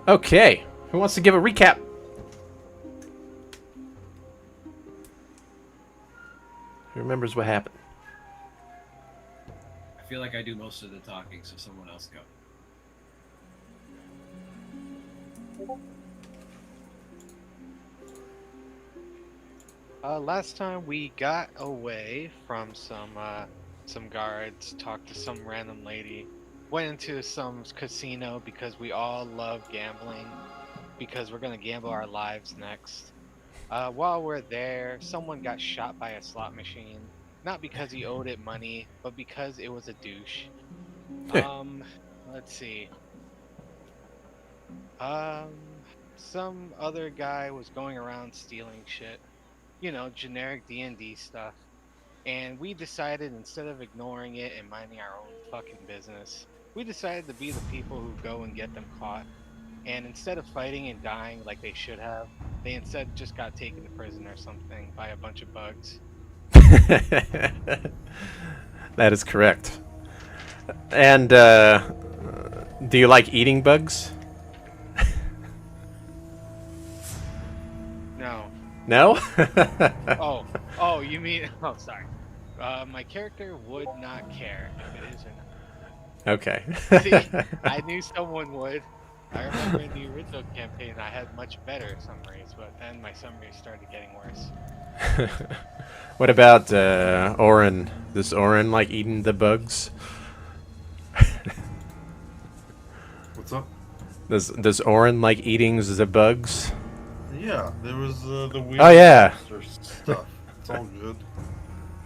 Okay, who wants to give a recap? Who remembers what happened? I feel like I do most of the talking, so someone else go. Last time we got away from some guards, talked to some random lady, went into some casino because we all love gambling, because we're gonna gamble our lives next. While we're there, someone got shot by a slot machine, not because he owed it money, but because it was a douche. Um, let's see. Some other guy was going around stealing shit. You know, generic D&D stuff. And we decided instead of ignoring it and minding our own fucking business, we decided to be the people who go and get them caught. And instead of fighting and dying like they should have, they instead just got taken to prison or something by a bunch of bugs. That is correct. And do you like eating bugs? No. No? Oh, you mean? Oh, sorry. My character would not care if it is or not. Okay. See, I knew someone would. I remember in the original campaign I had much better summaries, but then my summaries started getting worse. What about Orin? Does Orin like eating the bugs? What's up? Does Orin like eating the bugs? Yeah, there was the weird Oh, yeah. stuff. It's all good.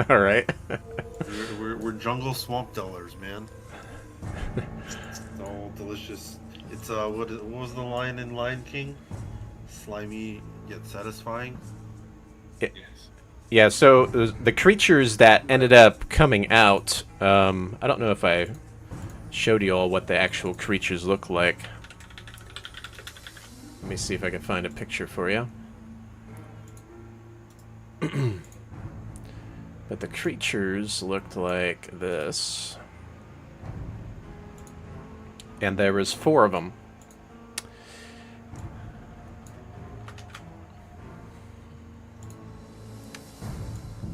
All right. We're jungle swamp dwellers, man. It's all delicious. It's what was the line in Lion King? Slimy yet satisfying. Yes. Yeah, so the creatures that ended up coming out, I don't know if I showed you all what the actual creatures look like. Let me see if I can find a picture for you. But the creatures looked like this. And there was 4 of them.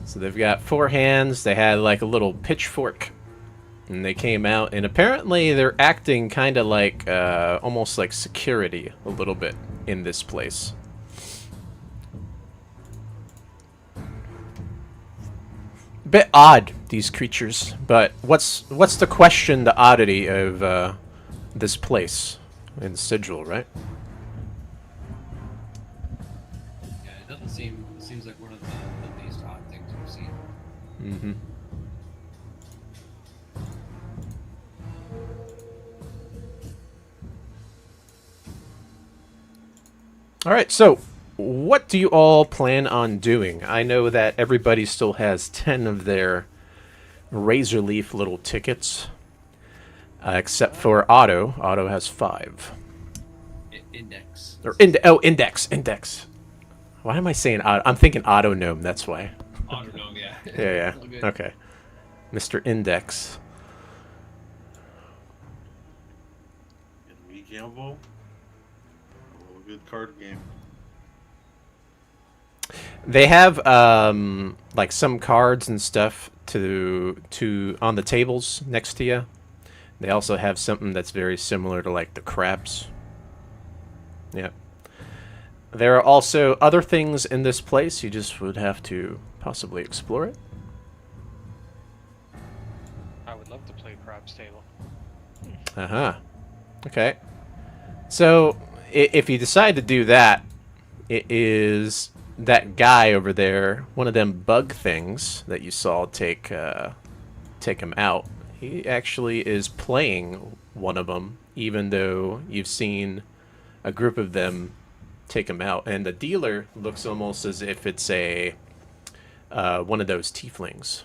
So they've got 4 hands. They had like a little pitchfork. And they came out. And apparently they're acting kind of like, almost like security a little bit in this place. Bit odd, these creatures. But what's the question, the oddity of this place in Sigil, right? Yeah, it doesn't seem. It seems like one of the least odd things we've seen. Mm-hmm. All right, so what do you all plan on doing? I know that everybody still has 10 of their razor leaf little tickets, except for Otto. Otto has 5. Index. Or index. Why am I saying Otto? I'm thinking Auto Gnome. That's why. Autonome, yeah. Yeah. All good. Okay. Mr. Index. And we gamble. A good card game. They have like some cards and stuff to on the tables next to you. They also have something that's very similar to like the craps. Yeah. There are also other things in this place. You just would have to possibly explore it. I would love to play craps table. Uh-huh. Okay. So, if you decide to do that, it is that guy over there, one of them bug things that you saw take him out. He actually is playing one of them, even though you've seen a group of them take him out. And the dealer looks almost as if it's a one of those tieflings.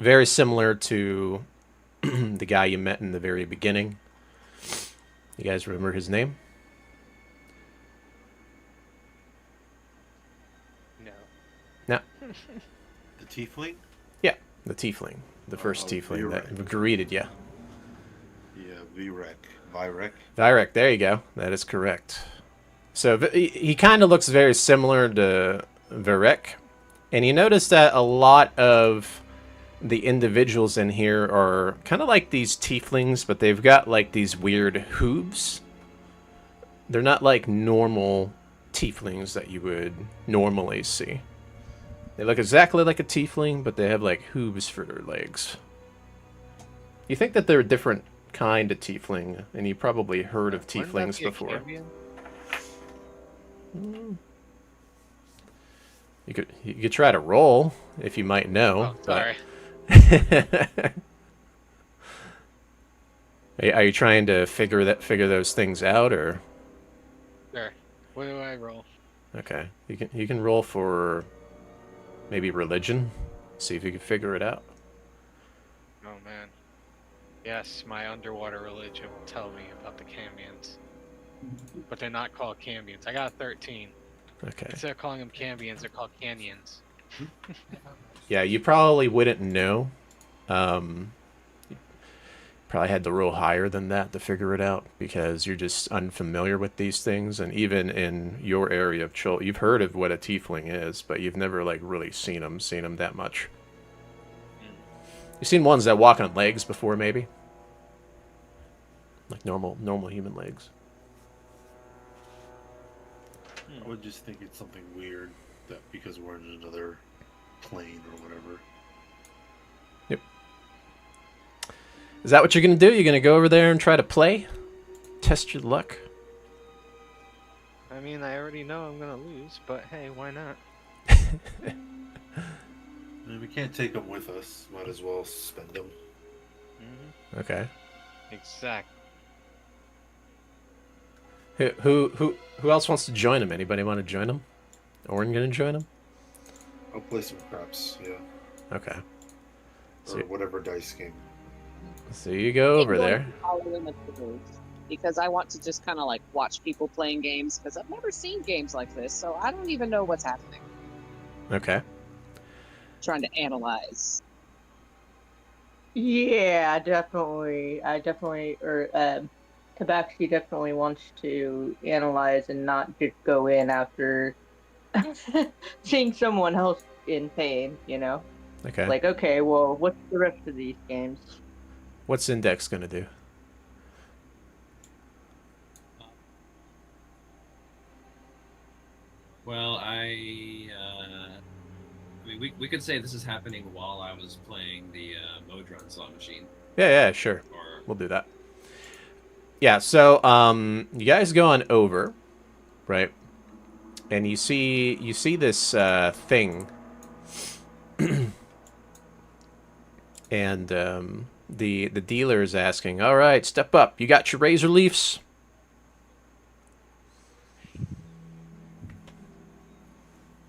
Very similar to the guy you met in the very beginning. You guys remember his name? No. No. The tiefling? Yeah, the tiefling. The first you're tiefling that right. greeted you. Yeah, Virek. Direct, there you go. That is correct. So he kind of looks very similar to Virek. And you notice that a lot of the individuals in here are kind of like these tieflings, but they've got like these weird hooves. They're not like normal tieflings that you would normally see. They look exactly like a tiefling, but they have like hooves for their legs. You think that they're a different kind of tiefling, and you probably heard of Wouldn't that tieflings be a before. Cambion? You could try to roll if you might know. Oh, sorry. Are you trying to figure those things out, or? Sure. What do I roll? Okay, you can roll for maybe religion. See if you can figure it out. Oh man. Yes, my underwater religion will tell me about the Cambions. But they're not called Cambions. I got a 13. Okay. Instead of calling them Cambions, they're called Canyons. Yeah, you probably wouldn't know. You probably had to roll higher than that to figure it out because you're just unfamiliar with these things. And even in your area of Chol, you've heard of what a tiefling is, but you've never like really seen them that much. You've seen ones that walk on legs before, maybe, like normal human legs. I would just think it's something weird that because we're in another plane or whatever. Yep. Is that what you're gonna do? You're gonna go over there and try to play? Test your luck? I mean, I already know I'm gonna lose, but hey, why not? I mean, we can't take them with us. Might as well spend them. Okay. Exactly. Who else wants to join him? Anybody want to join him? Orin gonna join him? I'll play some craps, yeah. Okay. Or whatever dice game. So you go over there. Because I want to just kind of like watch people playing games because I've never seen games like this, so I don't even know what's happening. Okay. Trying to analyze. Yeah, definitely. Tabaxi definitely wants to analyze and not just go in after seeing someone else in pain, you know? Okay. Like, okay, well, what's the rest of these games? What's Index gonna do? Well, I mean, we could say this is happening while I was playing the Modron slot machine. Yeah, sure. Or We'll do that. Yeah, so you guys go on over, right? And you see this thing, and the dealer is asking, "All right, step up. You got your razor leafs?"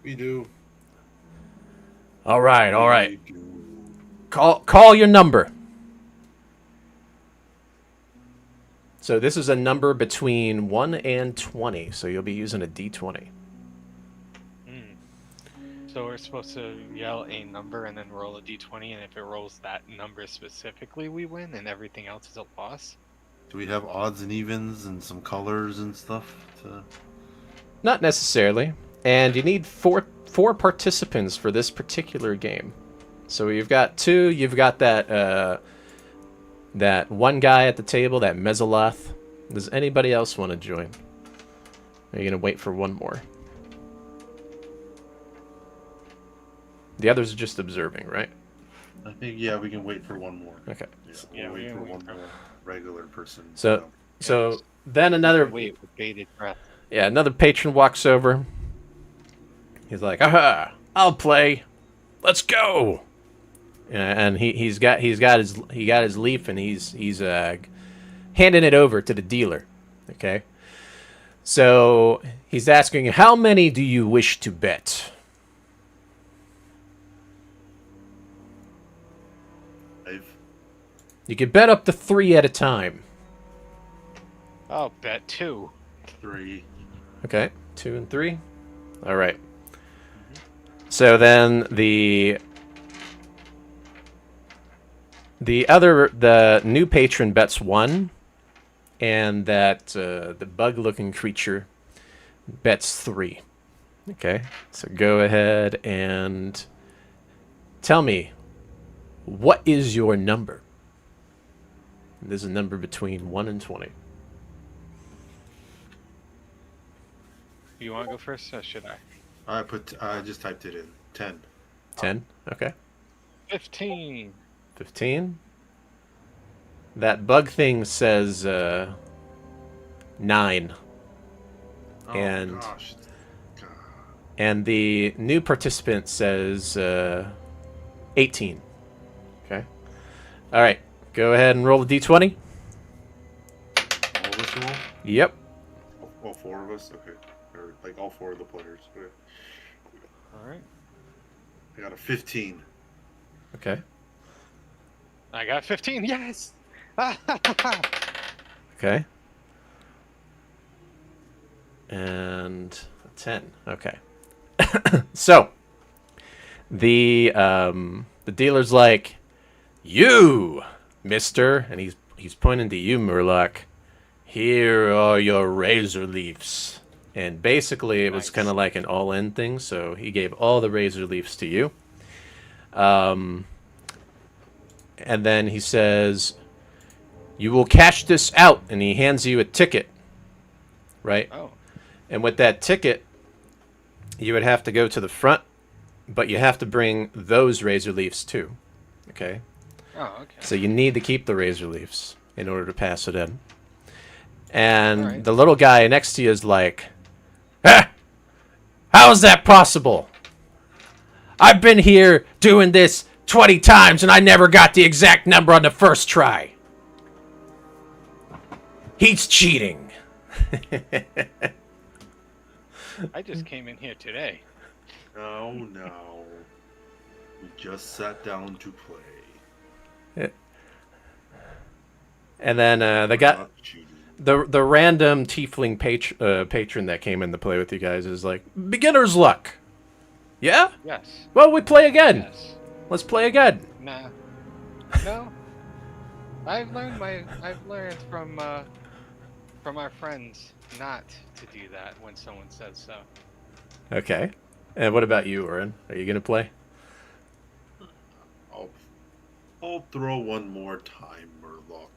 We do. All right. We do. Call your number. So this is a number between 1 and 20, so you'll be using a D20. So we're supposed to yell a number and then roll a d20, and if it rolls that number specifically, we win, and everything else is a loss? Do we have odds and evens and some colors and stuff? Not necessarily. And you need four participants for this particular game. So you've got two. You've got that that one guy at the table, that Mesoloth. Does anybody else want to join? Are you gonna wait for one more? The others are just observing, right? I think, yeah, we can wait for one more. Okay. Yeah, we'll wait for one more regular person. So then another Wait with bated breath. Yeah, another patron walks over. He's like, "Aha! I'll play. Let's go!" And he's got his leaf, and he's handing it over to the dealer. Okay. So he's asking, "How many do you wish to bet?" 5. You can bet up to 3 at a time. I'll bet 2. 3. Okay, 2 and 3. All right. So then the new patron bets 1, and that the bug-looking creature bets 3. Okay, so go ahead and tell me, what is your number? There's a number between 1 and 20. You want to go first, or should I? I just typed it in. 10. 10? Okay. 15. 15? That bug thing says 9. Oh And- gosh. God. And the new participant says 18. Okay. All right. Go ahead and roll the d20. All of us roll? Yep. All 4 of us? Okay. Or like all 4 of the players. Okay. All right. I got a 15. Okay. I got 15. Yes. Okay. And a 10. Okay. So the dealer's like, "You, mister," and he's pointing to you, Murloc. "Here are your razor leaves." And basically it was Nice. kind of like an all-in thing, so he gave all the razor leaves to you. And then he says, "You will cash this out," and he hands you a ticket, right? Oh. And with that ticket, you would have to go to the front, but you have to bring those razor leaves too. Okay? Oh, okay. So you need to keep the razor leaves in order to pass it in. And Alright. the little guy next to you is like, "Ah! How is that possible? I've been here doing this 20 times and I never got the exact number on the first try. He's cheating." I just came in here today. Oh no. We just sat down to play. And then the guy, Not cheating. the random tiefling patron that came in to play with you guys is like, "Beginner's luck." Yeah? Yes. Well, we play again. Yes. Let's play again. Nah. No. I've learned from our friends not to do that when someone says so. Okay. And what about you, Oren? Are you gonna play? I'll throw one more time, Murloc.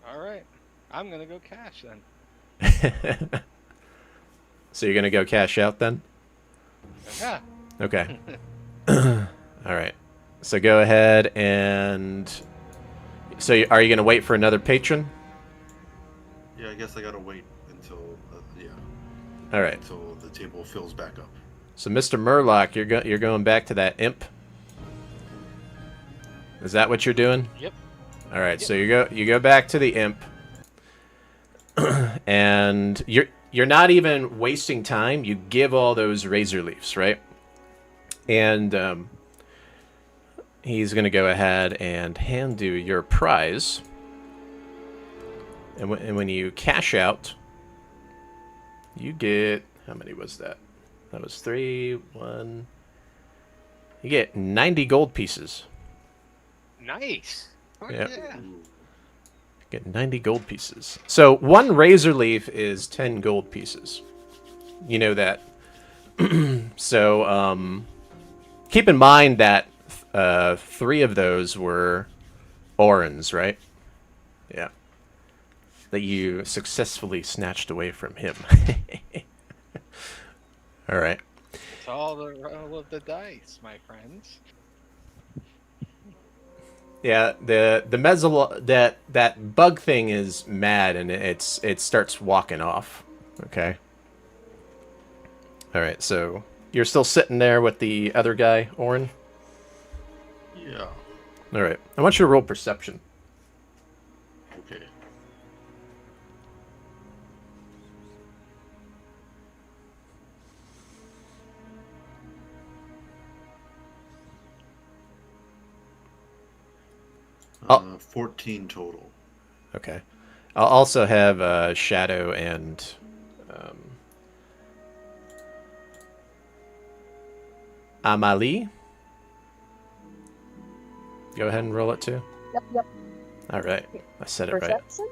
All right. I'm gonna go cash then. So you're gonna go cash out then? Yeah. Okay. All right. So go ahead and. So are you gonna wait for another patron? Yeah, I guess I gotta wait until All right. until the table fills back up. So Mr. Murloc, you're going back to that imp. Is that what you're doing? Yep. All right. So you go back to the imp, and you're not even wasting time. You give all those razor leaves, right? And he's gonna go ahead and hand you your prize. And when you cash out, you get, how many was that? That was 3, 1. You get 90 gold pieces. Nice. Oh, Yeah. yeah. Ooh. You get 90 gold pieces. So one razor leaf is 10 gold pieces. You know that. So keep in mind that 3 of those were Oren's, right? Yeah. That you successfully snatched away from him. All right. It's all the roll of the dice, my friends. Yeah, the that bug thing is mad and it starts walking off. Okay. All right, so you're still sitting there with the other guy, Oren? Yeah. All right. I want you to roll perception. Okay. Oh. 14 total. Okay. I'll also have Shadow and Amali. Go ahead and roll it too. Yep, yep. All right. I said it right. Perception?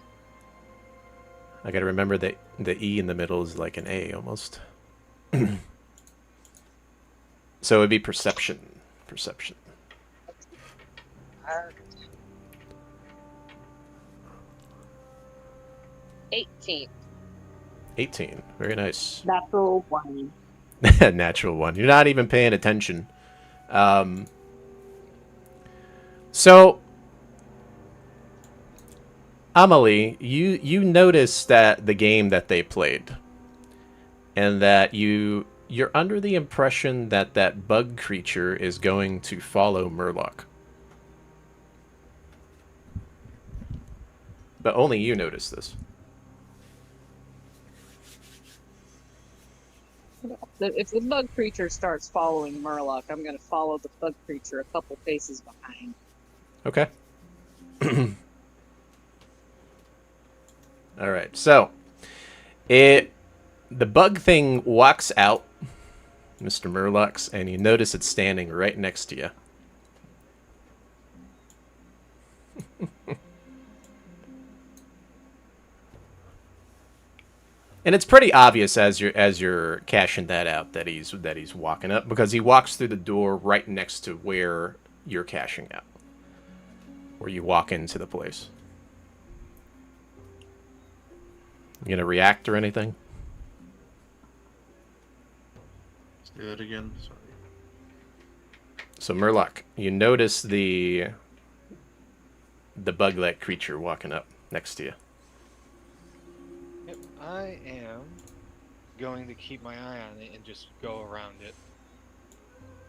I gotta remember that the E in the middle is like an A almost. So it would be perception. Perception. Uh, 18. 18. Very nice. Natural 1. Natural one. You're not even paying attention. So, Amelie, you noticed that the game that they played, and that you're under the impression that that bug creature is going to follow Murloc. But only you notice this. If the bug creature starts following Murloc, I'm going to follow the bug creature a couple paces behind. Okay. All right. So, the bug thing walks out, Mr. Murloc's, and you notice it's standing right next to you. And it's pretty obvious as you're cashing that out that he's walking up, because he walks through the door right next to where you're cashing out, where you walk into the place. You gonna react or anything? Say that again. Sorry. So Murloc, you notice the bug-like creature walking up next to you. Yep, I am going to keep my eye on it and just go around it.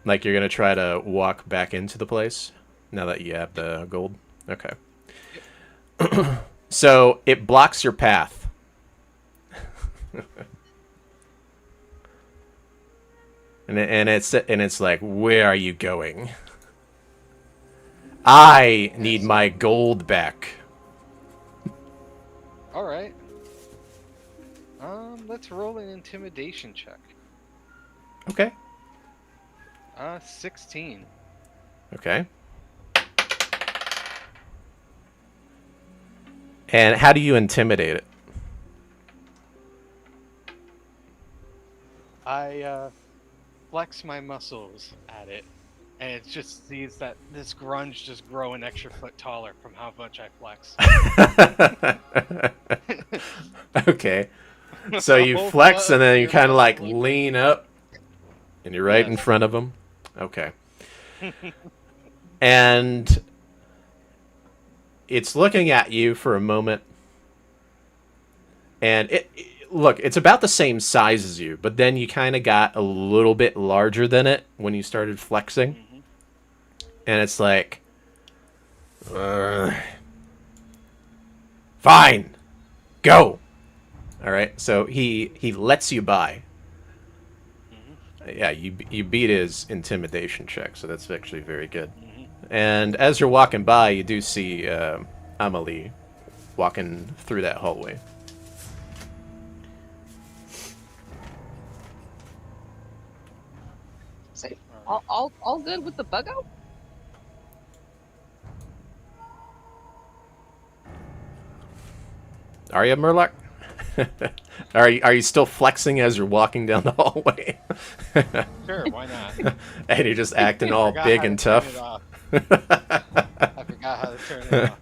Like you're gonna try to walk back into the place now that you have the gold? Okay. So it blocks your path. and it's like, where are you going? I need my gold back. All right. Let's roll an intimidation check. Okay. 16. Okay. And how do you intimidate it? I flex my muscles at it, and it just sees that this grunge just grow an extra foot taller from how much I flex. Okay. So you flex and then you kind of like lean up and you're right in front of him. Okay. And it's looking at you for a moment. And look, it's about the same size as you, but then you kind of got a little bit larger than it when you started flexing. Mm-hmm. And it's like, fine, go. All right, so he lets you by. Mm-hmm. Yeah, you beat his intimidation check, so that's actually very good. Mm-hmm. And as you're walking by, you do see Amelie walking through that hallway. Say, all good with the buggo? Are you, Murloc? Are you still flexing as you're walking down the hallway? Sure, why not? And you're just acting all big and tough. I forgot how to turn it off.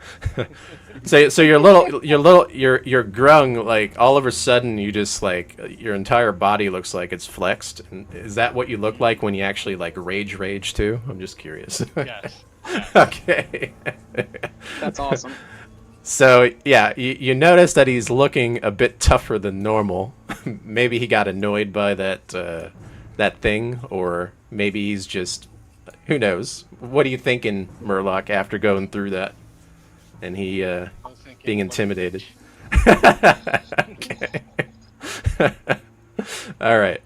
So you're grung, like all of a sudden you just like your entire body looks like it's flexed. And is that what you look like when you actually like rage too? I'm just curious. Yes. Okay. That's awesome. So yeah, you notice that he's looking a bit tougher than normal. Maybe he got annoyed by that thing, or maybe he's just, who knows? What are you thinking, Murloc, after going through that and he being intimidated? Okay. All right.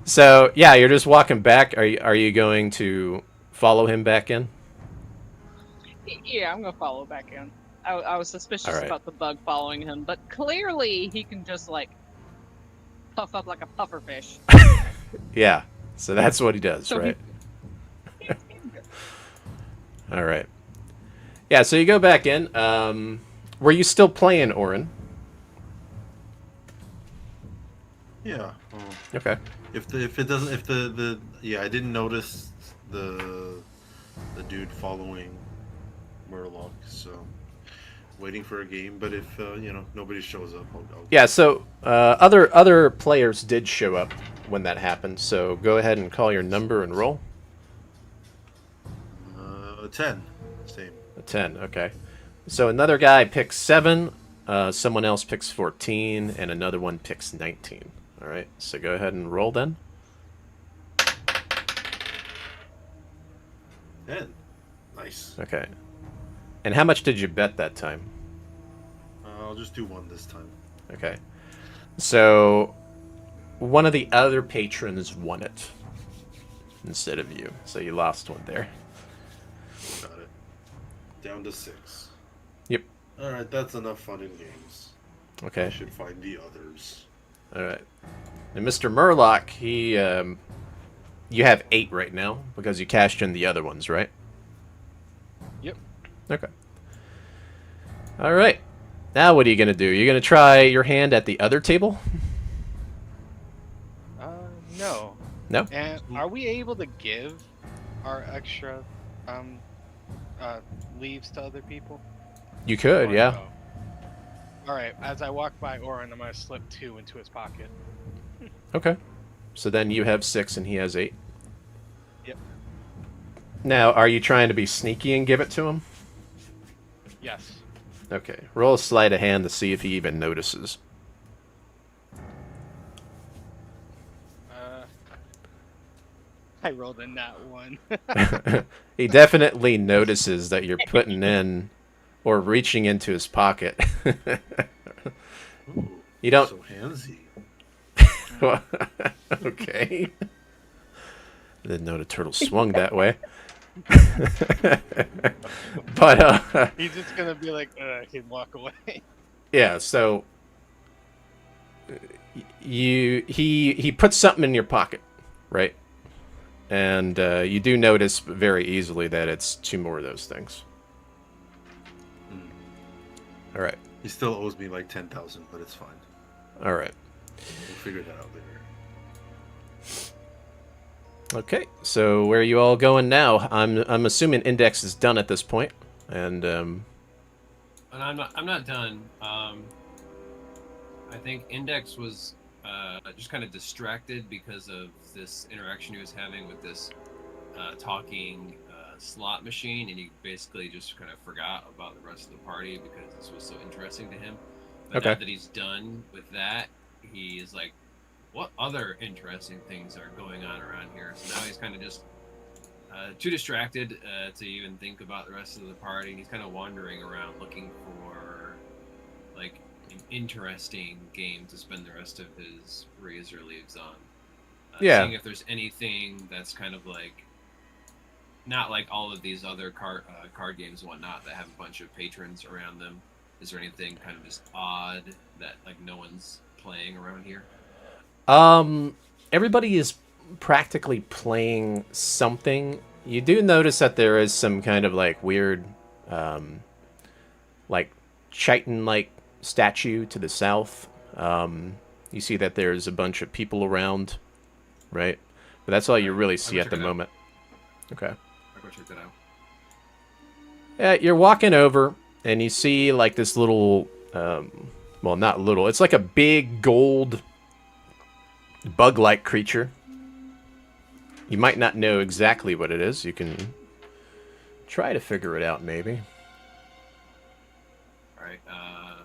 So yeah, you're just walking back. Are you going to follow him back in? Yeah, I'm gonna follow back in. I was suspicious All right. about the bug following him, but clearly he can just like puff up like a pufferfish. Yeah. So that's what he does, So right? All right. Yeah, so you go back in. Were you still playing, Orin? Yeah. Okay. If it doesn't, if the yeah, I didn't notice the dude following Murloc, so waiting for a game. But if nobody shows up, I'll Yeah. So other players did show up when that happened. So go ahead and call your number and roll. 10. Same. A 10. Okay. So another guy picks 7. Someone else picks 14, and another one picks 19. All right. So go ahead and roll then. 10. Nice. Okay. And how much did you bet that time? I'll just do 1 this time. Okay. So one of the other patrons won it instead of you. So you lost one there. Got it. Down to 6. Yep. All right, that's enough fun in games. I Okay. should find the others. All right. And Mr. Murloc, you have 8 right now because you cashed in the other ones, right? Yep. Okay. All right. Now what are you going to do? You're going to try your hand at the other table? No. No? And are we able to give our extra leaves to other people? You could, Or yeah. no? All right. As I walk by Orin, I'm gonna slip 2 into his pocket. Okay. So then you have 6 and he has 8. Yep. Now, are you trying to be sneaky and give it to him? Yes. Okay. Roll a sleight of hand to see if he even notices. I rolled a nat 1. He definitely notices that you're putting in or reaching into his pocket. Ooh, You don't. so handsy. Okay. Didn't know the turtle swung that way. But He's just gonna be like, he'd walk away. yeah. So he puts something in your pocket, right? And you do notice very easily that it's 2 more of those things. All right. He still owes me like 10,000, but it's fine. All right. We'll figure that out later. Okay. So where are you all going now? I'm assuming Index is done at this point, and And I'm not done. I think Index was just kind of distracted because of this interaction he was having with this talking slot machine, and he basically just kind of forgot about the rest of the party because this was so interesting to him. But Okay. now that he's done with that, he is like, what other interesting things are going on around here? So now he's kind of just too distracted to even think about the rest of the party. And he's kind of wandering around looking for like an interesting game to spend the rest of his razor leaves on. Yeah. Seeing if there's anything that's kind of like not like all of these other card games and whatnot that have a bunch of patrons around them. Is there anything kind of just odd that like no one's playing around here? Everybody is practically playing something. You do notice that there is some kind of like weird, like chitin-like statue to the south. You see that there's a bunch of people around, right? But that's all you really see at the moment. Okay. I'll go check that out. Yeah, you're walking over and you see like this little, well, not little. It's like a big gold bug-like creature. You might not know exactly what it is. You can try to figure it out, maybe. All right,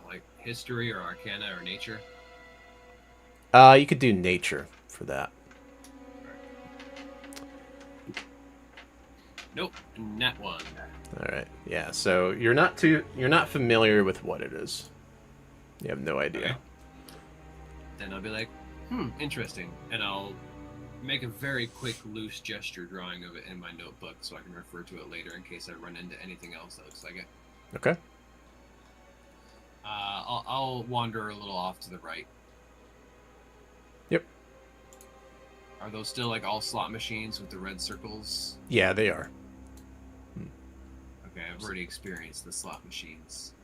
like history or arcana or nature. You could do nature for that. Nope, net 1. All right. Yeah. So you're not familiar with what it is. You have no idea. Okay. Then I'll be like, interesting, and I'll make a very quick, loose gesture drawing of it in my notebook so I can refer to it later in case I run into anything else that looks like it. Okay. I'll wander a little off to the right. Yep. Are those still like all slot machines with the red circles? Yeah, they are. Okay, I've already experienced the slot machines.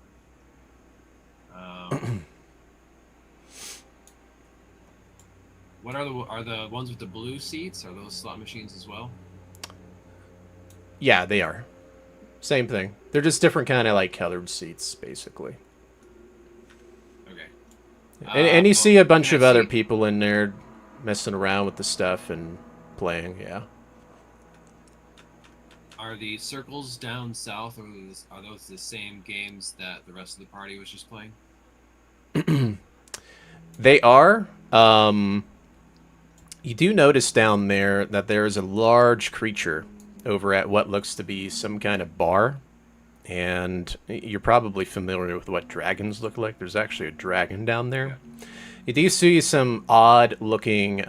What are the ones with the blue seats? Are those slot machines as well? Yeah, they are. Same thing. They're just different kind of like colored seats, basically. Okay. And you Well, see a bunch can of I other see- people in there messing around with the stuff and playing. Yeah. Are the circles down south, or are those the same games that the rest of the party was just playing? They are. You do notice down there that there is a large creature over at what looks to be some kind of bar. And you're probably familiar with what dragons look like. There's actually a dragon down there. You do see some odd-looking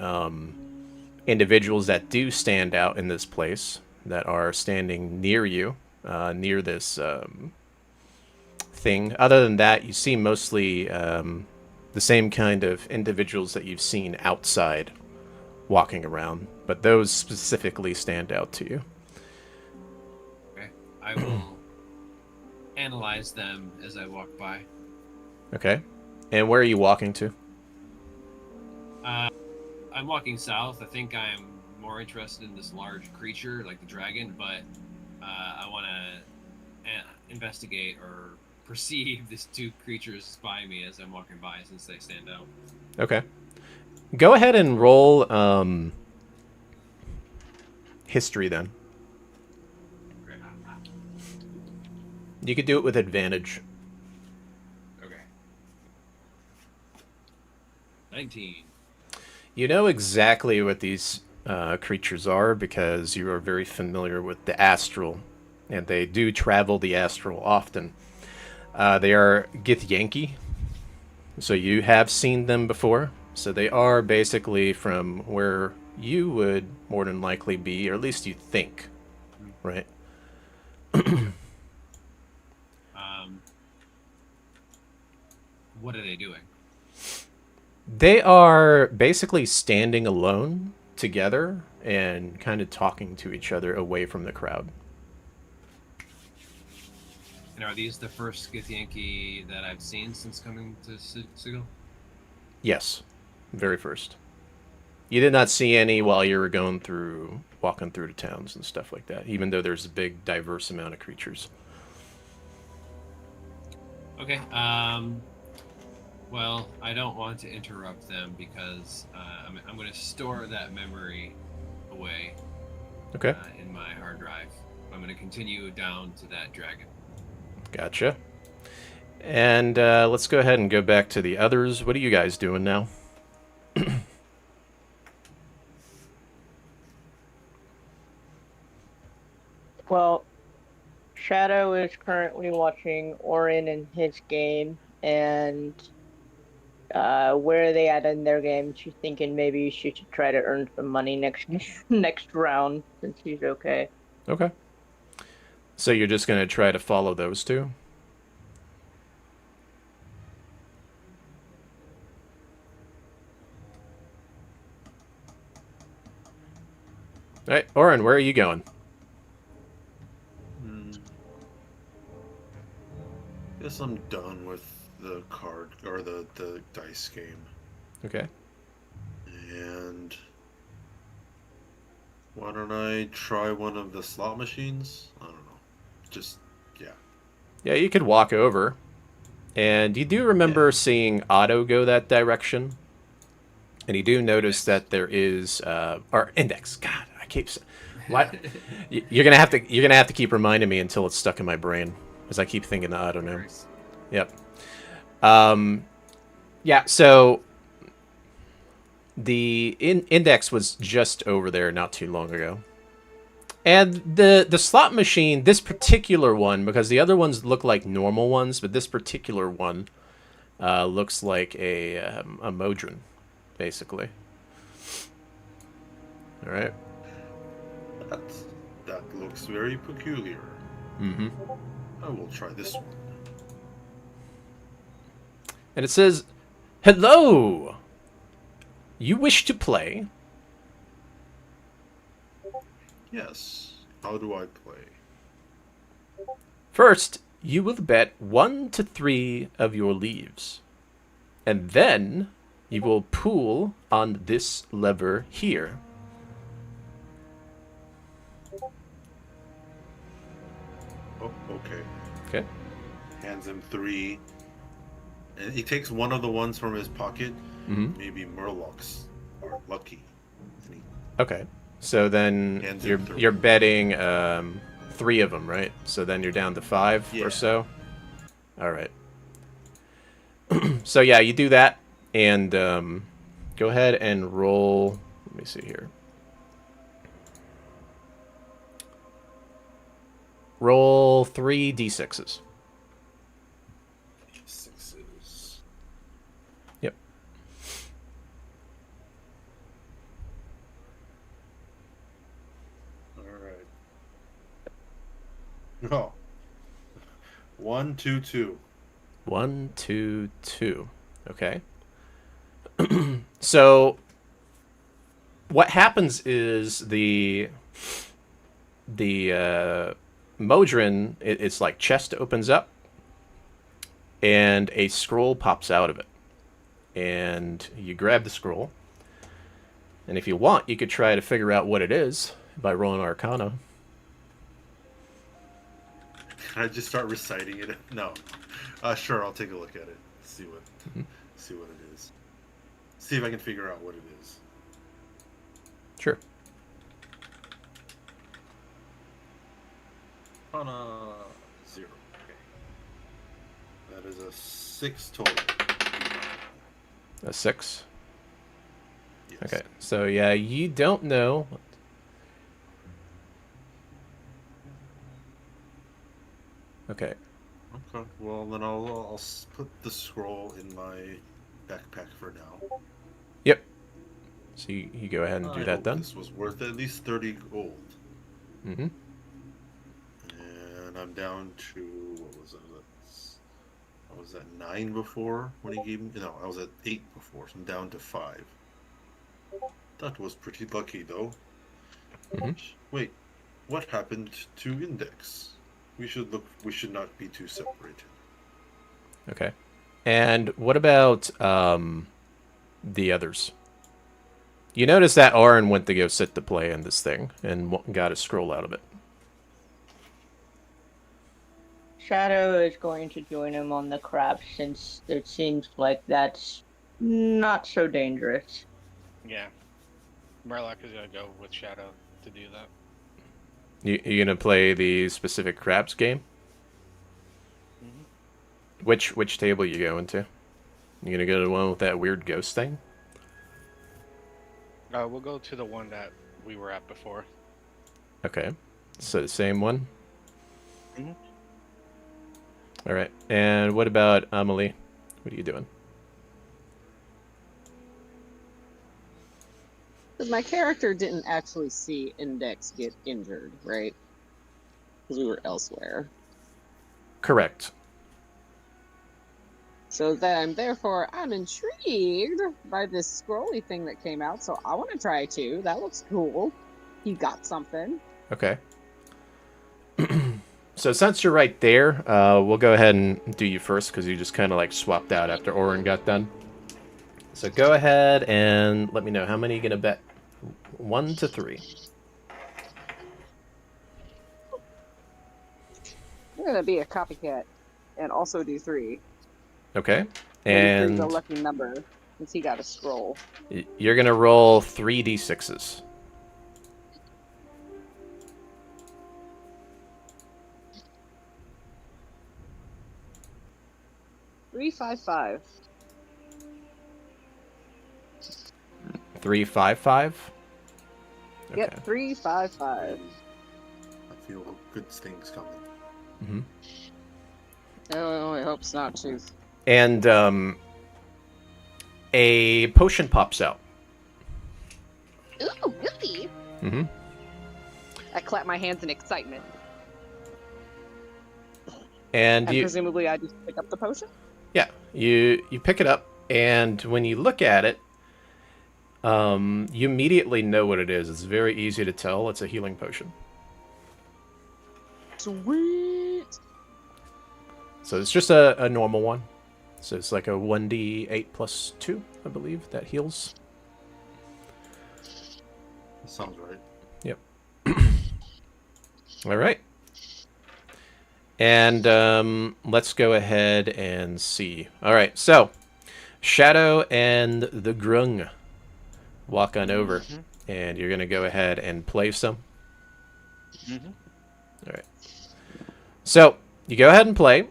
individuals that do stand out in this place that are standing near you, near this thing. Other than that, you see mostly the same kind of individuals that you've seen outside walking around, but those specifically stand out to you. Okay. I will analyze them as I walk by. Okay. And where are you walking to? I'm walking south. I think I'm more interested in this large creature, like the dragon, but I want to investigate or perceive these two creatures by me as I'm walking by, since they stand out. Okay. Go ahead and roll history then. Okay. You could do it with advantage. Okay. 19. You know exactly what these creatures are because you are very familiar with the astral, and they do travel the astral often. They are Githyanki, so you have seen them before. So they are basically from where you would more than likely be, or at least you think, right? What are they doing? They are basically standing alone together and kind of talking to each other away from the crowd. And are these the first Githyanki that I've seen since coming to Sigil? Yes, very first. You did not see any while you were walking through the towns and stuff like that, even though there's a big, diverse amount of creatures. Okay. Well, I don't want to interrupt them because I'm going to store that memory away Okay, in my hard drive. I'm going to continue down to that dragon. gotcha. And let's go ahead and go back to the others. What are you guys doing now? Well, Shadow is currently watching Orin in his game, and where are they at in their game? She's thinking maybe she should try to earn some money next round since she's okay. Okay. So you're just going to try to follow those two? All right, Oren, where are you going? Guess I'm done with the card or the dice game. Okay. And why don't I try one of the slot machines? I don't know. Just yeah. Yeah, you could walk over. And you do remember seeing Otto go that direction. And you do notice that there is or Index. God, I keep what? You're gonna have to keep reminding me until it's stuck in my brain, because I keep thinking the Otto name. Yep. Yeah. So the Index was just over there not too long ago. And the slot machine, this particular one, because the other ones look like normal ones, but this particular one looks like a Modron, basically. All right. That looks very peculiar. Mm-hmm. I will try this one. And it says, "Hello. You wish to play?" Yes. How do I play? First, you will bet 1 to 3 of your leaves. And then you will pull on this lever here. Oh, okay. Okay. Hands him 3. And he takes one of the ones from his pocket. Mm-hmm. Maybe Murlocs are lucky. And he Okay. So then hands him 3. you're betting 3 of them, right? So then you're down to 5 Yeah. or so. All right. So yeah, you do that, and go ahead and roll. Let me see here. Roll 3 d6s. 6s. Yep. All right. Oh. 1, 2, 2. 1, 2, 2. Okay. So what happens is the Modron, it's like chest opens up, and a scroll pops out of it, and you grab the scroll, and if you want, you could try to figure out what it is by rolling Arcana. Can I just start reciting it? No. Sure, I'll take a look at it. See what it is. See if I can figure out what it is. Sure. On a 0. Okay. That is a 6 total. A 6. Yes. Okay. So yeah, you don't know. Okay. Okay. Well, then I'll put the scroll in my backpack for now. Yep. So you go ahead and do I that hope then. This was worth at least 30 gold. Mm-hmm. And I'm down to, what was it? I was at 9 before when he gave me. No, I was at 8 before, so I'm down to 5. That was pretty lucky, though. Mm-hmm. Wait, what happened to Index? We should not be too separated. Okay. And what about the others? You notice that Orin went to go sit to play in this thing and got a scroll out of it. Shadow is going to join him on the craft since it seems like that's not so dangerous. Yeah. Murloc is gonna go with Shadow to do that. You gonna play the specific crabs game? Mm-hmm. Which table you going to? You gonna go to the one with that weird ghost thing? We'll go to the one that we were at before. Okay. So the same one? Mhm. Alright. And what about Amelie? What are you doing? Because my character didn't actually see Index get injured, right? Because we were elsewhere. Correct. So then, therefore, I'm intrigued by this scrolly thing that came out, so I want to try too. That looks cool. He got something. Okay. So since you're right there, we'll go ahead and do you first because you just kind of like swapped out after Orin got done. So go ahead and let me know how many you gonna bet. 1 to 3. I'm gonna be a copycat and also do 3. Okay. Maybe 3's a And lucky number since he got a scroll. you're gonna roll 3 d6s. Three, 5, 5. 3, 5, 5. Okay. Yep, 3, 5, 5. I feel good things coming. Mm-hmm. Oh, I hope it's not too. And a potion pops out. Ooh, really? Mm-hmm. I clap my hands in excitement. And And you, presumably I just pick up the potion? yeah, you pick it up, and when you look at it, you immediately know what it is. It's very easy to tell. It's a healing potion. Sweet! So it's just a normal one. So it's like a 1d8 plus 2, I believe, that heals. That sounds right. Yep. All right. And let's go ahead and see. All right, so Shadow and the Grung walk on over, and you're going to go ahead and play some. Mm-hmm. All right. So you go ahead and play.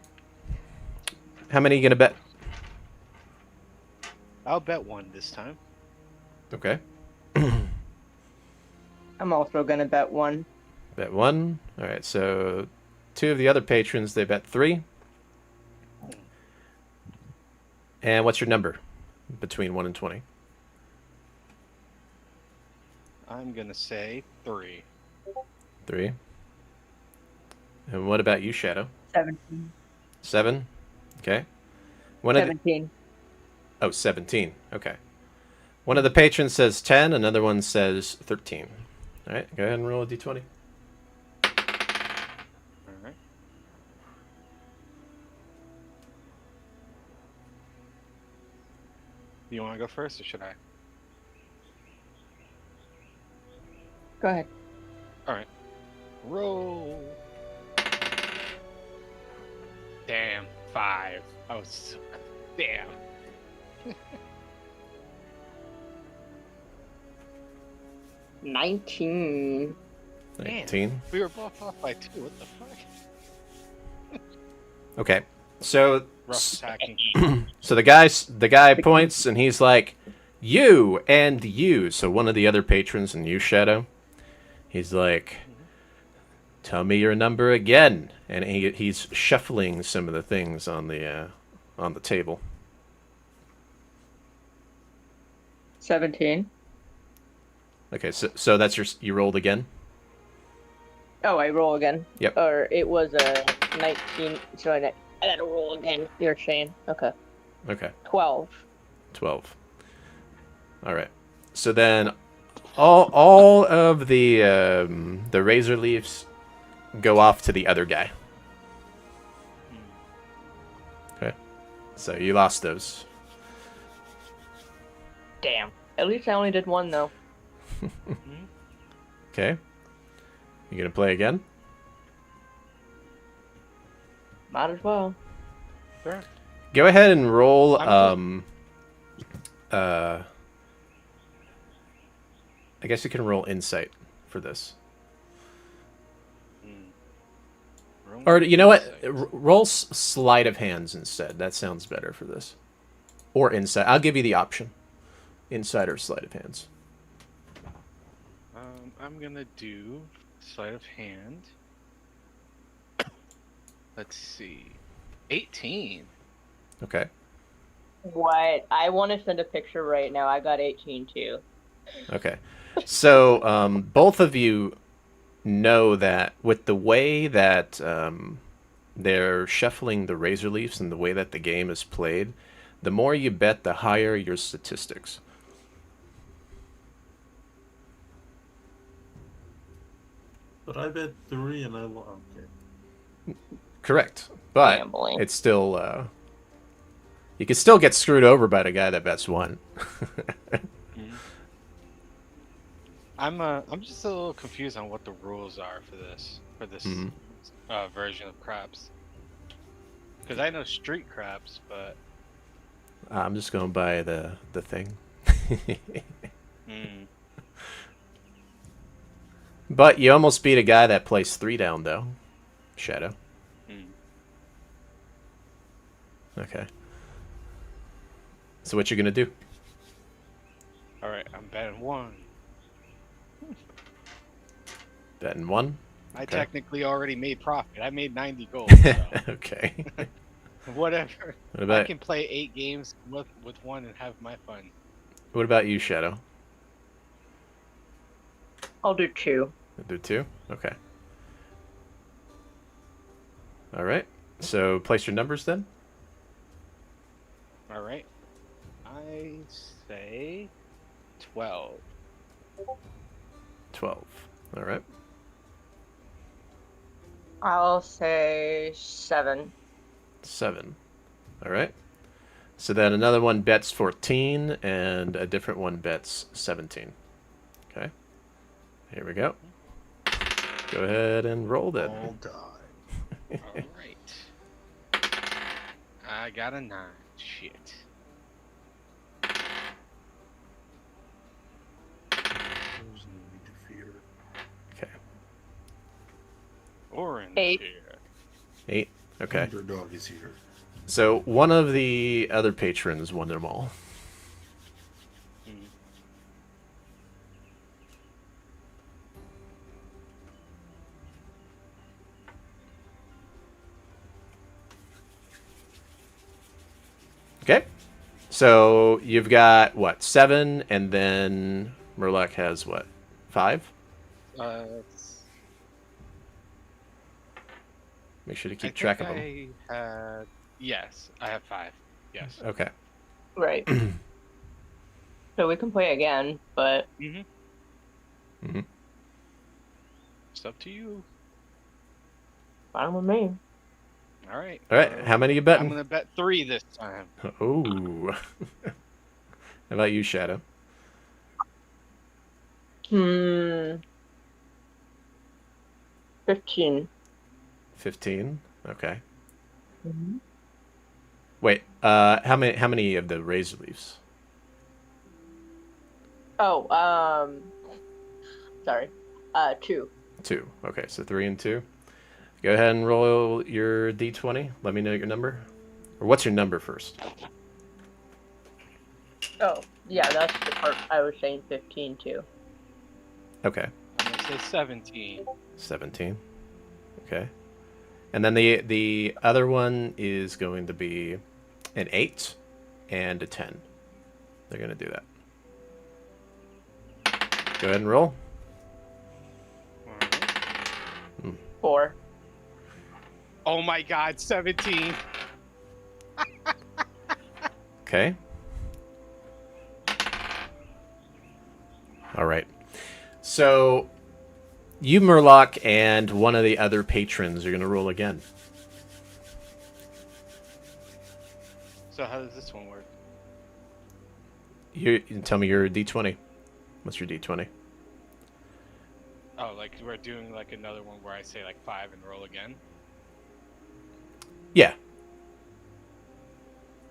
How many are you going to bet? I'll bet 1 this time. Okay. I'm also gonna bet 1. Bet 1. All right, so 2 of the other patrons, they bet 3. And what's your number between 1 and 20? I'm gonna say 3. 3. And what about you, Shadow? 17. 7? Okay. One of the, 17. oh, 17. Okay. One of the patrons says 10, another one says 13. All right, go ahead and roll a d20. All right. Do you want to go first, or should I? Go ahead. All right. Roll. Damn, 5. I was so... Damn. 19. 19. We were both off by 2. What the fuck? Okay. So Rough attacking. so the guy points and he's like, "You and you." So one of the other patrons and you, Shadow. He's like, "Tell me your number again." And he's shuffling some of the things on the table. 17. Okay, so that's you rolled again? Oh, I roll again. Yep. Or it was a 19. So I gotta roll again. You're saying. Okay. Okay. 12. 12. All right. So then all of the razor leaves go off to the other guy. Okay. So you lost those. Damn. At least I only did 1 though. Okay. You gonna play again? Might as well. Sure. Go ahead and roll I guess you can roll insight for this. Or you know what? Roll sleight of hands instead. That sounds better for this. Or insight. I'll give you the option. Insight or sleight of hands. I'm gonna do sleight of hand. Let's see. 18. Okay. What? I want to send a picture right now. I got 18 too. Okay. So both of you know that with the way that they're shuffling the razor leaves and the way that the game is played, the more you bet, the higher your statistics. But I bet 3 and I lost. Okay. Correct. But Gambling. it's still you can still get screwed over by the guy that bets 1. I'm just a little confused on what the rules are for this version of craps. Because I know street craps, but I'm just going by the thing. But you almost beat a guy that placed 3 down, though. Shadow. Okay. So what you gonna do? all right, I'm betting 1. Betting 1? I Okay. technically already made profit. I made 90 gold. So Okay. whatever. What about I can play 8 games with 1 and have my fun. what about you, Shadow? I'll do 2. Do 2? Okay. All right. So place your numbers then. All right. I say 12. 12. All right. I'll say 7. 7. All right. So then another one bets 14, and a different one bets 17. Okay. Here we go. Go ahead and roll that. All die. All right. I got a 9. Shit. There's no need to fear. Okay. Orange 8. here. 8. Okay. Underdog is here. So one of the other patrons won them all. Mhm. Okay. So you've got, what, 7, and then Murloc has, what, 5? Make sure to keep track of them. I had. Yes, I have 5. Yes. Okay. Right. So we can play again, but Mm-hmm. It's up to you. fine with me. All right. All right. How many you I'm betting? gonna bet 3 this time. Oh. How about you, Shadow? 15. 15. Okay. Mm-hmm. Wait. How many of the razor leaves? Oh, sorry. 2. 2. Okay. So 3 and 2. Go ahead and roll your d20. Let me know your number. Or what's your number first? Oh, yeah, that's the part I was saying 15 too. Okay. I'm gonna say 17. 17. Okay. And then the other one is going to be an 8 and a 10. They're going to do that. Go ahead and roll. Alright. 4. Oh my God, 17. Okay. All right. So you, Murloc, and one of the other patrons are going to roll again. So how does this one work? You tell me your d20. What's your d20? Oh, like we're doing like another one where I say like 5 and roll again? Yeah.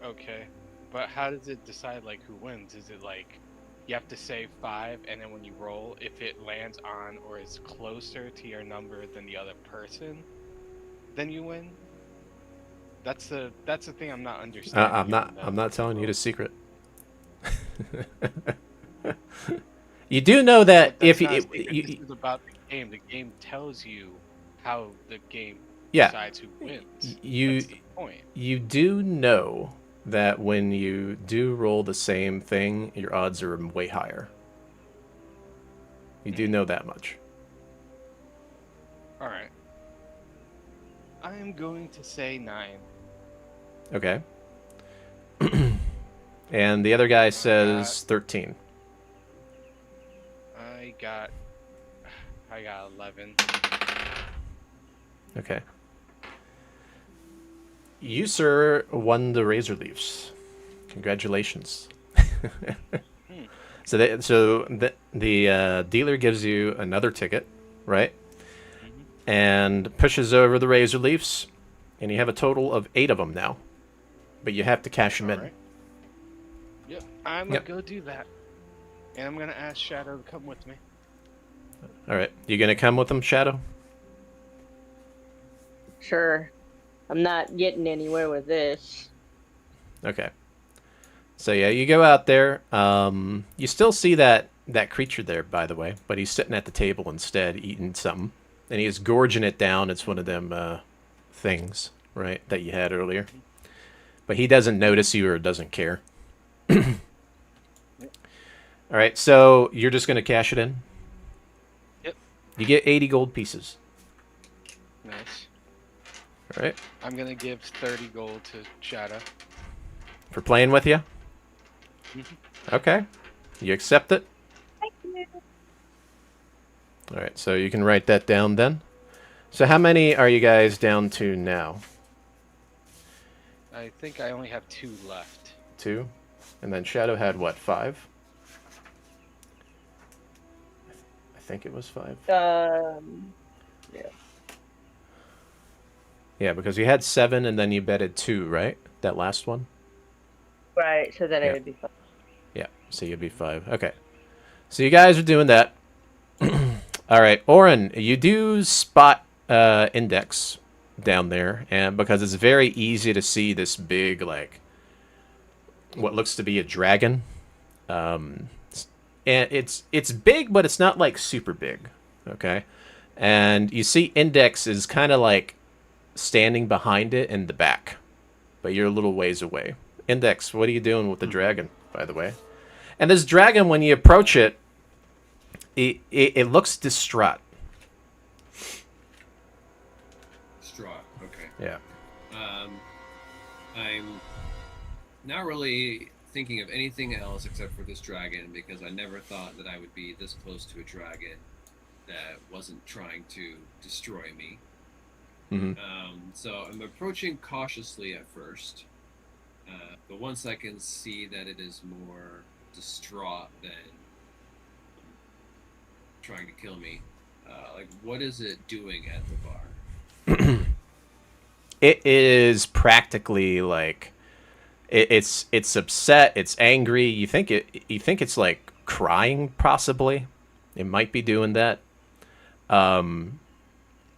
Okay. But how does it decide like who wins? Is it like you have to say 5 and then when you roll, if it lands on or is closer to your number than the other person, then you win? That's the thing I'm not understanding. I'm not telling you the secret. You do know that But that's if you, not a it, secret. you, This is about the game. The game tells you how the game yeah, decides who wins. you That's the point. you do know that when you do roll the same thing, your odds are way higher. You do know that much. All right. I am going to say 9. Okay. And the other guy says 13. I got 11. Okay. You, sir, won the Razor Leafs. Congratulations. So the dealer gives you another ticket, right? Mm-hmm. And pushes over the Razor Leafs, and you have a total of 8 of them now. But you have to cash them in. Alright. Yep, I'm gonna go do that. And I'm gonna ask Shadow to come with me. All right. You gonna come with them, Shadow? Sure. I'm not getting anywhere with this. Okay. So yeah, you go out there. You still see that creature there, by the way, but he's sitting at the table instead, eating something, and he is gorging it down. It's one of them things, right, that you had earlier. But he doesn't notice you or doesn't care. All right, so you're just gonna cash it in. Yep. You get 80 gold pieces. Nice. All right, I'm gonna give 30 gold to Shadow. for playing with you. Okay, you accept it. Thank you. All right, so you can write that down then. So how many are you guys down to now? I think I only have 2 left. 2. And then Shadow had what, 5? I think it was 5. Yeah. Yeah, because you had 7 and then you betted 2, right? That last one? Right, so then Yeah. it would be fun. Yeah, so you'd be 5. Okay. So you guys are doing that. All right, Oren, you do spot Index down there, and because it's very easy to see this big, like, what looks to be a dragon. And it's big, but it's not like super big. Okay, and you see Index is kind of like standing behind it in the back, but you're a little ways away. Index, what are you doing with the dragon, by the way? And this dragon, when you approach it, it looks distraught. Distraught. Okay. Yeah. I'm not really thinking of anything else except for this dragon because I never thought that I would be this close to a dragon that wasn't trying to destroy me. Mm-hmm. So I'm approaching cautiously at first, but once I can see that it is more distraught than trying to kill me, like what is it doing at the bar? It is practically like it's upset, it's angry. You think it's like crying, possibly. It might be doing that.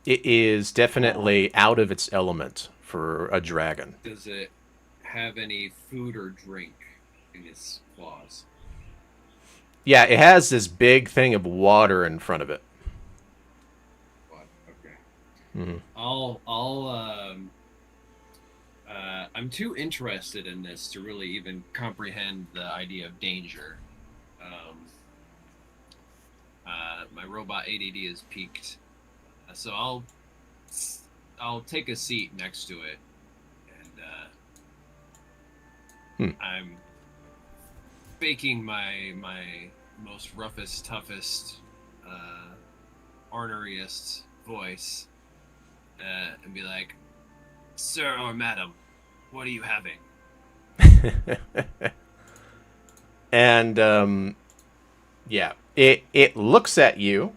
It is definitely out of its element for a dragon. Does it have any food or drink in its claws? Yeah, it has this big thing of water in front of it. What? Okay. Mm-hmm. I'm too interested in this to really even comprehend the idea of danger. My robot ADD is peaked, so I'll take a seat next to it, and I'm faking my most roughest, toughest, orneriest voice, and be like, "Sir or madam, what are you having?" And yeah, it looks at you,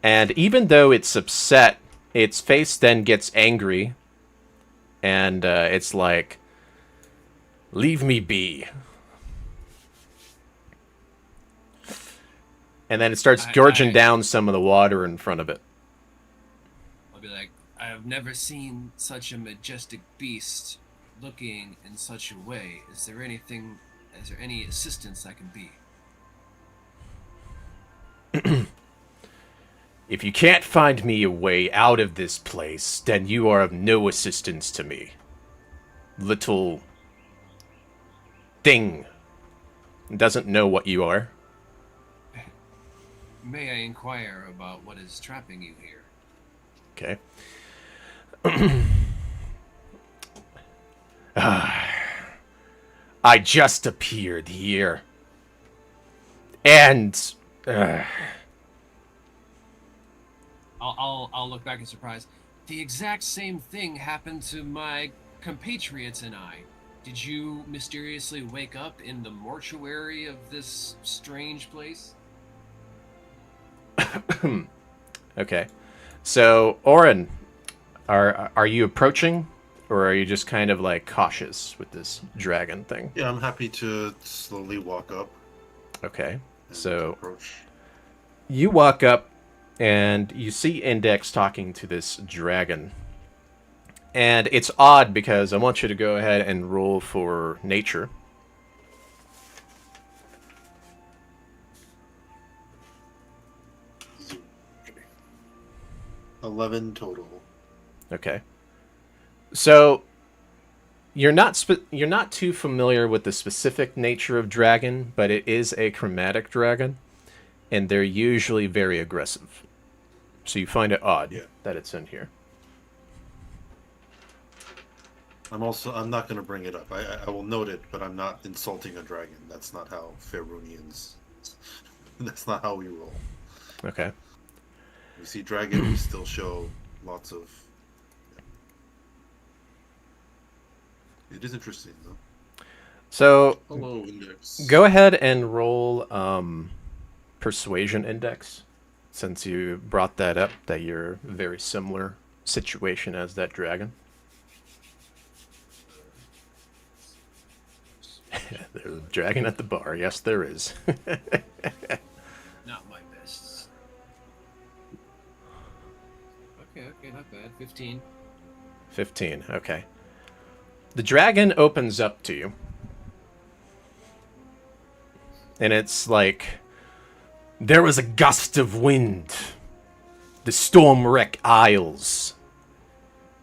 and even though it's upset, its face then gets angry, and it's like, "Leave me be." And then it starts gorging down some of the water in front of it. I'll be like, "I have never seen such a majestic beast looking in such a way. Is there any assistance I can be?" If you can't find me a way out of this place, then you are of no assistance to me. Little thing. Doesn't know what you are. May I inquire about what is trapping you here? Okay. I just appeared here. And I'll look back in surprise. The exact same thing happened to my compatriots and I. Did you mysteriously wake up in the mortuary of this strange place? okay. So, Oren, are you approaching, or are you just kind of like cautious with this dragon thing? Yeah, I'm happy to slowly walk up. Okay. And So approach. you walk up and you see Index talking to this dragon. And it's odd because I want you to go ahead and roll for nature. Okay. 11 total. Okay. So you're not too familiar with the specific nature of dragon, but it is a chromatic dragon, and they're usually very aggressive. So you find it odd that it's in here. I'm not going to bring it up. I will note it, but I'm not insulting a dragon. That's not how Faerunians. That's not how we roll. Okay. We see dragon, we still show lots of. It is interesting though. So Hello, index. go ahead and roll persuasion index, since you brought that up, that you're very similar situation as that dragon. There's a dragon at the bar. Yes, there is. Not my best. Okay, not bad. 15. 15. Okay. The dragon opens up to you. And it's like, there was a gust of wind. The storm wreck isles.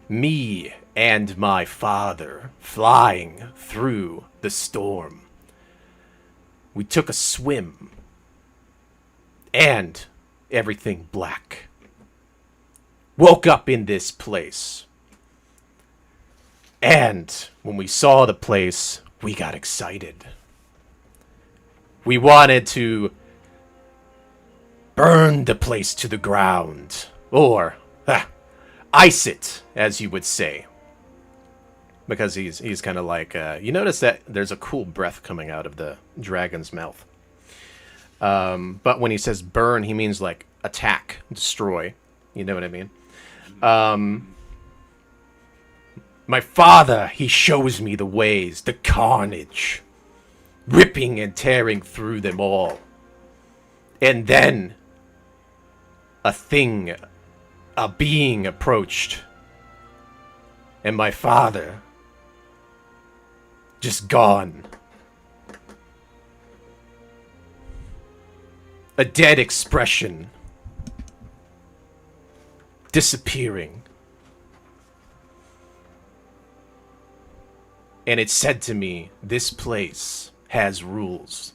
Me and my father flying through the storm. We took a swim. And everything black. Woke up in this place. And when we saw the place, we got excited. We wanted to burn the place to the ground. Or ice it, as you would say. Because he's kind of like... you notice that there's a cool breath coming out of the dragon's mouth. But when he says burn, he means like attack, destroy. You know what I mean? My father, he shows me the ways, the carnage. Ripping and tearing through them all. And then a being approached. And my father just gone. A dead expression. Disappearing. And it said to me, this place has rules.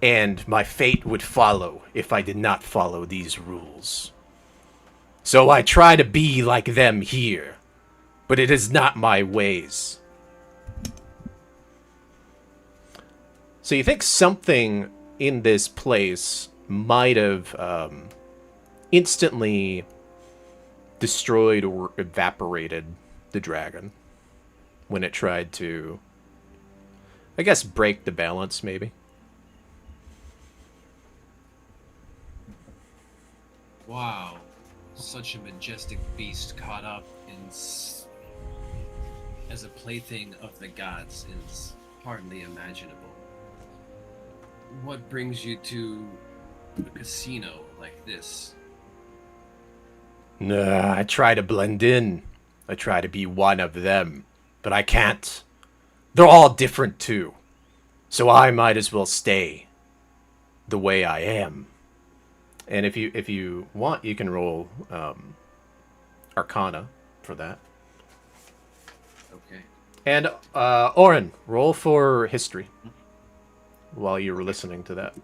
And my fate would follow if I did not follow these rules. So I try to be like them here, but it is not my ways. So you think something in this place might have instantly destroyed or evaporated the dragon when it tried to, I guess, break the balance, maybe. Wow. Such a majestic beast caught up as a plaything of the gods is hardly imaginable. What brings you to a casino like this? Nah, I try to blend in. I try to be one of them, but I can't. They're all different too. So I might as well stay the way I am. And if you want, you can roll Arcana for that. Okay. And Oren, roll for history while you were listening to that.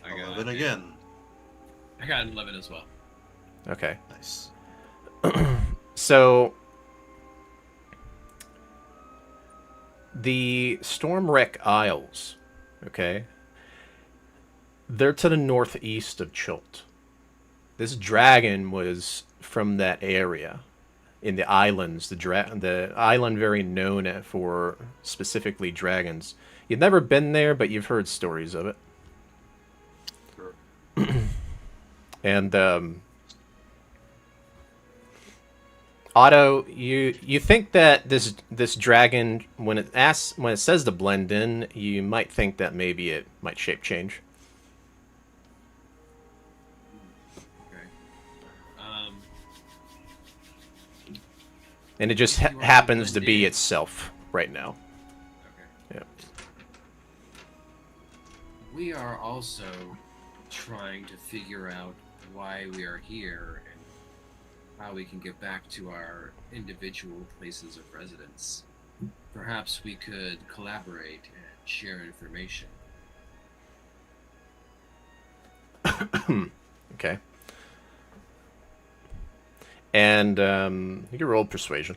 I got 11 again. I got an 11 as well. Okay. Nice. So the Stormwreck Isles, okay, they're to the northeast of Chult. This dragon was from that area in the islands. The island very known for specifically dragons. You've never been there, but you've heard stories of it. Sure. And Otto, you think that this dragon, when it says to blend in, you might think that maybe it might shape change. Okay. And it just You want to happens to blend be in. itself right now. Okay. Yeah. We are also trying to figure out why we are here and how we can get back to our individual places of residence. Perhaps we could collaborate and share information. Okay. And you can roll persuasion.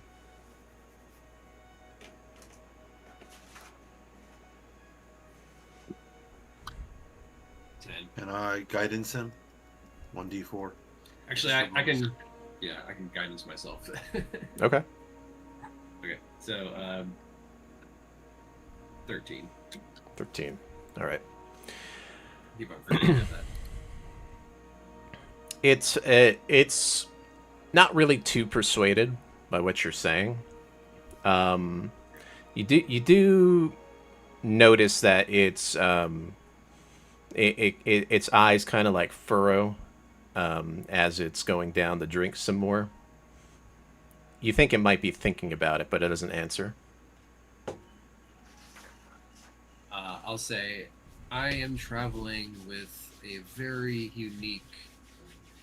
Ten. And I guidance him. 1d4. Actually, I can Yeah, I can guidance myself. Okay. Okay, so 13. 13. All right. Keep on forgetting that. It's not really too persuaded by what you're saying. You do notice that its eyes kind of like furrow as it's going down to drink some more. You think it might be thinking about it, but it doesn't answer. I'll say, I am traveling with a very unique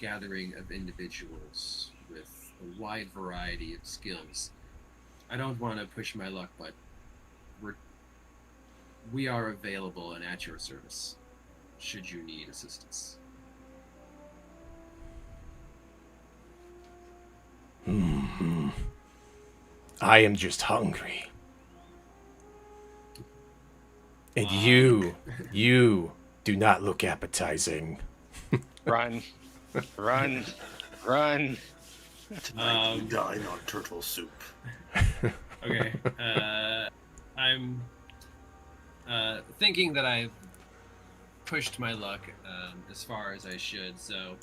gathering of individuals with a wide variety of skills. I don't want to push my luck, but we are available and at your service, should you need assistance. I am just hungry. And you do not look appetizing. Run, run, run. Tonight we dine on turtle soup. Okay, I'm thinking that I've pushed my luck as far as I should, so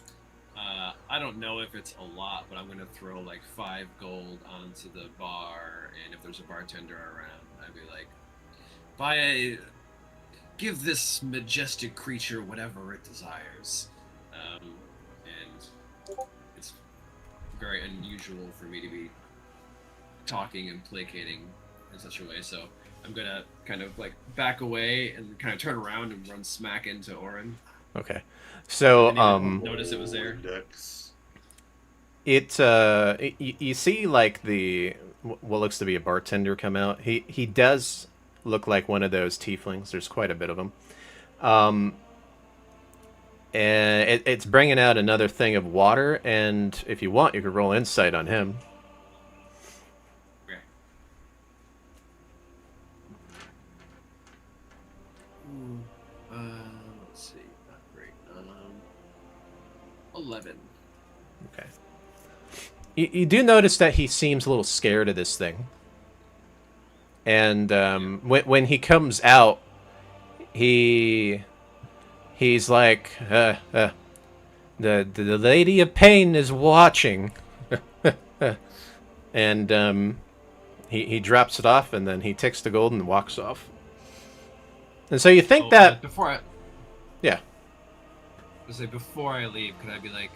I don't know if it's a lot, but I'm going to throw like 5 gold onto the bar, and if there's a bartender around, I'd be like, give this majestic creature whatever it desires. And it's very unusual for me to be talking and placating in such a way, so I'm gonna kind of like back away and kind of turn around and run smack into Orin. Okay. So Notice it was there. you see like what looks to be a bartender come out. He does look like one of those tieflings. There's quite a bit of them. And it's bringing out another thing of water, and if you want, you could roll insight on him. Okay. Let's see. Not great. 11. Okay. You do notice that he seems a little scared of this thing. And when he comes out, he's like, the Lady of Pain is watching. And he drops it off, and then he takes the gold and walks off. And so you think that... Before I... Yeah. Before I leave, could I be like,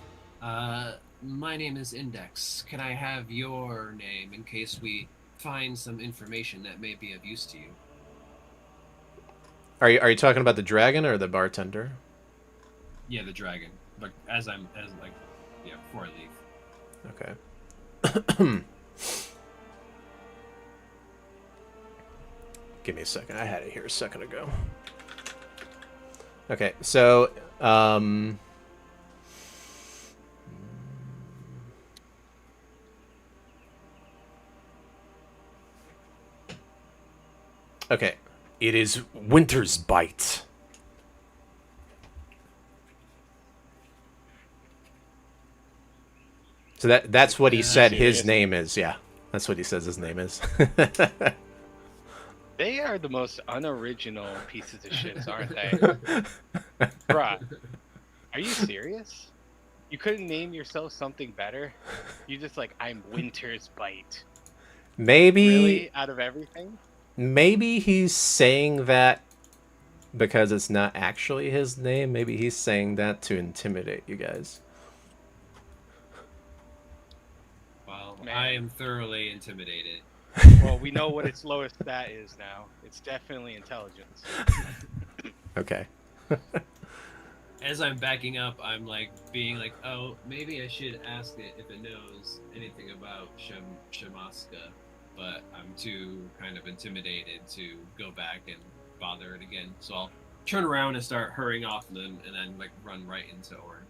my name is Index. Can I have your name in case we find some information that may be of use to you? Are you talking about the dragon or the bartender? Yeah, the dragon. But before I leave. Okay. Give me a second. I had it here a second ago. Okay, so okay. It is Winter's Bite. So that's what he said his name is. Yeah. That's what he says his name is. They are the most unoriginal pieces of shit, aren't they? Bruh, are you serious? You couldn't name yourself something better? You just like, I'm Winter's Bite. Maybe Really? Out of everything? Maybe he's saying that because it's not actually his name. Maybe he's saying that to intimidate you guys. Well, Man. I am thoroughly intimidated. Well, we know what its lowest stat is now. It's definitely intelligence. Okay. As I'm backing up, I'm like being like, oh, maybe I should ask it if it knows anything about Shamaska, but I'm too kind of intimidated to go back and bother it again. So I'll turn around and start hurrying off and then like run right into Orin.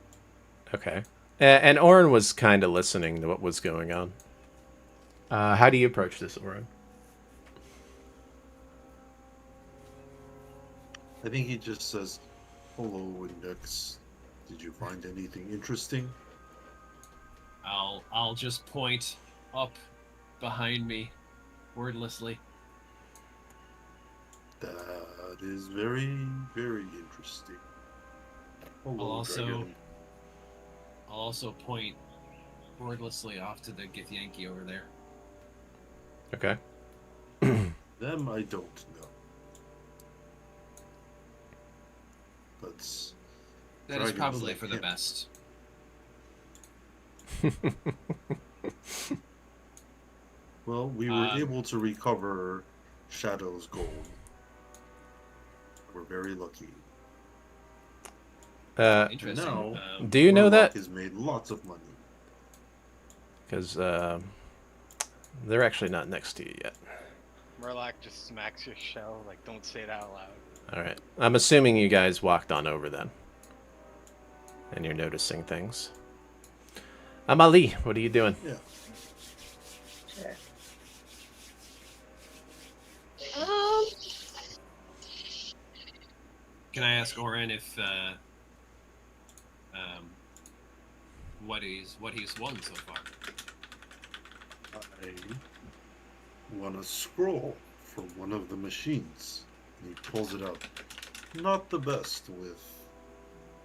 Okay. And Orin was kind of listening to what was going on. How do you approach this, Orin? I think he just says, "Hello, Index. Did you find anything interesting?" I'll just point up behind me, wordlessly. That is very, very interesting. Hello, dragon. I'll also point wordlessly off to the Githyanki over there. Okay. Them I don't know. But That is dragons probably like for the him. best. Well, we were able to recover Shadow's gold. We're very lucky. Interesting. Now, do you know Murloc that? has made lots of money. Because they're actually not next to you yet. Murloc just smacks your shell, like, don't say it out loud. All right. I'm assuming you guys walked on over then. And you're noticing things. Ali, what are you doing? Yeah. Can I ask Oren if what he's won so far? I won a scroll from one of the machines. And he pulls it out. Not the best with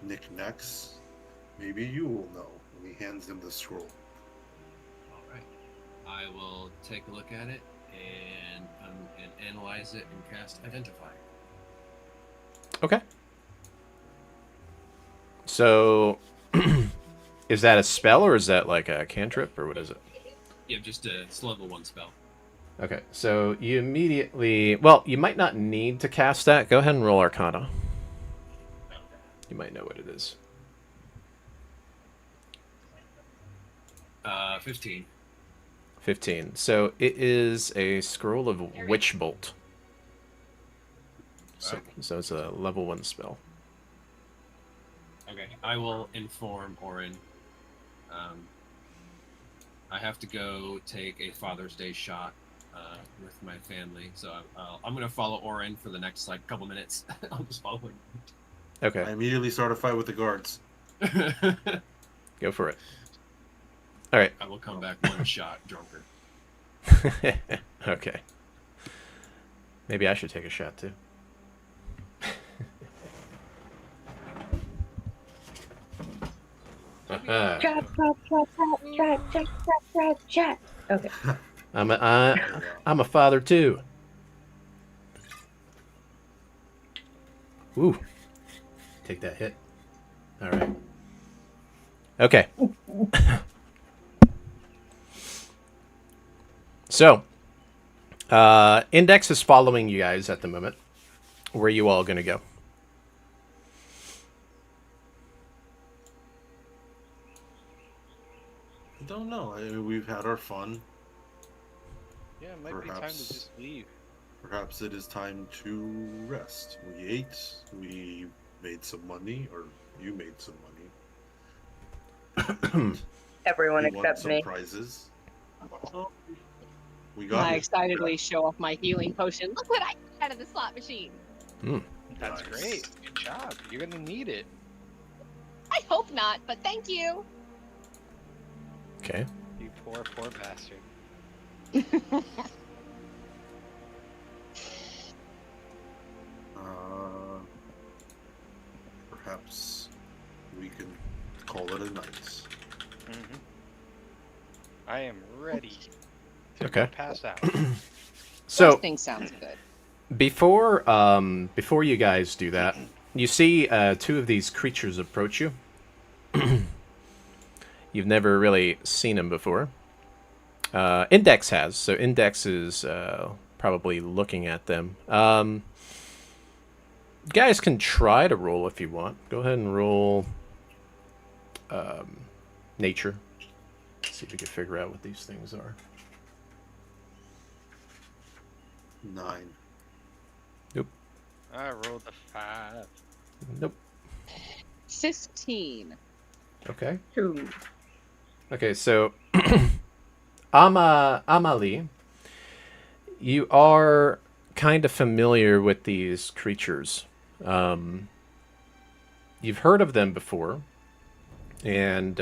knickknacks. Maybe you will know. And he hands him the scroll. All right, I will take a look at it and analyze it and cast Identify. Okay. So, is that a spell or is that like a cantrip or what is it? Yeah, just it's level 1 spell. Okay, so you immediately... Well, you might not need to cast that. Go ahead and roll Arcana. You might know what it is. 15. 15. So it is a scroll of Witch Bolt. So it's a level 1 spell. Okay, I will inform Oren. I have to go take a Father's Day shot with my family, so I'm going to follow Oren for the next couple minutes. I'll just follow him. Okay. I immediately start a fight with the guards. Go for it. All right. I will come back one shot drunker. Okay. Maybe I should take a shot too. Trap. Okay. I'm a father too. Ooh. Take that hit. All right. Okay. So, Index is following you guys at the moment. Where are you all going to go? I don't know. We've had our fun. Yeah, it might be time to Perhaps. just leave. Perhaps it is time to rest. We ate. We made some money, or you made some money. Everyone We won except some me. prizes. Oh, we got I it. excitedly show off my healing potion. Look what I got out of the slot machine. That's Nice. great. Good job. You're gonna need it. I hope not, but thank you. Okay. You poor bastard. Perhaps we can call it a night. Mm-hmm. I am ready to Okay. pass out. So Resting sounds good. before you guys do that, you see two of these creatures approach you. You've never really seen them before. Index has, so Index is probably looking at them. You guys can try to roll if you want. Go ahead and roll nature. See if we can figure out what these things are. 9. I rolled a 5. Nope. 15. Okay. 2. Okay, so Amali, you are kind of familiar with these creatures. You've heard of them before, and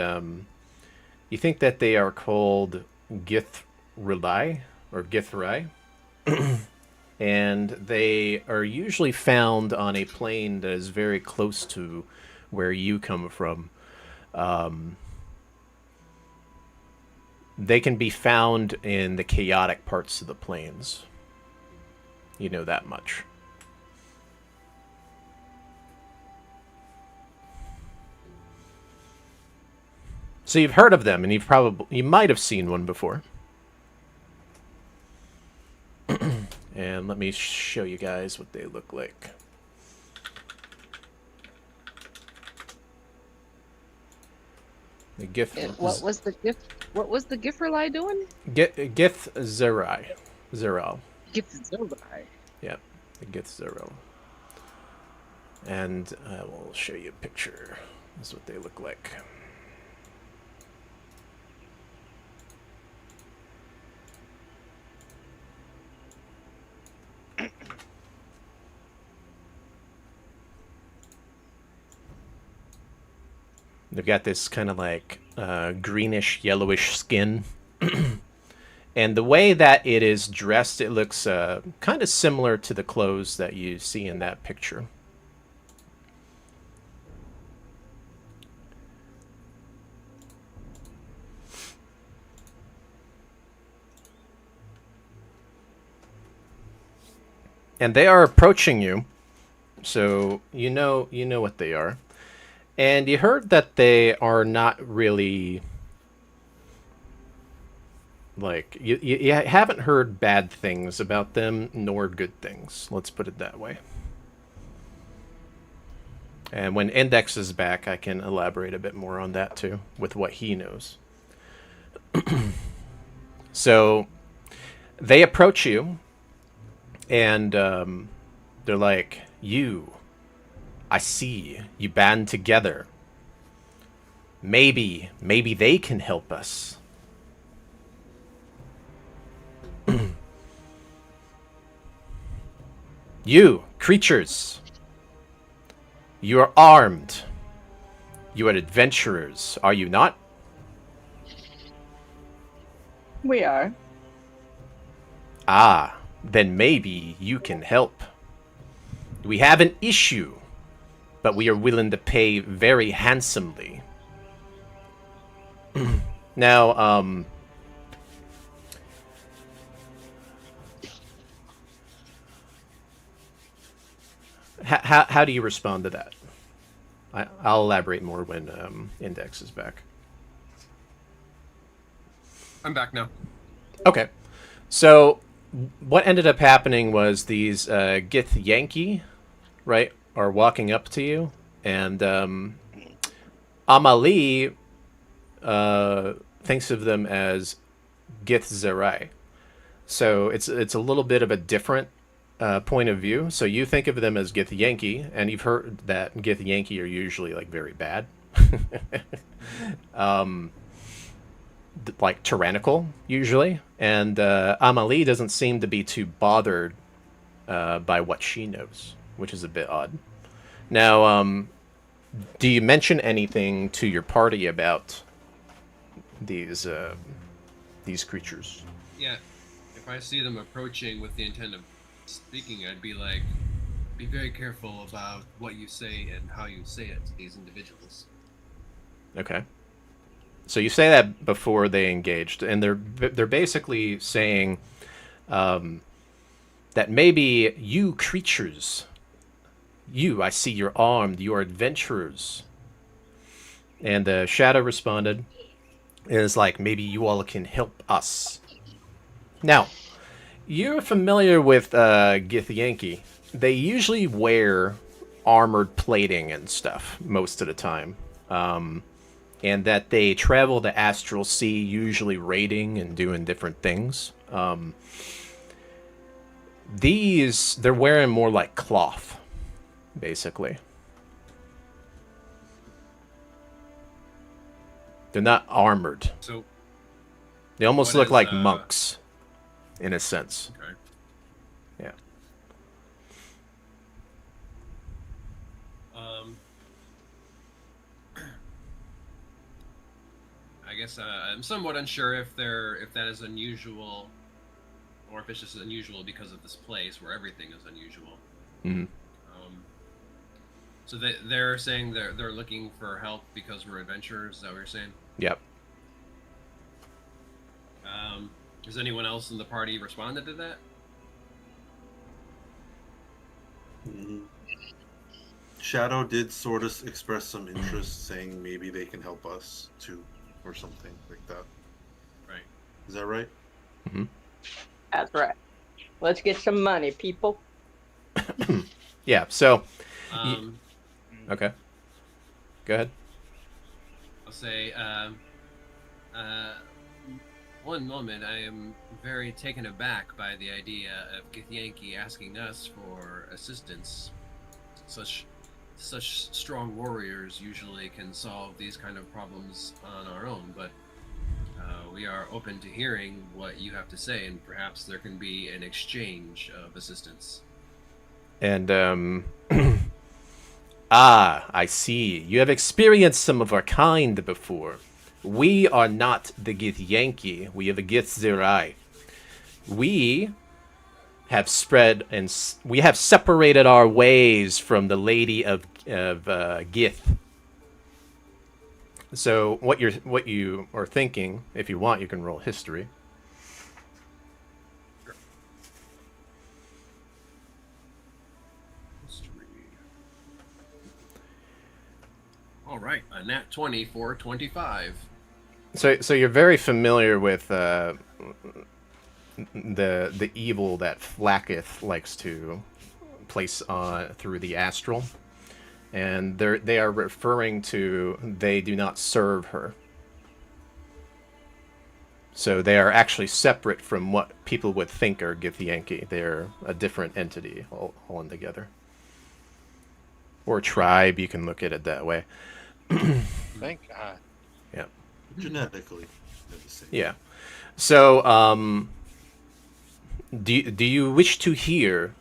You think that they are called Githrilai or Githrai, and they are usually found on a plane that is very close to where you come from. They can be found in the chaotic parts of the plains. You know that much. So you've heard of them, and you might have seen one before. And let me show you guys what they look like. The What was the gift? What was the Gifferli doing? Gith Zerai. Zeral. Gift Zobai. Yep, the Gith Zeral. And I will show you a picture. This is what they look like. They've got this kind of like greenish, yellowish skin. And the way that it is dressed, it looks kind of similar to the clothes that you see in that picture. And they are approaching you, so you know what they are. And you heard that they are not really, like, you haven't heard bad things about them, nor good things. Let's put it that way. And when Index is back, I can elaborate a bit more on that too, with what he knows. So, they approach you, and they're like, I see you band together. Maybe they can help us. You, creatures. You are armed. You are adventurers, are you not? We are. Ah, then maybe you can help. We have an issue, but we are willing to pay very handsomely. Now, how do you respond to that? I'll elaborate more when Index is back. I'm back now. Okay. So, what ended up happening was these Gith Yankee, right, are walking up to you, and Amalie thinks of them as Gith Zerai. So it's a little bit of a different point of view. So you think of them as Gith Yankee, and you've heard that Gith Yankee are usually like very bad. Like tyrannical usually, and Amalie doesn't seem to be too bothered by what she knows, which is a bit odd. Now, do you mention anything to your party about these creatures? Yeah, if I see them approaching with the intent of speaking, I'd be like, be very careful about what you say and how you say it to these individuals. Okay. So you say that before they engaged, and they're basically saying that maybe you creatures, I see you're armed, you are adventurers. And Shadow responded, is like, maybe you all can help us. Now, you're familiar with Gith Yankee. They usually wear armored plating and stuff most of the time. And that they travel the astral sea, usually raiding and doing different things. They're wearing more like cloth, basically. They're not armored. So They almost what look is, like monks, in a sense. okay. Yeah. I guess I'm somewhat unsure if that is unusual, or if it's just unusual because of this place where everything is unusual. Mm-hmm. So they're saying they're looking for help because we're adventurers. Is that what you're saying? Yep. Has anyone else in the party responded to that? Shadow did sort of express some interest, saying maybe they can help us too, or something like that. Right. Is that right? Mm-hmm. That's right. Let's get some money, people. Yeah. So. Um, Okay. Go ahead. I'll say, one moment, I am very taken aback by the idea of Githyanki asking us for assistance. Such strong warriors usually can solve these kind of problems on our own, but we are open to hearing what you have to say, and perhaps there can be an exchange of assistance. And I see. You have experienced some of our kind before. We are not the Githyanki. We are the Githzerai. We have spread and we have separated our ways from the Lady of Gith. So what you are thinking, if you want, you can roll history. All right, a nat 20 for 25. So you're very familiar with the evil that Flacketh likes to place on through the astral, and they are referring to they do not serve her. So they are actually separate from what people would think are Githyanki. They're a different entity all together. Or tribe, you can look at it that way. Thank God. Yeah. Genetically, they're the same. Yeah. So, do you wish to hear?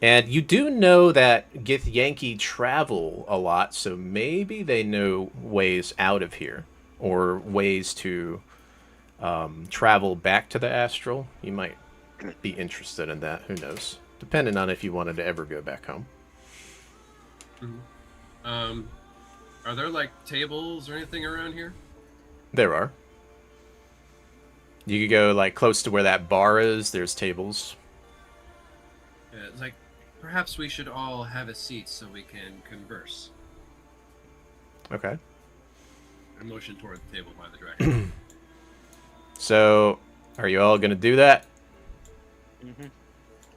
And you do know that Githyanki travel a lot, so maybe they know ways out of here or ways to travel back to the astral. You might be interested in that. Who knows? Depending on if you wanted to ever go back home. Mm-hmm. Are there like tables or anything around here? There are. You could go like close to where that bar is. There's tables. Yeah, it's like perhaps we should all have a seat so we can converse. Okay. I motion toward the table by the director. So, are you all gonna do that? Mm-hmm.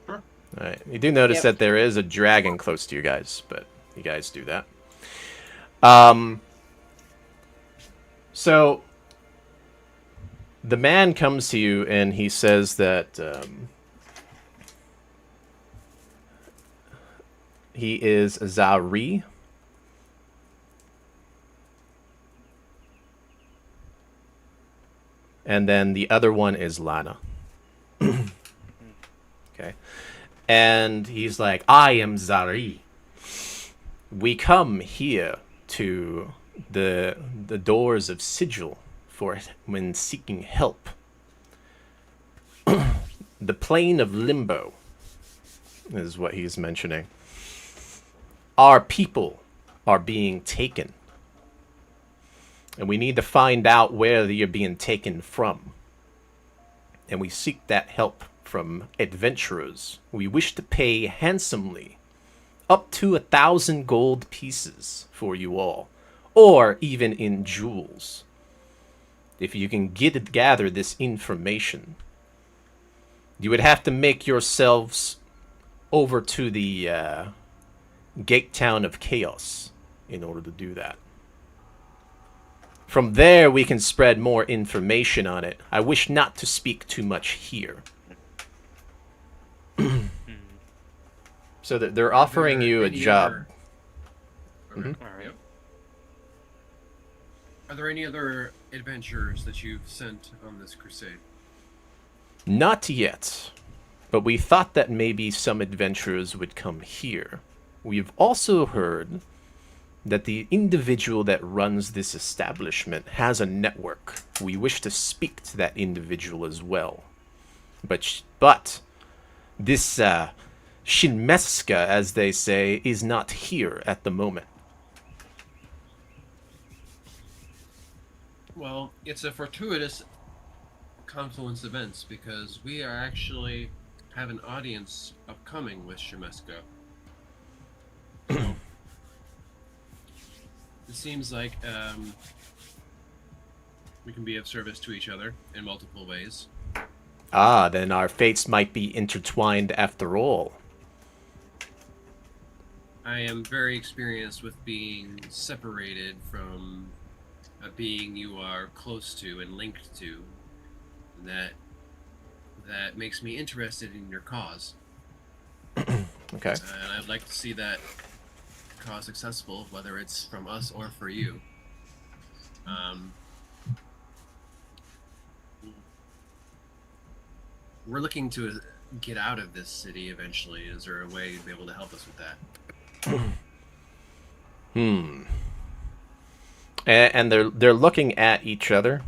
Sure. All right. You do notice Yep. that there is a dragon close to you guys, but you guys do that. So the man comes to you and he says that he is Zari. And then the other one is Lana. Okay. And he's like, I am Zari. We come here to the doors of Sigil for when seeking help. The plane of limbo is what he's mentioning. Our people are being taken. And we need to find out where they are being taken from. And we seek that help from adventurers. We wish to pay handsomely, up to 1,000 gold pieces for you all, or even in jewels. If you can gather this information, you would have to make yourselves over to the Gate Town of Chaos in order to do that. From there, we can spread more information on it. I wish not to speak too much here. So that they're offering you a job. Mhm. All right. Are there any other adventurers that you've sent on this crusade? Not yet, but we thought that maybe some adventurers would come here. We've also heard that the individual that runs this establishment has a network. We wish to speak to that individual as well. But this Shinmeska, as they say, is not here at the moment. Well, it's a fortuitous confluence of events because we are actually have an audience upcoming with Shemeska. So, it seems like we can be of service to each other in multiple ways. Ah, then our fates might be intertwined after all. I am very experienced with being separated from a being you are close to and linked to. That makes me interested in your cause. Okay. And I'd like to see that cause successful, whether it's from us or for you. We're looking to get out of this city eventually. Is there a way you'd be able to help us with that? And they're looking at each other.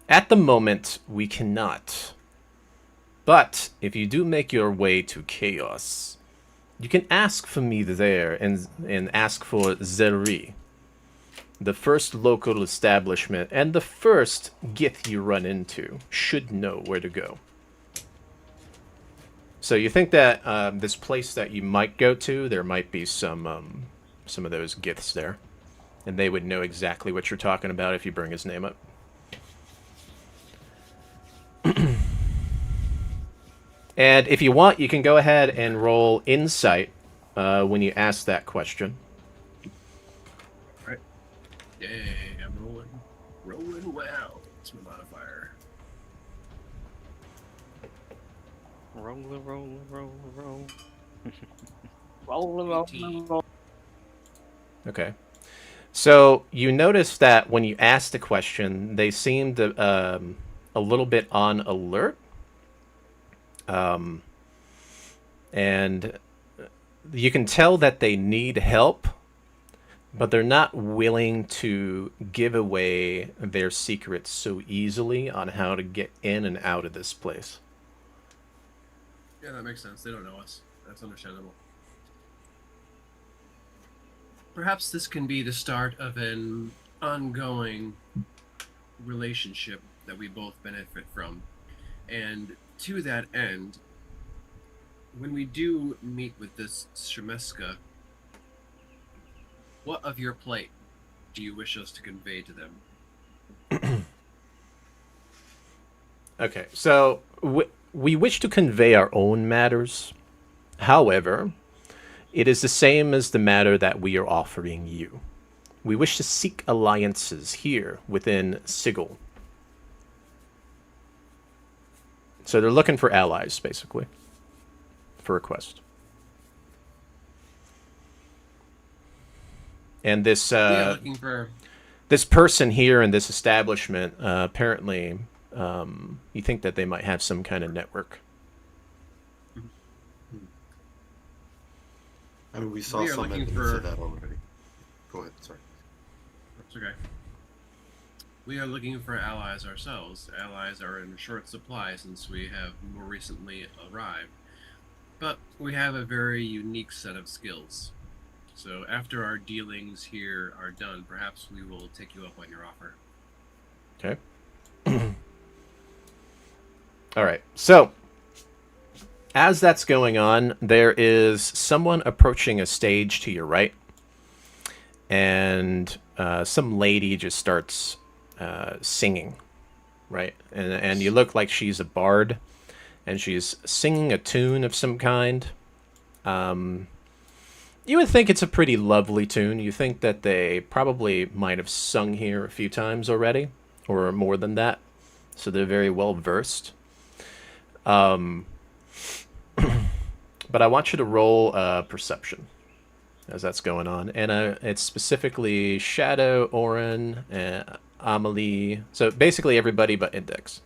At the moment, we cannot. But if you do make your way to Chaos, you can ask for me there and ask for Zeri, the first local establishment and the first Gith you run into should know where to go. So you think that this place that you might go to, there might be some of those Giths there, and they would know exactly what you're talking about if you bring his name up. And if you want, you can go ahead and roll Insight when you ask that question. Right. Yeah, I'm rolling well. It's my modifier. Roll. Okay. So you notice that when you ask the question, they seemed a little bit on alert. And you can tell that they need help, but they're not willing to give away their secrets so easily on how to get in and out of this place. Yeah, that makes sense. They don't know us. That's understandable. Perhaps this can be the start of an ongoing relationship that we both benefit from. And to that end, when we do meet with this Shemeska, what of your plight do you wish us to convey to them? Okay, so we wish to convey our own matters. However, it is the same as the matter that we are offering you. We wish to seek alliances here within Sigil. So they're looking for allies, basically, for a quest. And this looking for... this person here in this establishment, apparently, you think that they might have some kind of network. I mean, we saw We are some looking evidence for- of that already. Go ahead, sorry. That's okay. We are looking for allies ourselves. Allies are in short supply since we have more recently arrived. But we have a very unique set of skills. So after our dealings here are done, perhaps we will take you up on your offer. Okay. All right. So, as that's going on, there is someone approaching a stage to your right. And some lady just starts singing, right? And you look like she's a bard. And she's singing a tune of some kind. You would think it's a pretty lovely tune. You think that they probably might have sung here a few times already, or more than that. So they're very well versed. But I want you to roll perception as that's going on. And it's specifically Shadow, Orin, and Amelie. So basically everybody but Index.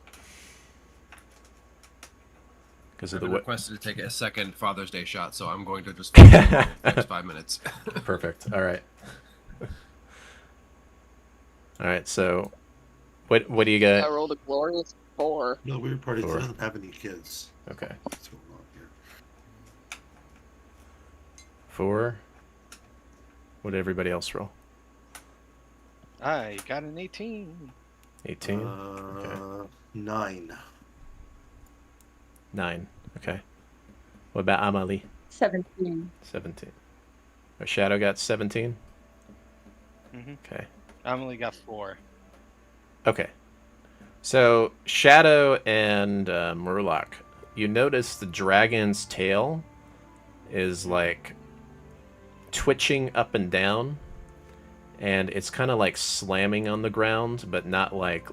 because I've of the been way. requested to take a second Father's Day shot, so I'm going to just focus on the next 5 minutes. Perfect. All right. All right. So, what do you I got? rolled a glorious 4. No, the weird part is he 4. doesn't have any kids. Okay. What's going on here? 4. What did everybody else roll? I got an 18. 18. Okay. 9. 9. Okay. What about Amali? 17. 17. Our Shadow got 17. Mm-hmm. Okay. I only got 4. Okay. So Shadow and Murloc, you notice the dragon's tail is like twitching up and down, and it's kind of like slamming on the ground, but not like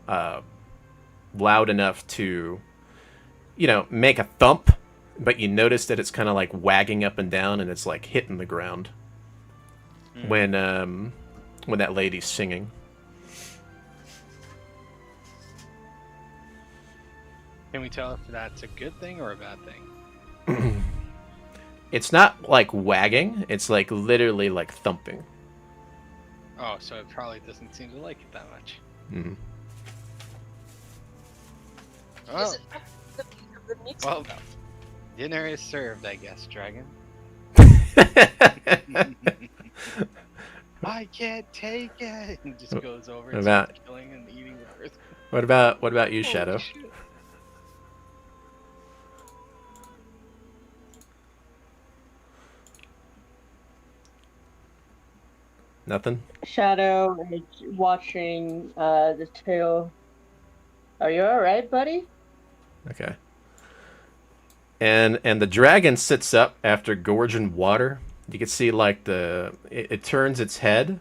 loud enough to, make a thump. But you notice that it's kind of like wagging up and down, and it's like hitting the ground when that lady's singing. Can we tell if that's a good thing or a bad thing? It's not like wagging, it's like literally like thumping. Oh, so it probably doesn't seem to like it that much. Mm. Oh, The meat well, dinner is served, I guess, dragon. I can't take it! And just goes over and About- starts killing and eating the person. What about you, Holy Shadow? shit. Nothing? Shadow is watching the tail. Are you alright, buddy? Okay. And the dragon sits up after gorging water. You can see like it turns its head,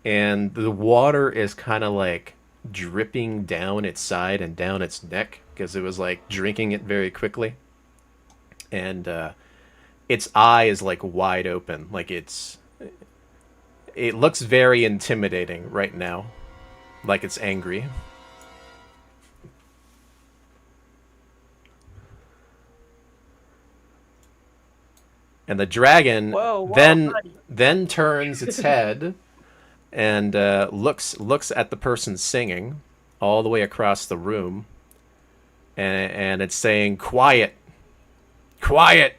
and the water is kind of like dripping down its side and down its neck because it was like drinking it very quickly. And its eye is like wide open, like it looks very intimidating right now, like it's angry. And the dragon Whoa, buddy. then turns its head and looks at the person singing all the way across the room, and it's saying, "Quiet, quiet."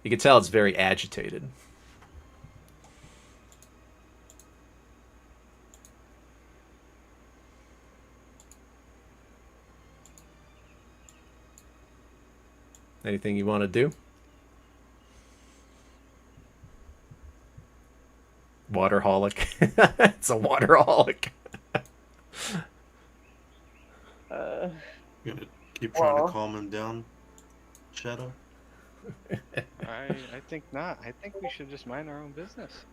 You can tell it's very agitated. Anything you want to do? Waterholic. It's a waterholic. You're gonna keep trying Well. to calm him down, Shadow? I think not. I think we should just mind our own business.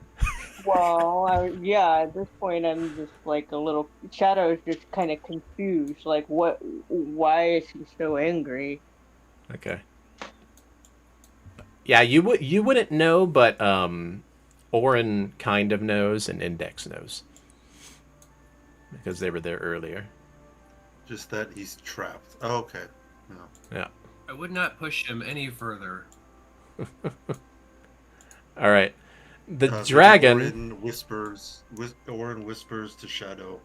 Well, yeah, at this point I'm just like a little... Shadow is just kind of confused. Like, why is he so angry? Okay. Yeah, you wouldn't know, but Orin kind of knows and Index knows because they were there earlier. Just that he's trapped. Oh, okay. No. Yeah. I would not push him any further. All right. The Maybe dragon. Orin whispers to Shadow,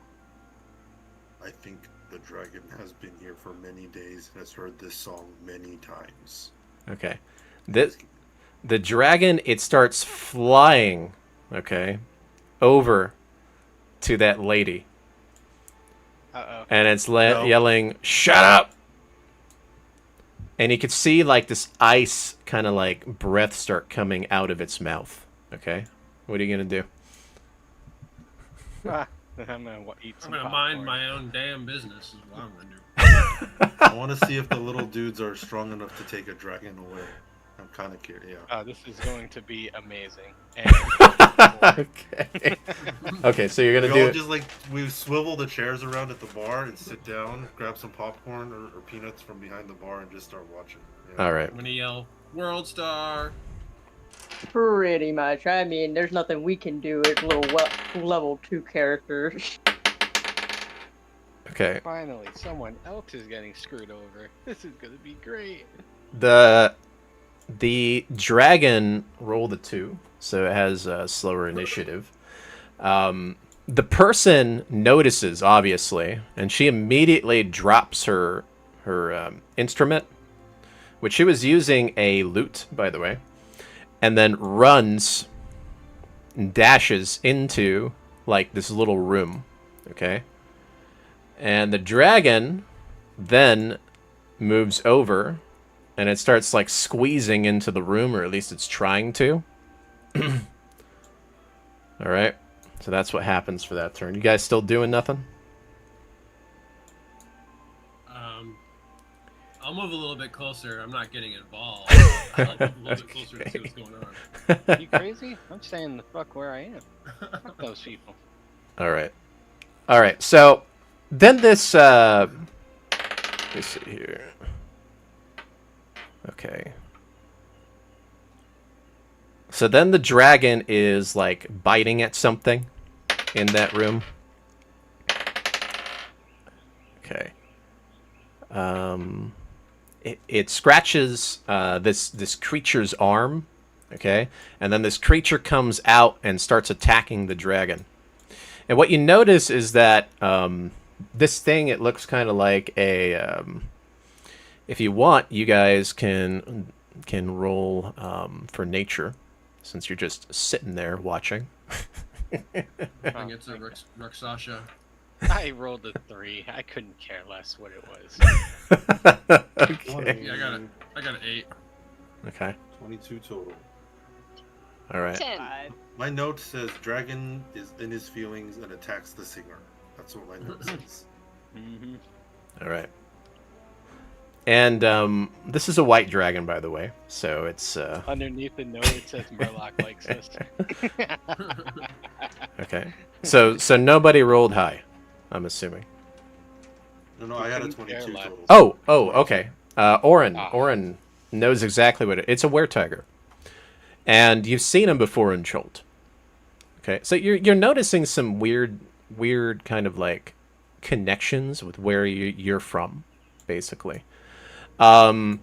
I think the dragon has been here for many days and has heard this song many times. Okay. The dragon, it starts flying, okay, over to that lady. Uh-oh. And it's No. yelling, "Shut up!" And you could see like this ice kind of like breath start coming out of its mouth. Okay, what are you gonna do? I'm gonna eat I'm some gonna popcorn. mind my own damn business. Is what I'm gonna do. I want to see if the little dudes are strong enough to take a dragon away. I'm kind of curious. Yeah. This is going to be amazing. And Okay. Okay, so you're We gonna all do. just like we swivel the chairs around at the bar and sit down, grab some popcorn or peanuts from behind the bar, and just start watching. Yeah. All right. I'm gonna yell, "World Star!" Pretty much. I mean, there's nothing we can do as little level 2 characters. Okay. Finally, someone else is getting screwed over. This is gonna be great. The dragon rolled a 2, so it has a slower initiative. The person notices, obviously, and she immediately drops her instrument, which she was using a lute, by the way, and then runs and dashes into like this little room. Okay, and the dragon then moves over, and it starts like squeezing into the room, or at least it's trying to. All right. So that's what happens for that turn. You guys still doing nothing? I'll move a little bit closer. I'm not getting involved. I'll move a little bit closer to see what's going on. You crazy? I'm staying the fuck where I am. Fuck those people. All right. All right. So then this. Let me see here. Okay. So then the dragon is like biting at something in that room. Okay. It scratches this creature's arm. Okay, and then this creature comes out and starts attacking the dragon. And what you notice is that this thing, it looks kind of like a. If you want, you guys can roll for nature, since you're just sitting there watching. I think it's a Rakshasa. I rolled a 3. I couldn't care less what it was. Okay. Yeah, I got an 8. Okay. 22 total. All right. 10. My note says dragon is in his feelings and attacks the singer. That's what my note says. Mm-hmm. All right. And this is a white dragon, by the way. So it's Underneath the note, it says Murloc likes this. okay. So nobody rolled high, I'm assuming. No, I had a Couldn't care 22 less. total. Oh, okay. Oren Ah. Oren knows exactly what it's a were-tiger, and you've seen him before in Cholt. Okay, so you're noticing some weird kind of like connections with where you're from, basically. And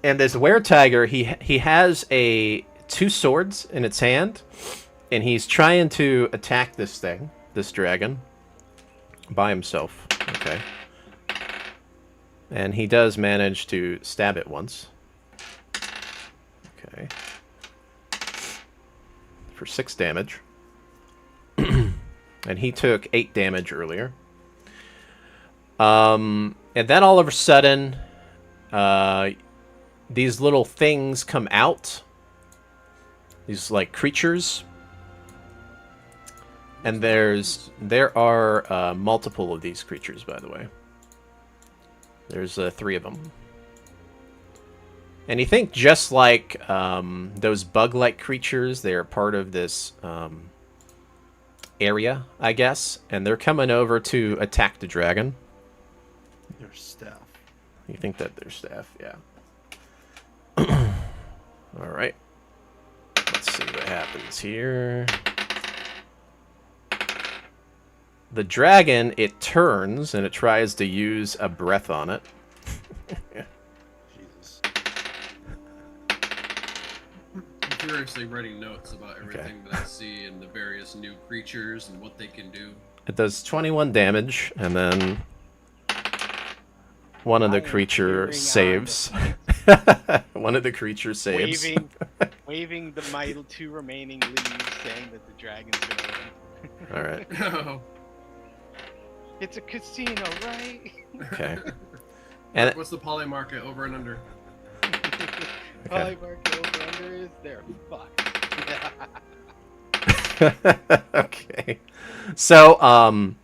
this were-tiger, he has 2 swords in its hand, and he's trying to attack this dragon, by himself. Okay. And he does manage to stab it once. Okay. For 6 damage. And he took 8 damage earlier. And then all of a sudden, these little things come out. These like creatures. And there are multiple of these creatures, by the way. There's 3 of them. And you think just like those bug-like creatures, they are part of this area, I guess. And they're coming over to attack the dragon. Their staff. You think that they're staff, yeah. Alright. Let's see what happens here. The dragon, it turns and it tries to use a breath on it. Jesus. I'm furiously writing notes about everything that I see and the various new creatures and what they can do. It does 21 damage, and then one of the I am creature cheering on saves. One of the creature saves. Waving the my 2 remaining leaves, saying that the dragon's gonna win. All right. No. It's a casino, right? Okay. And What's the poly market over and under? Probably market over under is there. Fuck. okay. So,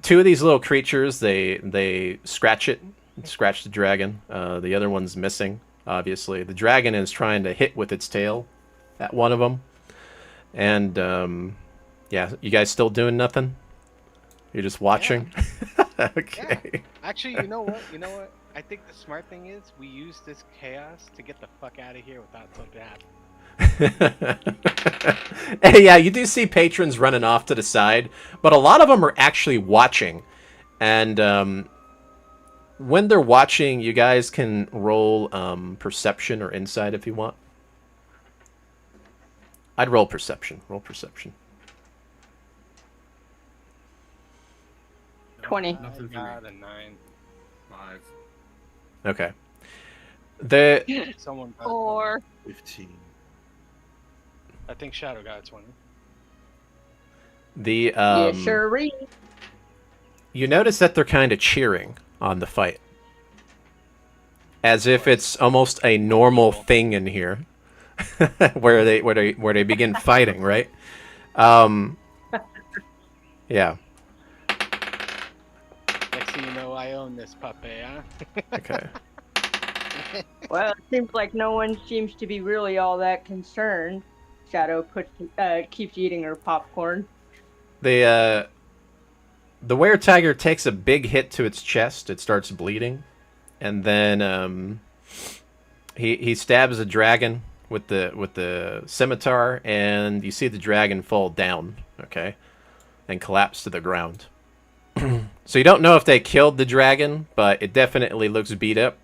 2 of these little creatures, they scratch the dragon. The other one's missing, obviously. The dragon is trying to hit with its tail at one of them. And, yeah, you guys still doing nothing? You're just watching? Okay. Yeah. Actually, you know what? I think the smart thing is we use this chaos to get the fuck out of here without something happening. Hey, yeah, you do see patrons running off to the side, but a lot of them are actually watching. And when they're watching, you guys can roll perception or insight if you want. I'd roll perception. Roll perception. 20. I Nothing for got me. a 9. 5. Okay. The Someone got 4. 15. I think Shadow got a 20. the Yeah, sure. you notice that they're kind of cheering on the fight, as if it's almost a normal thing in here, where they begin fighting, right? Yeah. Next thing you know, I own this puppy, huh? Okay. Well, it seems like no one seems to be really all that concerned. Shadow keeps eating her popcorn. The were-tiger takes a big hit to its chest. It starts bleeding, and then he stabs a dragon with the scimitar, and you see the dragon fall down, okay, and collapse to the ground. So you don't know if they killed the dragon, but it definitely looks beat up.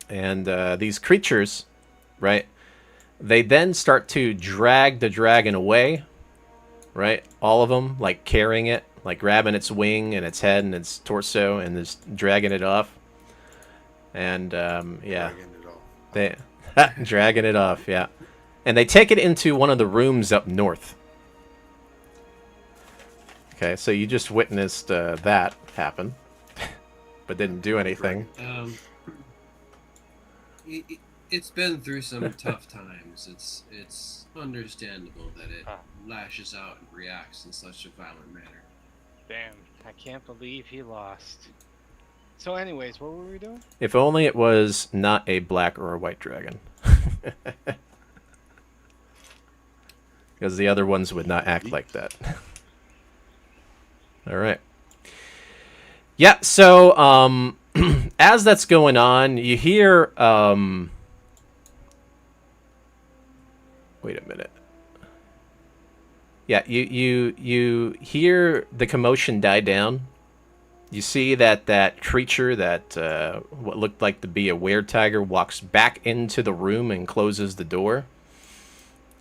And these creatures, right? They then start to drag the dragon away, right? All of them, like carrying it, like grabbing its wing and its head and its torso and just dragging it off. And yeah, Dragging it off. they dragging it off, yeah. And they take it into one of the rooms up north. Okay, so you just witnessed that happen, but didn't do anything. It's been through some tough times. It's understandable that it lashes out and reacts in such a violent manner. Damn, I can't believe he lost. So anyways, what were we doing? If only it was not a black or a white dragon. Because the other ones would not act like that. All right. Yeah, so as that's going on, you hear wait a minute. Yeah, you hear the commotion die down. You see that creature, that what looked like to be a were-tiger, walks back into the room and closes the door.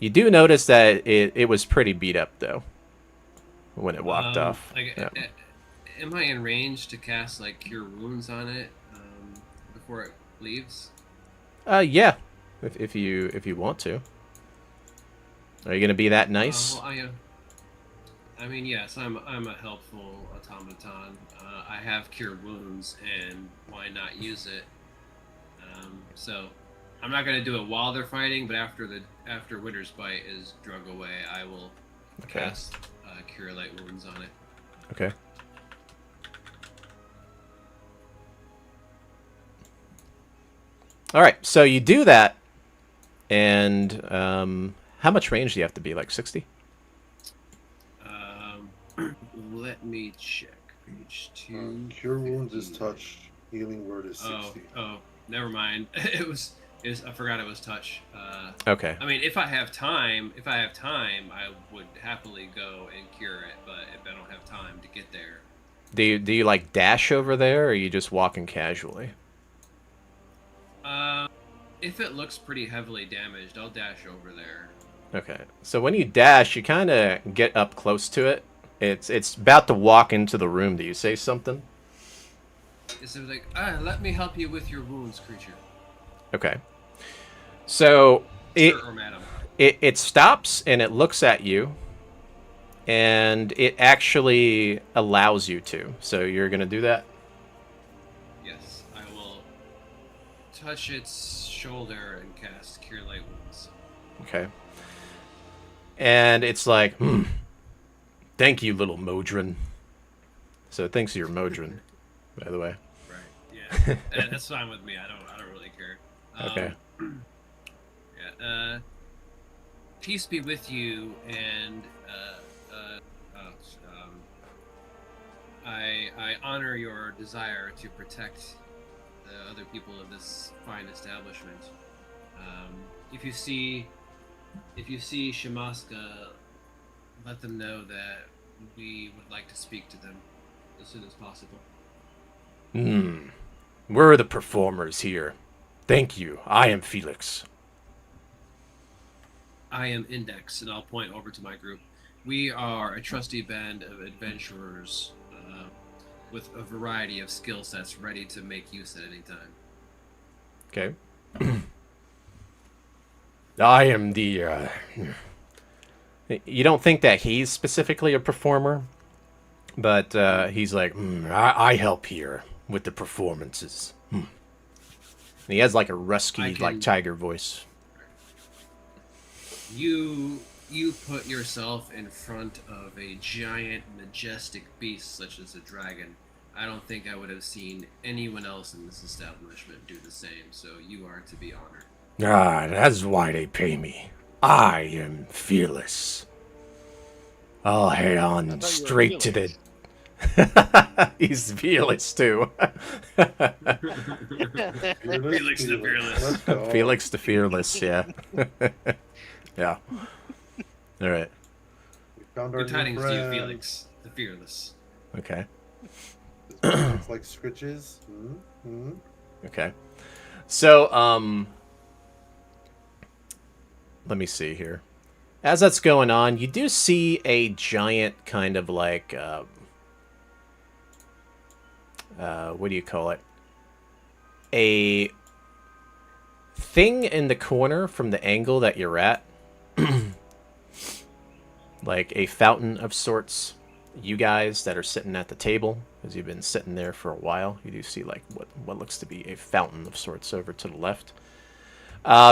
You do notice that it was pretty beat up, though, when it walked off. Yeah. Am I in range to cast like Cure Wounds on it before it leaves? Yeah, if you want to. Are you gonna be that nice? Well, I mean, yes, I'm a helpful automaton. I have Cure Wounds, and why not use it? So I'm not gonna do it while they're fighting, but after Winter's Bite is drug away, I will cast Cure Light Wounds on it. Okay. All right, so you do that, and how much range do you have to be? Like 60? Let me check. Page 2. Cure wounds is touch. Healing word is 60. Oh, never mind. It was. I forgot it was touch. Okay. I mean, if I have time, I would happily go and cure it. But if I don't have time to get there, Do you like dash over there, or are you just walking casually? if it looks pretty heavily damaged, I'll dash over there. Okay. So when you dash, you kind of get up close to it. It's about to walk into the room. Do you say something? It's like, let me help you with your wounds, creature. Okay. So Sir or madam. it stops and it looks at you, and it actually allows you to. So you're gonna do that? Yes, I will touch its shoulder and cast Cure Light Wounds. Okay. And it's like, thank you, little Modron. So it thinks you're Modron, by the way. Right. Yeah. And that's fine with me. I don't really care. Okay. Yeah. Peace be with you, and I honor your desire to protect the other people of this fine establishment. if you see Shamaska, let them know that we would like to speak to them as soon as possible. We're the performers here. Thank you. I am Felix. I am Index, and I'll point over to my group. We are a trusty band of adventurers with a variety of skill sets ready to make use at any time. Okay. I am the, You don't think that he's specifically a performer, but he's like, I help here with the performances. And he has like a rusky, like tiger voice. You put yourself in front of a giant, majestic beast such as a dragon. I don't think I would have seen anyone else in this establishment do the same, so you are to be honored. That's why they pay me. I am fearless. I'll head on straight to the... He's fearless, too. Felix the Fearless. Felix the Fearless, yeah. Yeah. All right. We found our Good tidings to you, friend. Felix the Fearless. Okay. It's like scritches. Okay. So, let me see here. As that's going on, you do see a giant kind of like, what do you call it? A thing in the corner from the angle that you're at. Like a fountain of sorts. You guys that are sitting at the table, because you've been sitting there for a while, you do see like what looks to be a fountain of sorts over to the left.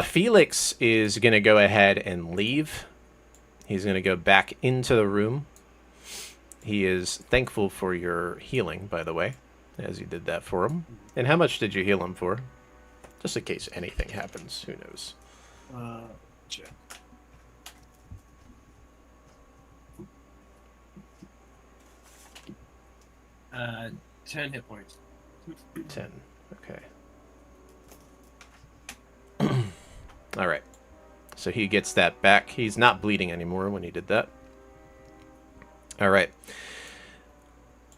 Felix is going to go ahead and leave. He's going to go back into the room. He is thankful for your healing, by the way, as you did that for him. And how much did you heal him for? Just in case anything happens. Who knows? Check. 10 hit points. 10. Okay. All right. So he gets that back. He's not bleeding anymore when he did that. All right.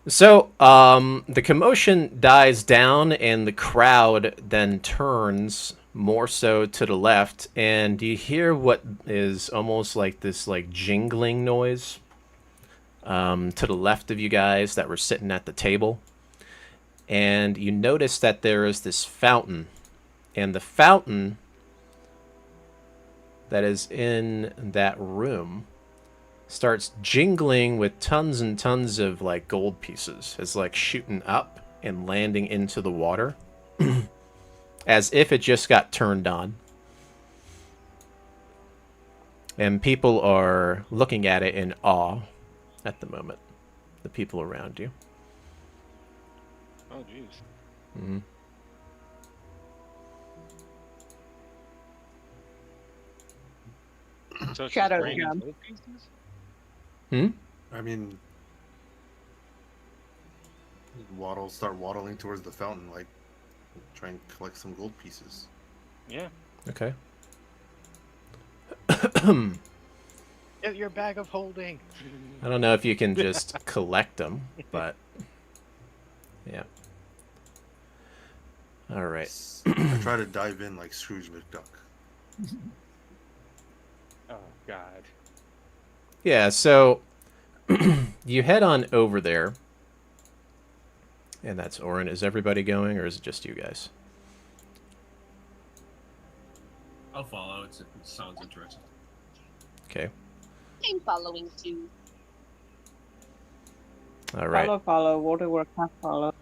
So, the commotion dies down, and the crowd then turns more so to the left, and you hear what is almost like this, like, jingling noise to the left of you guys that were sitting at the table. And you notice that there is this fountain, and the fountain that is in that room starts jingling with tons and tons of like gold pieces. It's like shooting up and landing into the water as if it just got turned on. And people are looking at it in awe at the moment. The people around you. Oh, jeez. Mm-hmm. So it's Shadow just raining jump. gold pieces? I mean, start waddling towards the fountain, like try and collect some gold pieces. Yeah. Okay. Get your bag of holding. I don't know if you can just collect them, but yeah. All right. I try to dive in like Scrooge McDuck. Oh, God. Yeah, so you head on over there. And that's Orin. Is everybody going, or is it just you guys? I'll follow. It sounds interesting. Okay. I'm following too. All right. Follow. Waterwork half follow.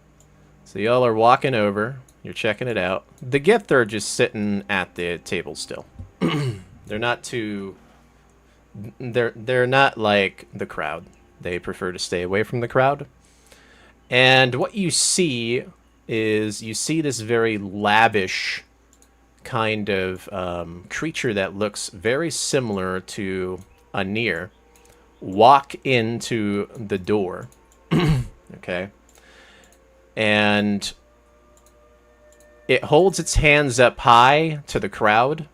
So y'all are walking over. You're checking it out. The Gith are just sitting at the table still. They're not too... They're not like the crowd. They prefer to stay away from the crowd. And what you see is you see this very lavish kind of creature that looks very similar to a Nier walk into the door. Okay. And it holds its hands up high to the crowd.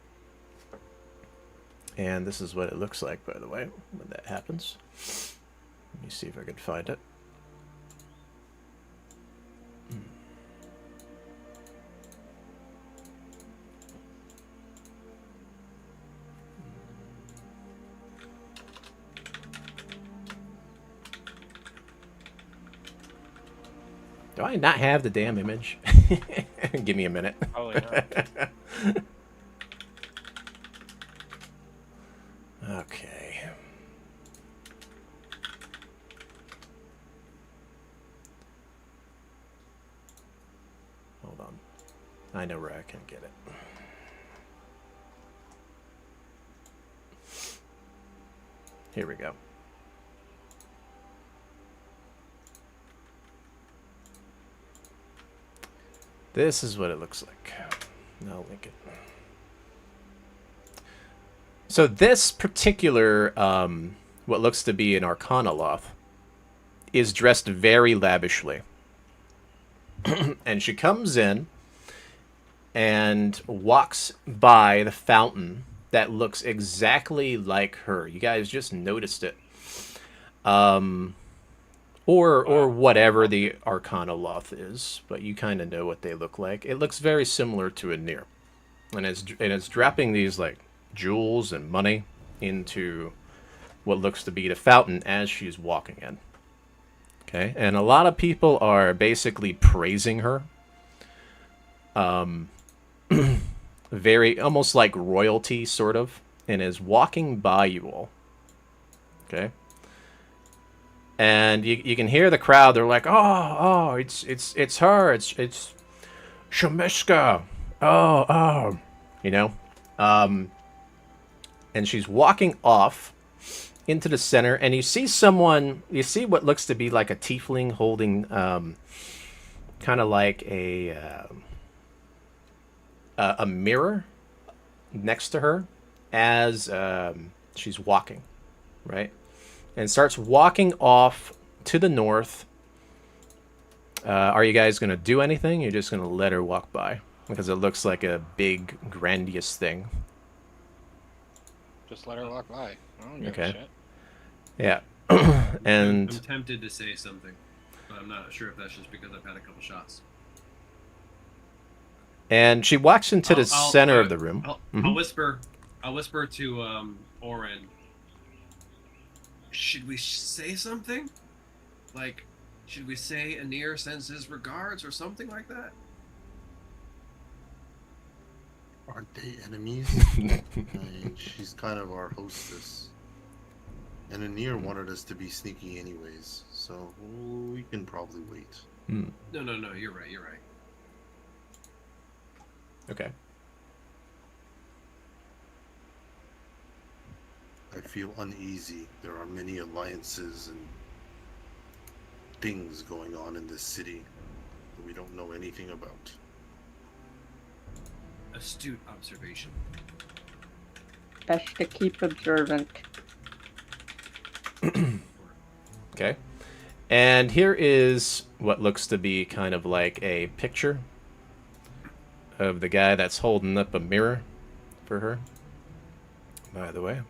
And this is what it looks like, by the way, when that happens. Let me see if I can find it. Do I not have the damn image? Give me a minute. Oh yeah. Okay. Hold on. I know where I can get it. Here we go. This is what it looks like. I'll link it. So this particular, what looks to be an Arcana Loth, is dressed very lavishly. And she comes in and walks by the fountain that looks exactly like her. You guys just noticed it. Or whatever the Arcana Loth is, but you kind of know what they look like. It looks very similar to a Nier. And it's dropping these like jewels and money into what looks to be the fountain as she's walking in. Okay, and a lot of people are basically praising her. Very almost like royalty, sort of, and is walking by you all. Okay. And you can hear the crowd. They're like, oh, it's her. It's Shemiska. Oh, you know. And she's walking off into the center, and you see someone. You see what looks to be like a tiefling holding, kind of like a mirror next to her as she's walking, right? And starts walking off to the north. Are you guys going to do anything? You're just going to let her walk by? Because it looks like a big, grandiose thing. Just let her walk by. I don't give a Okay. shit. Yeah. I'm And tempted to say something, but I'm not sure if that's just because I've had a couple shots. she walks into the I'll- center of the room. I'll Mhm. whisper. I'll whisper to Oren. Should we say something? Like, should we say Anir sends his regards or something like that? Aren't they enemies? I mean, she's kind of our hostess. And Anir wanted us to be sneaky anyways, so we can probably wait. Hmm. No, you're right. You're right. Okay. I feel uneasy. There are many alliances and things going on in this city that we don't know anything about. Astute observation. Best to keep observant. Okay. And here is what looks to be kind of like a picture of the guy that's holding up a mirror for her, by the way.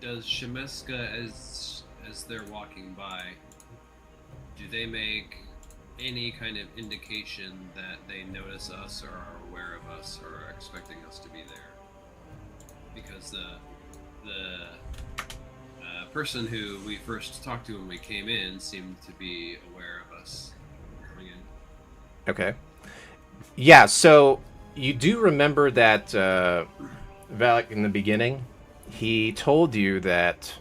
Does Shemeska, as they're walking by, do they make any kind of indication that they notice us or are aware of us or are expecting us to be there? Because the person who we first talked to when we came in seemed to be aware of us coming in. Okay. Yeah, so you do remember that Valak in the beginning, he told you that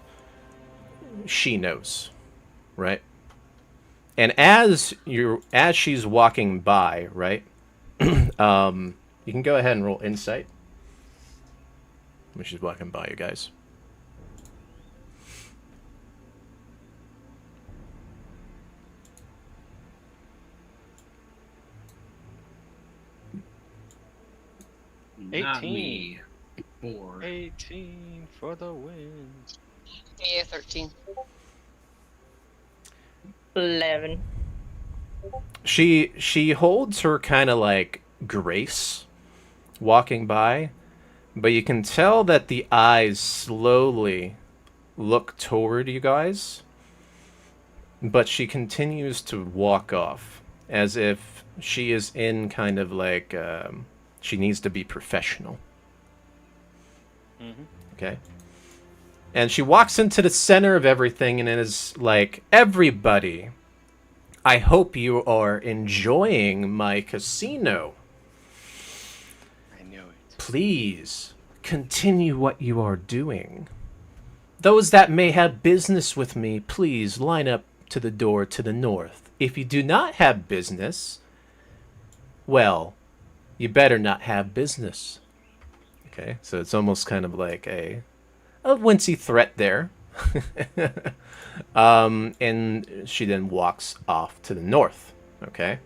she knows, right? And as she's walking by, right? You can go ahead and roll insight when she's walking by you guys. Not 18. me. 4. 18 for the win. Yeah, 13. 11. She holds her kind of like grace, walking by, but you can tell that the eyes slowly look toward you guys, but she continues to walk off as if she is in kind of like she needs to be professional. Mm-hmm. Okay. And she walks into the center of everything and is like, everybody, I hope you are enjoying my casino. I knew it. Please continue what you are doing. Those that may have business with me, please line up to the door to the north. If you do not have business, well, you better not have business. Okay, so it's almost kind of like a wincy threat there. And she then walks off to the north. Okay.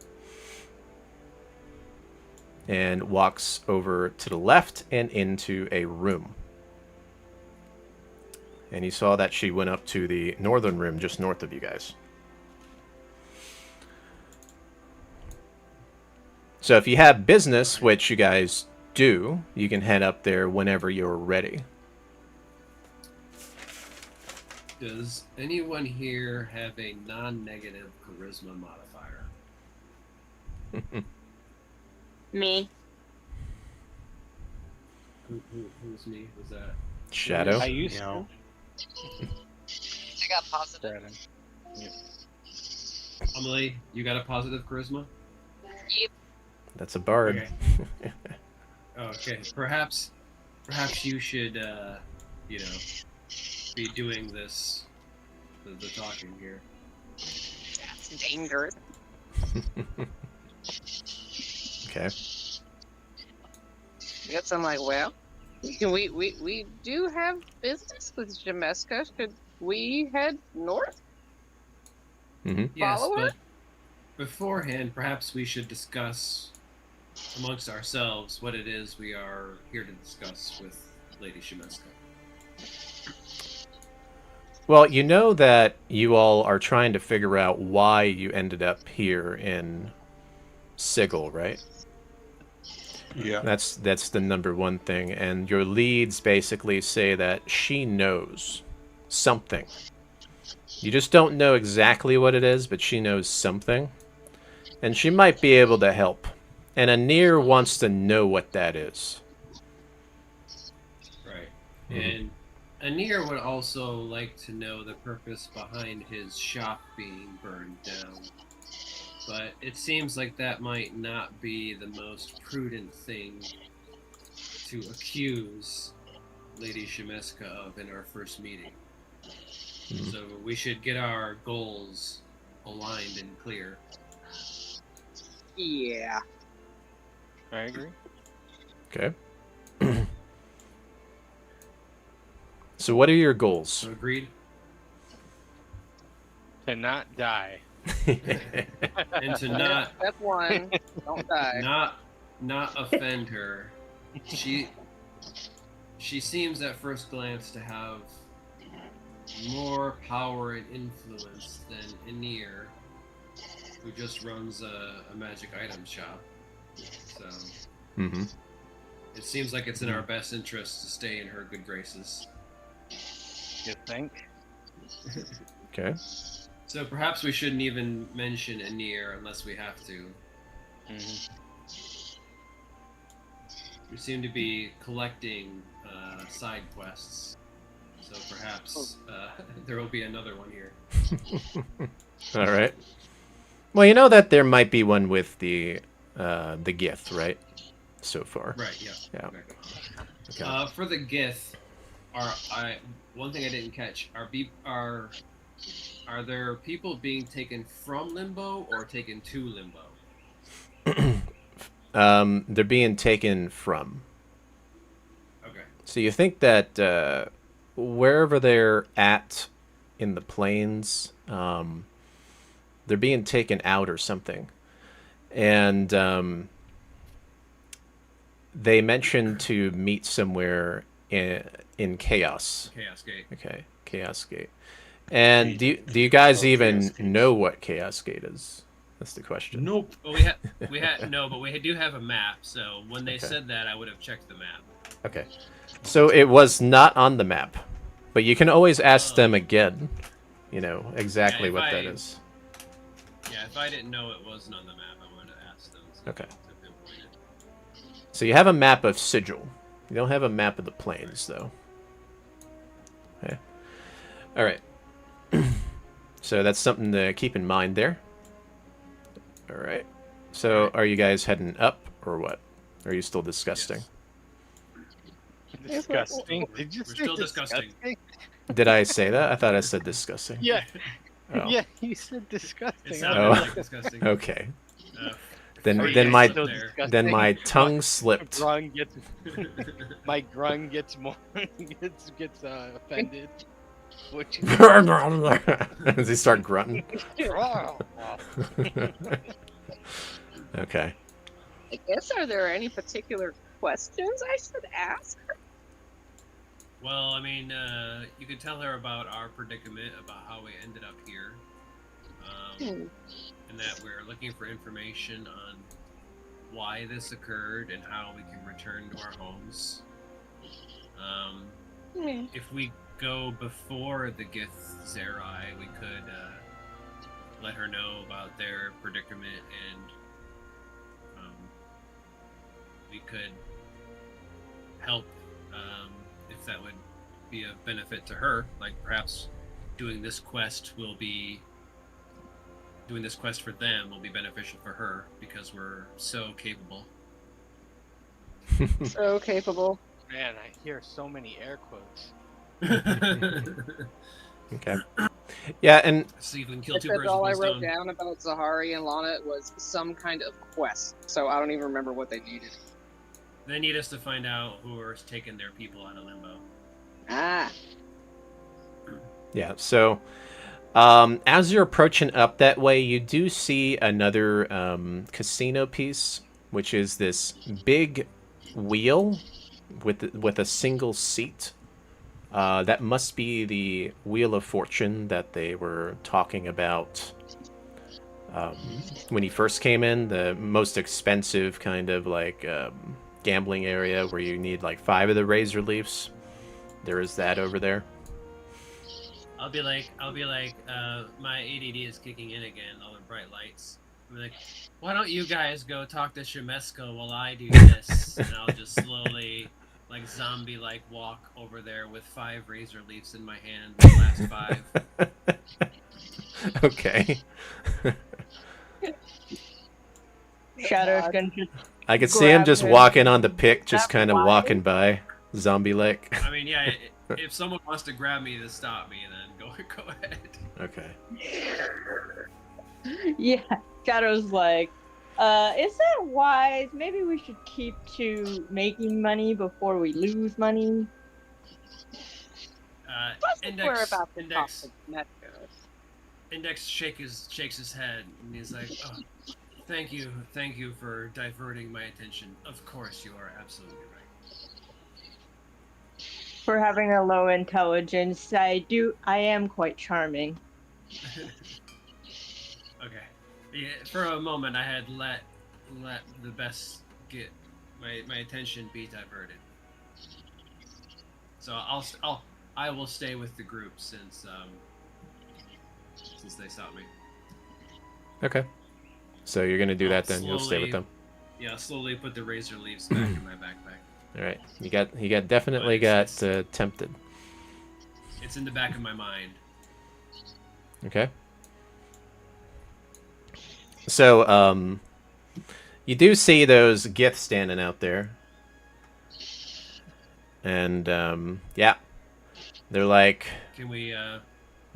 And walks over to the left and into a room. And you saw that she went up to the northern room just north of you guys. So if you have business, which you guys do, you can head up there whenever you're ready. Does anyone here have a non-negative charisma modifier? Me. Who's me? Was that? Shadow? I used Yeah. I got positive. to. Emily, you got a positive charisma? That's a bard. Okay. Okay. Perhaps you should, you know, be doing this, the talking here. That's dangerous. Okay. Yes, I'm like, well, we do have business with Jameska. Should we head north? Mm-hmm. Yes, Follow her? but beforehand, perhaps we should discuss amongst ourselves what it is we are here to discuss with Lady Jameska. Well, you know that you all are trying to figure out why you ended up here in Sigil, right? Yeah. That's the number one thing. And your leads basically say that she knows something. You just don't know exactly what it is, but she knows something. And she might be able to help. And Anir wants to know what that is. Right. Mhm. And Anir would also like to know the purpose behind his shop being burned down. But it seems like that might not be the most prudent thing to accuse Lady Shemeska of in our first meeting. Mhm. So we should get our goals aligned and clear. Yeah. I agree. Okay. So what are your goals? So agreed? To not die. And to not Step one, don't die. not offend her. She seems at first glance to have more power and influence than Anir, who just runs a magic item shop. So Mm-hmm. it seems like it's in our best interest to stay in her good graces. You think? Okay. So perhaps we shouldn't even mention Anir unless we have to. Mm-hmm. We seem to be collecting side quests, so perhaps there will be another one here. All right. Well, you know that there might be one with the Gith, right? So far. Right. Yeah. Yeah. Okay. Okay. For the Gith, one thing I didn't catch are there people being taken from Limbo or taken to Limbo? They're being taken from. Okay. So you think that wherever they're at in the plains, they're being taken out or something. And they mentioned to meet somewhere in Chaos. Chaos Gate. Okay, Chaos Gate. And do you guys even know what Chaos Gate is? That's the question. Nope. Well, but we do have a map. So when they Okay. said that, I would have checked the map. Okay. So it was not on the map, but you can always ask them again. You know exactly if what I- that is. Yeah, if I didn't know it wasn't on the map, I wanted to ask them. Okay. To pinpoint it. So you have a map of Sigil. You don't have a map of the plains, though. Okay. All right. So that's something to keep in mind there. All right. So are you guys heading up or what? Or are you still disgusting? Yes. Disgusting. Did you We're say still disgusting. Did I say that? I thought I said disgusting. Yeah. Oh. Yeah, you said disgusting. It sounded Oh. like disgusting. Okay. Uh, Then Are you then guys my still then disgusting? my tongue slipped. Grung gets my grung gets more gets offended. Which Does he start grunting? Okay. I guess, are there any particular questions I should ask? well, I mean, you could tell her about our predicament, about how we ended up here, and that we're looking for information on why this occurred and how we can return to our homes. If we go before the Gith Zerai, we could let her know about their predicament, and we could help if that would be of benefit to her. Like perhaps doing this quest for them will be beneficial for her because we're so capable. So capable. Man, I hear so many air quotes. Okay. Yeah, and See if we can kill two That's birds all I with one wrote stone. down about Zahari and Lana was some kind of quest. So I don't even remember what they needed. They need us to find out who are taking their people out of limbo. Ah. yeah, so as you're approaching up that way, you do see another casino piece, which is this big wheel with a single seat. That must be the Wheel of Fortune that they were talking about when he first came in. The most expensive kind of like gambling area where you need like 5 of the razor leaves. There is that over there. I'll be like, my ADD is kicking in again. All the bright lights. I'll be like, why don't you guys go talk to Shemesko while I do this? And I'll just slowly, like zombie-like, walk over there with 5 razor leaves in my hand. The last 5. Okay. Shadow's gonna just I could see him Grab just him. walking on the pick, just That kind of wide? walking by, zombie-like. I mean, yeah. If someone wants to grab me to stop me, then go ahead. Okay. Yeah, Shadow's like, is that wise? Maybe we should keep to making money before we lose money. Plus, we're Index, about to talk Index, to Metro. Index shakes his head, and he's like, oh, thank you for diverting my attention. Of course, you are absolutely right. For having a low intelligence, I am quite charming. Okay. Yeah, for a moment, I had let the best get my attention be diverted. So I will stay with the group since they stopped me. Okay. So you're gonna do that then? You'll stay with Slowly- them. Yeah, I'll slowly put the razor leaves back in my backpack. All right. He definitely But got tempted. It's in the back of my mind. Okay. So, you do see those Gith standing out there. And, yeah. They're like... Can we?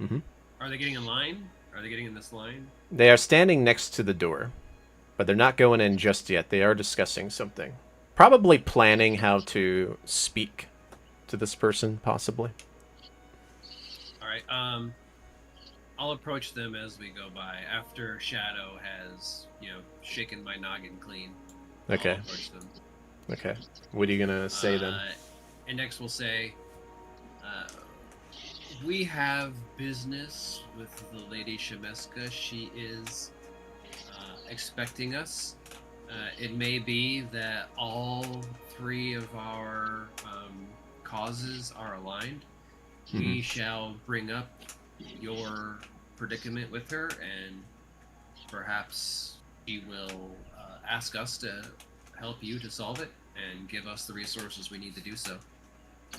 Mhm. Are they getting in line? Are they getting in this line? They are standing next to the door. But they're not going in just yet. They are discussing something. Probably planning how to speak to this person, possibly. All right. I'll approach them as we go by. After Shadow has, shaken my noggin clean. Okay. I'll approach them. Okay. What are you gonna say then? Index will say, we have business with the Lady Shemeska. She is expecting us. It may be that all three of our causes are aligned. We shall bring up your predicament with her, and perhaps she will ask us to help you to solve it and give us the resources we need to do so.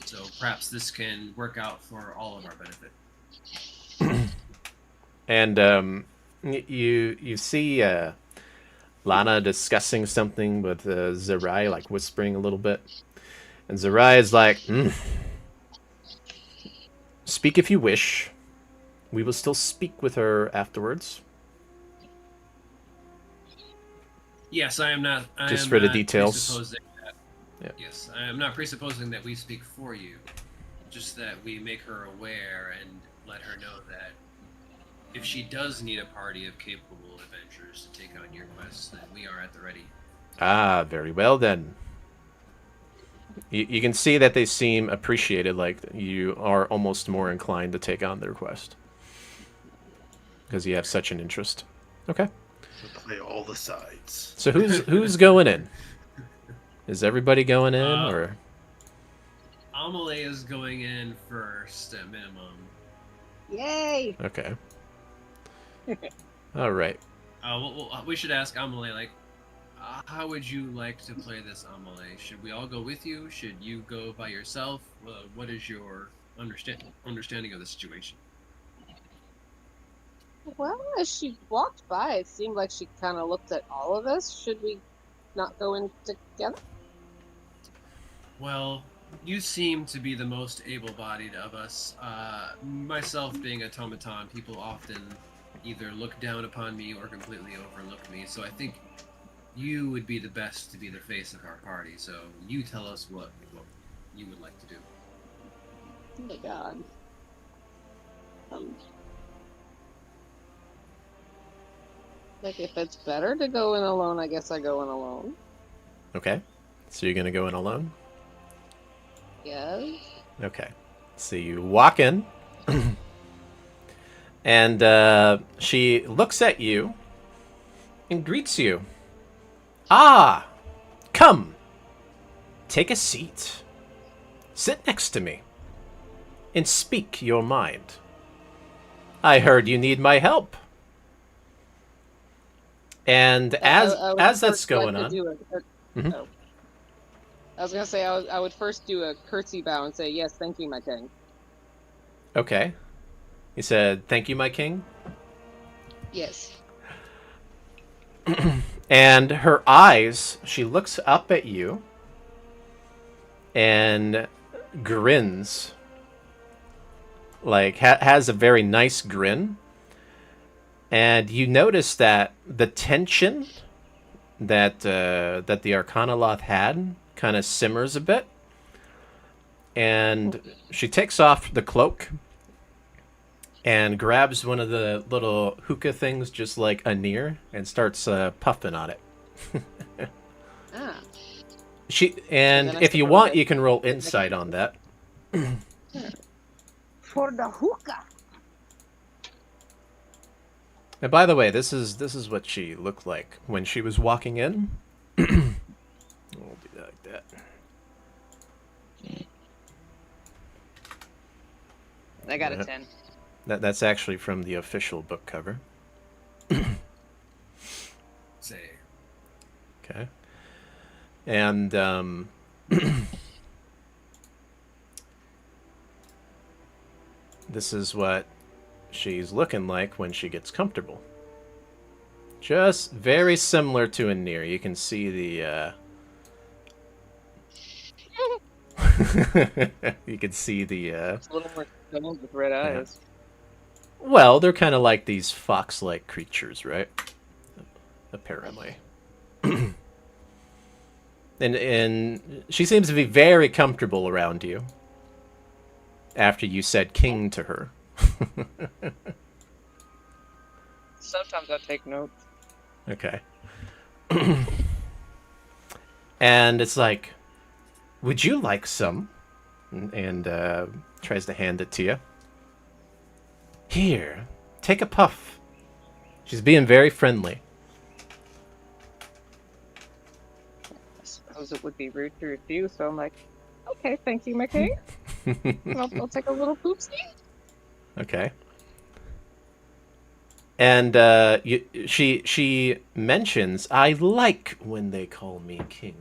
So perhaps this can work out for all of our benefit. And you see Lana discussing something with Zerai, like whispering a little bit. And Zerai is like, speak if you wish. We will still speak with her afterwards. Yes, I am not. Just for the details. That, yeah. Yes, I am not presupposing that we speak for you. Just that we make her aware and let her know that if she does need a party of capable adventurers to take on your quests, then we are at the ready. Ah, very well then. You can see that they seem appreciated, like you are almost more inclined to take on their quest. Because you have such an interest. Okay. So play all the sides. So who's going in? Is everybody going in, or? Amelie is going in first at minimum. Yay! Okay. All right. We should ask Amelie, like, how would you like to play this, Amelie? Should we all go with you? Should you go by yourself? What is your understanding of the situation? Well, as she walked by, it seemed like she kind of looked at all of us. Should we not go in together? Well, you seem to be the most able-bodied of us. Myself being automaton, people often either look down upon me or completely overlook me. So I think you would be the best to be the face of our party. So you tell us what you would like to do. Oh my god. Like, if it's better to go in alone, I guess I go in alone. Okay. So you're going to go in alone? Yes. Okay. So you walk in, and she looks at you and greets you. Ah! Come! Take a seat. Sit next to me. And speak your mind. I heard you need my help. And as that's going on... Oh. I was going to say, I would first do a curtsy bow and say, yes, thank you, my king. Okay. You said, thank you, my king? Yes. And her eyes, she looks up at you and grins. Like, has a very nice grin. And you notice that the tension that the Arcanoloth had kind of simmers a bit. And she takes off the cloak and grabs one of the little hookah things, just like a near, and starts puffing on it. Ah. If you want, you can roll insight on that. For the hookah. And by the way, this is what she looked like when she was walking in. We'll do that like that. I got a 10. That's actually from the official book cover. Say. Okay. And this is what she's looking like when she gets comfortable. Just very similar to Anir. You can see the you can see the It's a little more stoned with red eyes. well, they're kind of like these fox-like creatures, right? Apparently. And she seems to be very comfortable around you after you said king to her. Sometimes I take notes. Okay. And it's like, would you like some? And tries to hand it to you. Here, take a puff. She's being very friendly. suppose it would be rude to refuse. So I'm like, okay, thank you, my king. I'll take a little poopsie. Okay. And she mentions, I like when they call me king.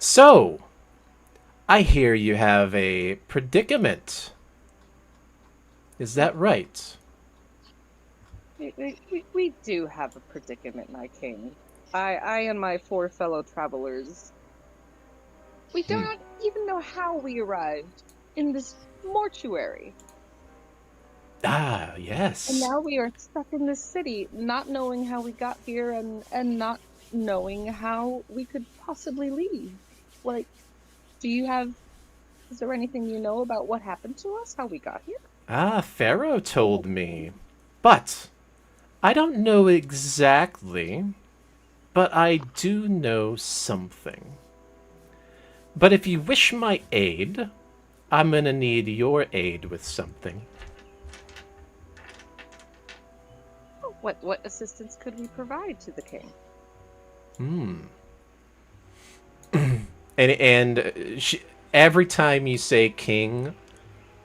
So, I hear you have a predicament. Is that right? We do have a predicament, my king. I and my 4 fellow travelers, we do not even know how we arrived in this mortuary. Ah, And yes. now we are stuck in this city, not knowing how we got here and not knowing how we could possibly leave. Like, is there anything you know about what happened to us, how we got here? Ah, Pharaoh told me. But I don't know exactly, but I do know something. But if you wish my aid, I'm gonna need your aid with something. What assistance could we provide to the king? And she, every time you say king,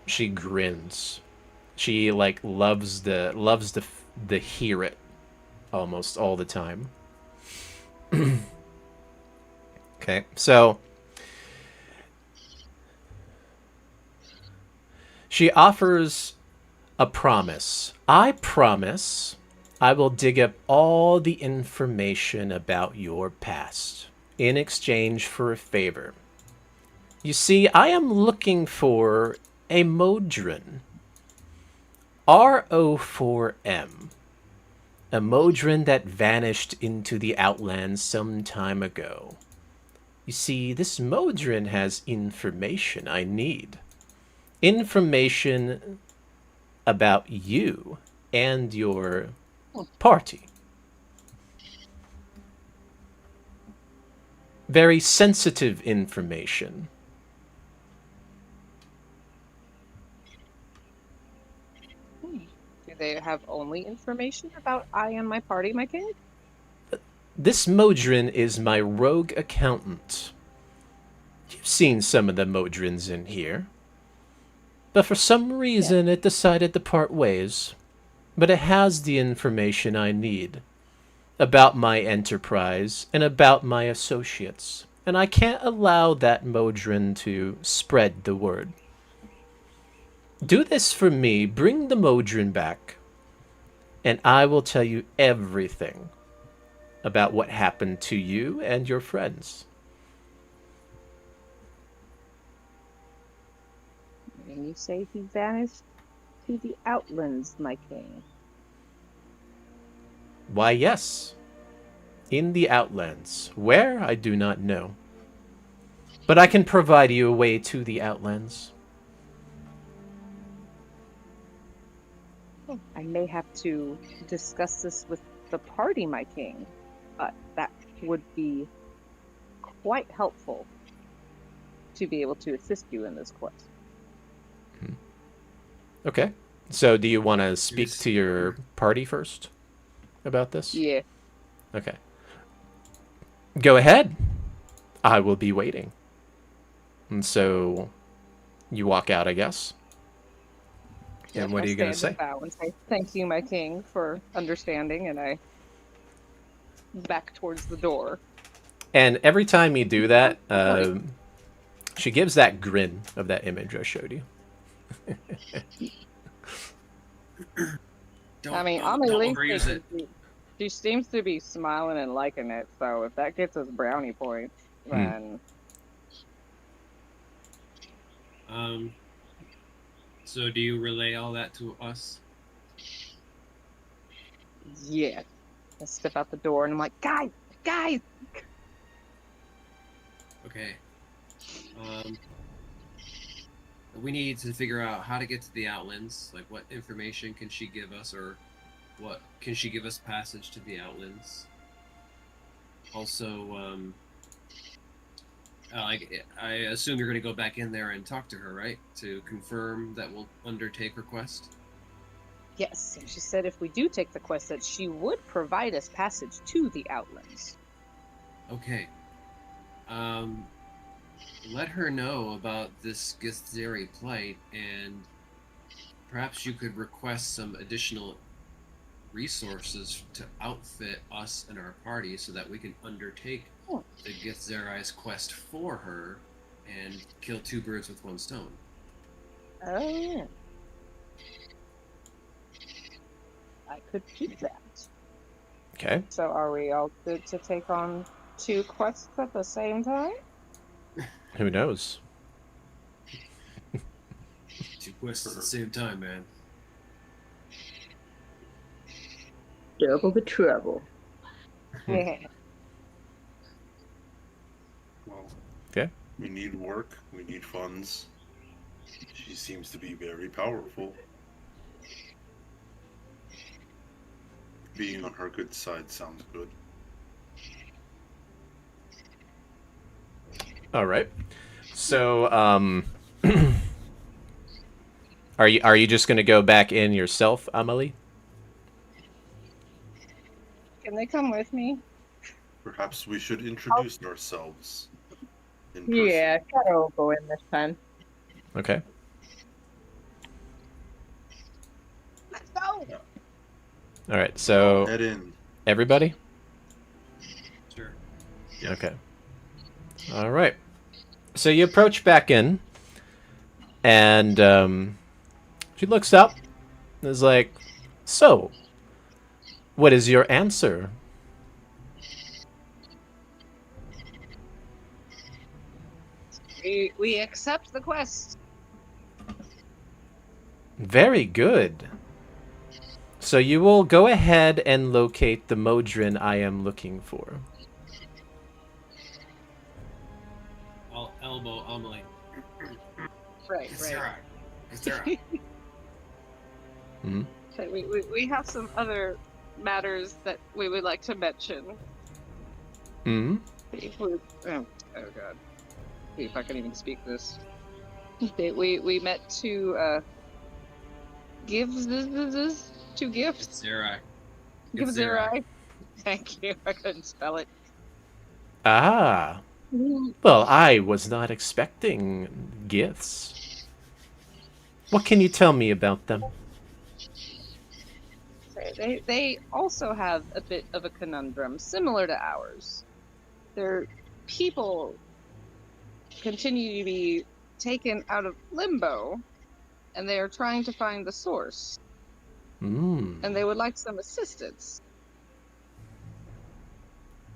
she grins. She like loves the hear it almost all the time. Okay, so she offers a promise. I promise I will dig up all the information about your past in exchange for a favor. You see, I am looking for a Modron. RO4M. A Modron that vanished into the Outlands some time ago. You see, this Modron has information I need. Information about you and your party. Very sensitive information. Do they have only information about I and my party, my king? This Modron is my rogue accountant. You've seen some of the Modrons in here. But for some reason it decided to part ways. But it has the information I need. About my enterprise and about my associates. And I can't allow that Modron to spread the word. Do this for me, bring the Modron back, and I will tell you everything about what happened to you and your friends. And you say he vanished to the Outlands, my king. Why, yes. In the Outlands. Where, I do not know. But I can provide you a way to the Outlands. I may have to discuss this with the party, my king. That would be quite helpful to be able to assist you in this quest. Okay. So do you want to speak to your party first about this? Yeah. Okay. Go ahead. I will be waiting. And so you walk out, I guess. And what are you going to say? Bow and say, thank you, my king, for understanding, and I back towards the door. And every time you do that, she gives that grin of that image I showed you. Don't overuse it. She seems to be smiling and liking it, so if that gets us brownie points, then... So do you relay all that to us? Yeah. I step out the door and I'm like, guys! Okay. We need to figure out how to get to the Outlands. Like, what information can she give us, or what can she give us passage to the Outlands? Also, I assume you're going to go back in there and talk to her, right? To confirm that we'll undertake her quest? Yes, and she said if we do take the quest, that she would provide us passage to the Outlands. Okay. Let her know about this Githzeri plight, and perhaps you could request some additional resources to outfit us and our party so that we can undertake the Githzeri's quest for her and kill two birds with one stone. Oh, yeah. I could do that. Okay. So are we all good to take on 2 quests at the same time? Who knows? 2 quests at the same time, man. Double the trouble. Yeah. Well, Okay. we need work. We need funds. She seems to be very powerful. Being on her good side sounds good. All right. So, are you just gonna go back in yourself, Amelie? Can they come with me? Perhaps we should introduce ourselves in person. Yeah, Shadow will go in this time. Okay. Let's go! All right. So Head in. everybody. Sure. Yes. Okay. All right. So you approach back in, and she looks up and is like, "So, what is your answer?" We accept the quest. Very good. So you will go ahead and locate the Modron I am looking for. I'll elbow Amelie. Right, Githzeri. Githzeri. Hmm. So we have some other matters that we would like to mention. Hmm. Oh god. See if I can even speak this. We met to give this two gifts. Githzeri. Give Zerai. Thank you. I couldn't spell it. Ah. Well, I was not expecting gifts. What can you tell me about them? They also have a bit of a conundrum similar to ours. Their people continue to be taken out of limbo, and they are trying to find the source. And they would like some assistance.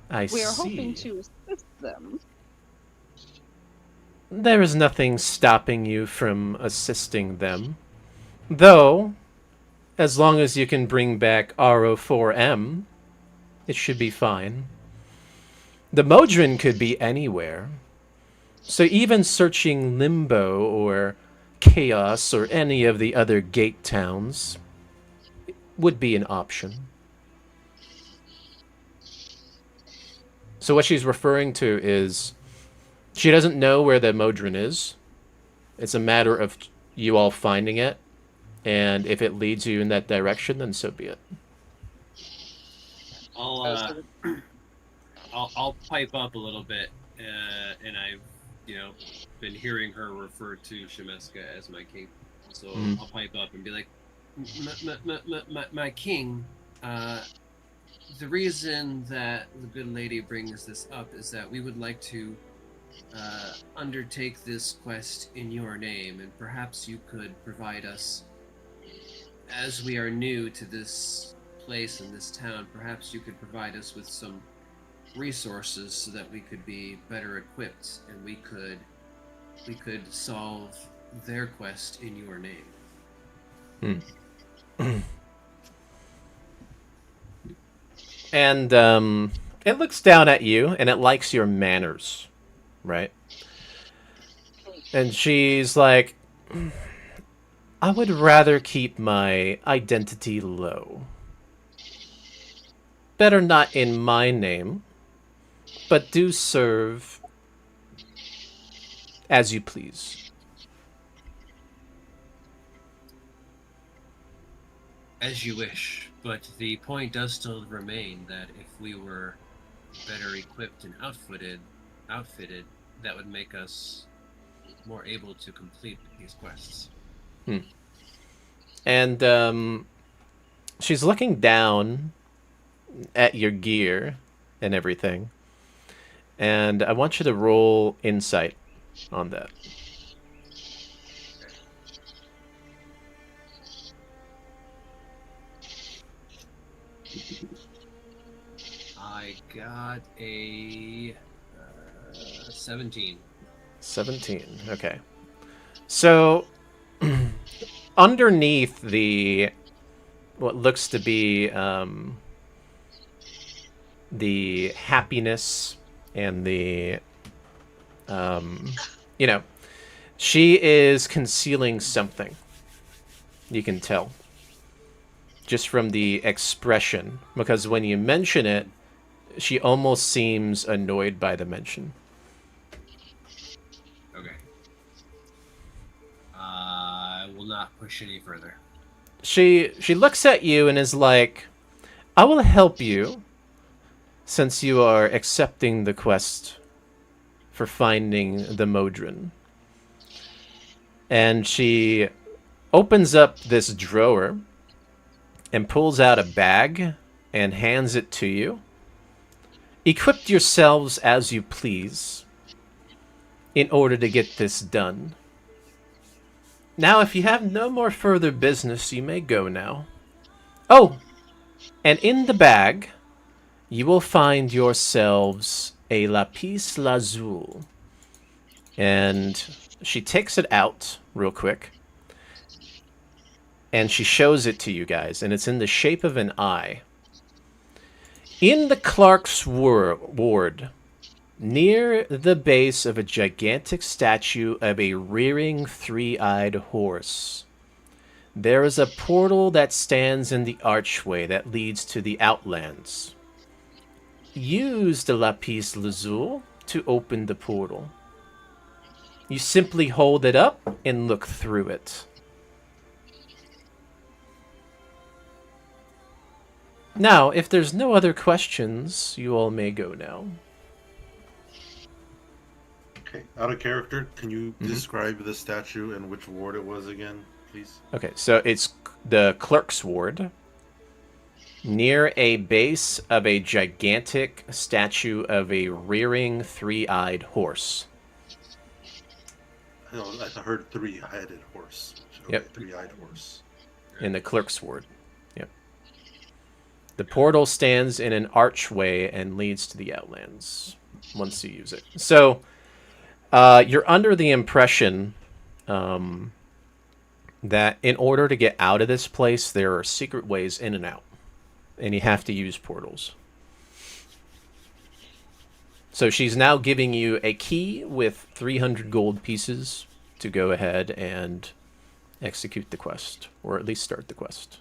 We are hoping to assist them. There is nothing stopping you from assisting them. Though, as long as you can bring back RO4M, it should be fine. The Modron could be anywhere. So even searching Limbo or Chaos or any of the other gate towns would be an option. So what she's referring to is she doesn't know where the Modron is. It's a matter of you all finding it, and if it leads you in that direction, then so be it. I'll pipe up a little bit, and I've been hearing her refer to Shemeska as my king, so I'll pipe up and be like, my king. The reason that the good lady brings this up is that we would like to undertake this quest in your name, and perhaps you could provide us, as we are new to this place and this town, perhaps you could provide us with some resources so that we could be better equipped and we could solve their quest in your name. And it looks down at you and it likes your manners, right? And she's like, I would rather keep my identity low. Better not in my name, but do serve as you please. As you wish, but the point does still remain that if we were better equipped and outfitted, that would make us more able to complete these quests. And she's looking down at your gear and everything. And I want you to roll insight on that. I got a 17. 17. Okay. So underneath the what looks to be the happiness and the she is concealing something. You can tell just from the expression, because when you mention it, she almost seems annoyed by the mention. Okay. I will not push any further. She looks at you and is like, I will help you since you are accepting the quest for finding the Modron. And she opens up this drawer and pulls out a bag and hands it to you. Equip yourselves as you please in order to get this done. Now, if you have no more further business, you may go now. Oh, and in the bag, you will find yourselves a lapis lazuli. And she takes it out real quick. And she shows it to you guys, and it's in the shape of an eye. In the Clark's ward, near the base of a gigantic statue of a rearing three-eyed horse, there is a portal that stands in the archway that leads to the Outlands. Use the lapis lazuli to open the portal. You simply hold it up and look through it. Now, if there's no other questions, you all may go now. Okay, out of character, can you describe the statue and which ward it was again, please? Okay, so it's the Clerk's Ward, near a base of a gigantic statue of a rearing three-eyed horse. I heard three-headed horse. Okay, Yep. Three-eyed horse. In the Clerk's Ward. Yep. The portal stands in an archway and leads to the Outlands once you use it. So, you're under the impression that in order to get out of this place, there are secret ways in and out. And you have to use portals. So she's now giving you a key with 300 gold pieces to go ahead and execute the quest, or at least start the quest.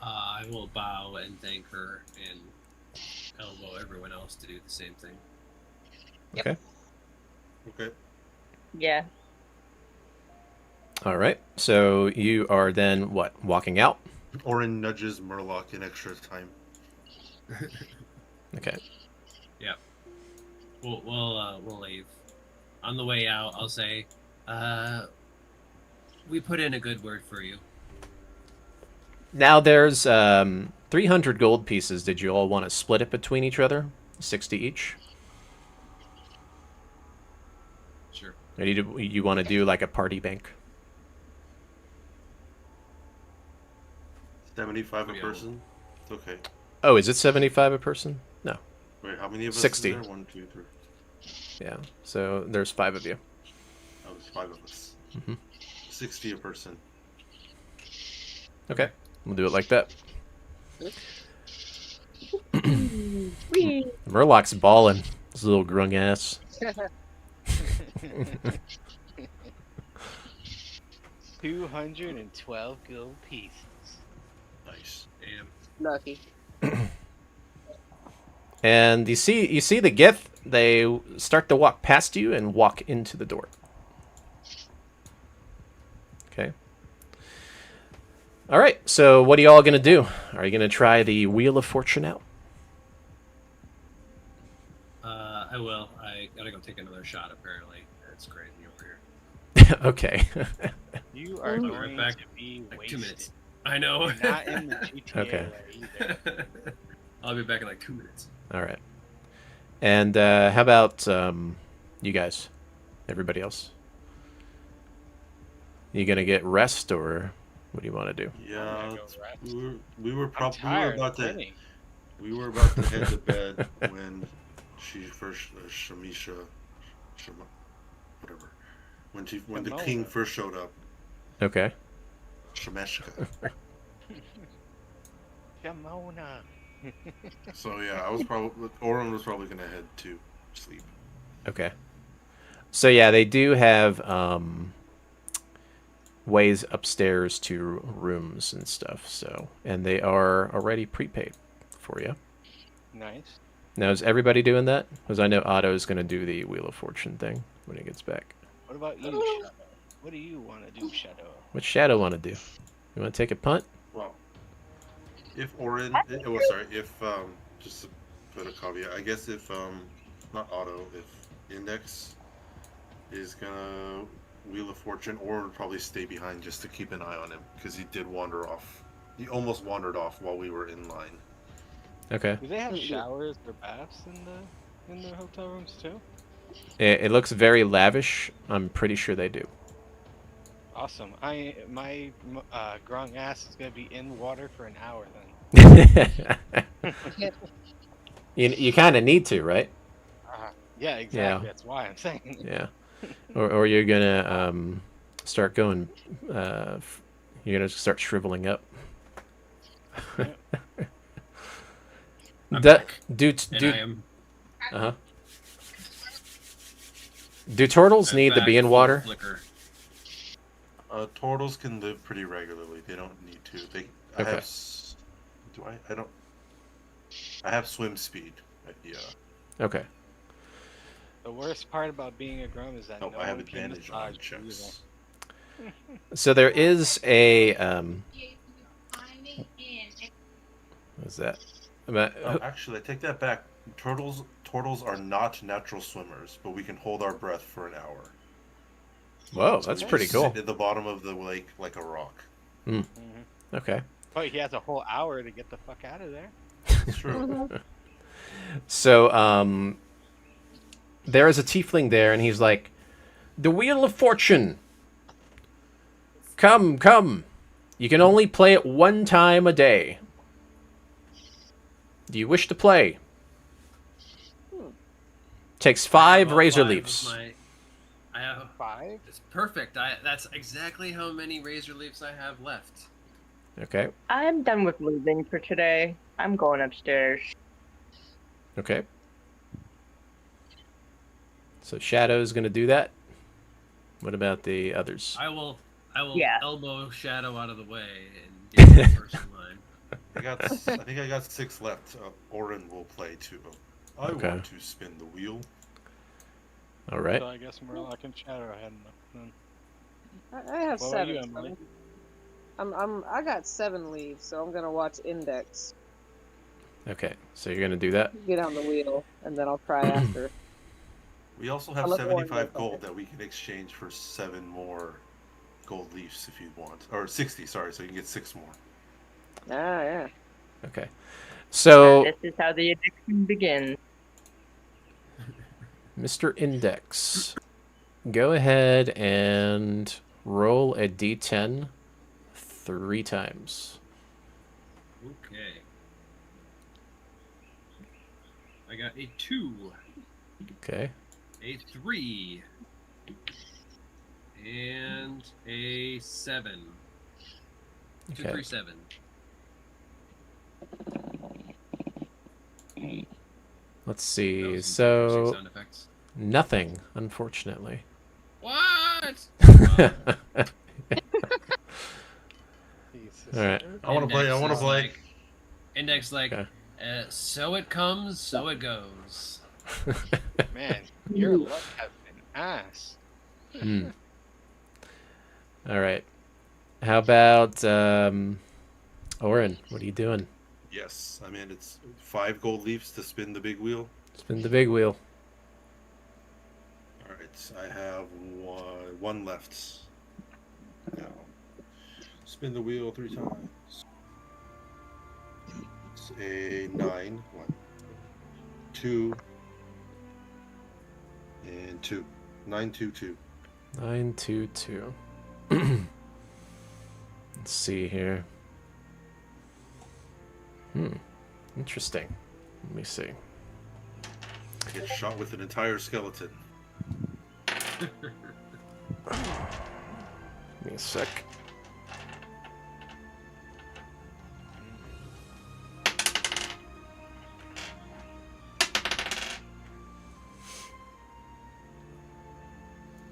I will bow and thank her and elbow everyone else to do the same thing. Yep. Okay. Okay. Yeah. All right. So you are then, what, walking out? Orin nudges Murloc in extra time. Okay. Yeah. We'll leave. On the way out, I'll say, we put in a good word for you. Now there's 300 gold pieces. Did you all want to split it between each other? 60 each? Sure. Or you want to do like a party bank? 75 a Yeah. person? It's okay. Oh, is it 75 a person? No. Wait, how many of us 60. is there? 1, 2, 3. Yeah. So there's 5 of you. Oh, there's 5 of us. Mhm. 60 a person. Okay. We'll do it like that. Murloc's balling. His little grung ass. 212 gold pieces. Nice. Damn. Lucky. And you see the Gith, they start to walk past you and walk into the door. Okay. All right. So what are you all gonna do? Are you gonna try the Wheel of Fortune out? I will. I gotta go take another shot. Apparently, it's crazy over here. Okay. You are I'll be going right back. to be Like wasted. 2 minutes. I know. You're not in the GTA Okay. way either. I'll be back in like 2 minutes. All right. And how about you guys? Everybody else? You gonna get rest, or what do you want to do? Yeah, I'm gonna go it's- rest. we were I'm probably tired of winning. we were about to head to bed when she first Shamisha, whatever, when the king Shimona. first showed up, Okay. Shemeshka. Jamona. So yeah, Oren was probably gonna head to sleep. Okay. So yeah, they do have ways upstairs to rooms and stuff. So, and they are already prepaid for you. Nice. Now, is everybody doing that? Because I know Otto is going to do the Wheel of Fortune thing when he gets back. What about you, Shadow? What do you want to do, Shadow? What's Shadow want to do? You want to take a punt? Well, if just to put a caveat, I guess if not Otto, if Index is gonna Wheel of Fortune, or would probably stay behind just to keep an eye on him because he did wander off. He almost wandered off while we were in line. Okay. Do they have showers or baths in their hotel rooms too? It looks very lavish. I'm pretty sure they do. Awesome. My grung ass is gonna be in water for an hour then. You kind of need to, right? Yeah, exactly. Yeah. That's why I'm saying. Yeah. Or you're gonna start going. You're gonna start shriveling up. I'm Do back, do and I am uh-huh. Do turtles need to back be in full water? Flicker. Turtles can live pretty regularly. They don't need to. I Okay. have. I don't. I have swim speed. Yeah. Okay. The worst part about being a grum is that No, no I have one can advantage on massage you either. checks. So there is a what's that? Actually, I take that back. Turtles are not natural swimmers, but we can hold our breath for an hour. Whoa, So that's we pretty just cool. sit at the bottom of the lake like a rock. Okay. But he has a whole hour to get the fuck out of there. It's true. So there is a tiefling there, and he's like, "The Wheel of Fortune. Come, come. You can only play it one time a day. Do you wish to play? Takes 5 Well, razor 5 was leaves." I have 5? It's perfect. That's exactly how many razor leaves I have left. Okay. I'm done with losing for today. I'm going upstairs. Okay. So Shadow's gonna do that. What about the others? I will Yeah. elbow Shadow out of the way and get the first in line. I think I got 6 left. Oren will play too. I Okay. want to spin the wheel. All right. So I guess Murloc and Shadow had enough then. I have What about 7. you, Emily? I got 7 leaves, so I'm gonna watch Index Okay. So you're gonna do that. get on the wheel, and then I'll cry after. We also have Unless Oren 75 goes gold okay. that we can exchange for 7 more gold leaves if you want. Or 60, sorry, so you can get 6 more. Ah, yeah. Okay. So This is how the addiction begins. Mr. Index, go ahead and roll a d10 3 times. Okay. I got a 2, Okay. a 3, and a 7. 2, Okay. 3, 7. Let's That see. was some So interesting sound effects. nothing, unfortunately. What? All Jesus. right. I want to play. I want to is play. like- Index like, Okay. so it comes, so it goes. Man, your luck has been ass. Hmm. All right. How about Orin? What are you doing? Yes, I mean it's 5 gold leaves to spin the big wheel. Spin the big wheel. All right, I have one left. Now, spin the wheel 3 times. It's a 9. 1, 2, and 2. 9, 2, 2. 9, 2, 2. Let's see here. Interesting. Let me see. I get shot with an entire skeleton. Give me a sec.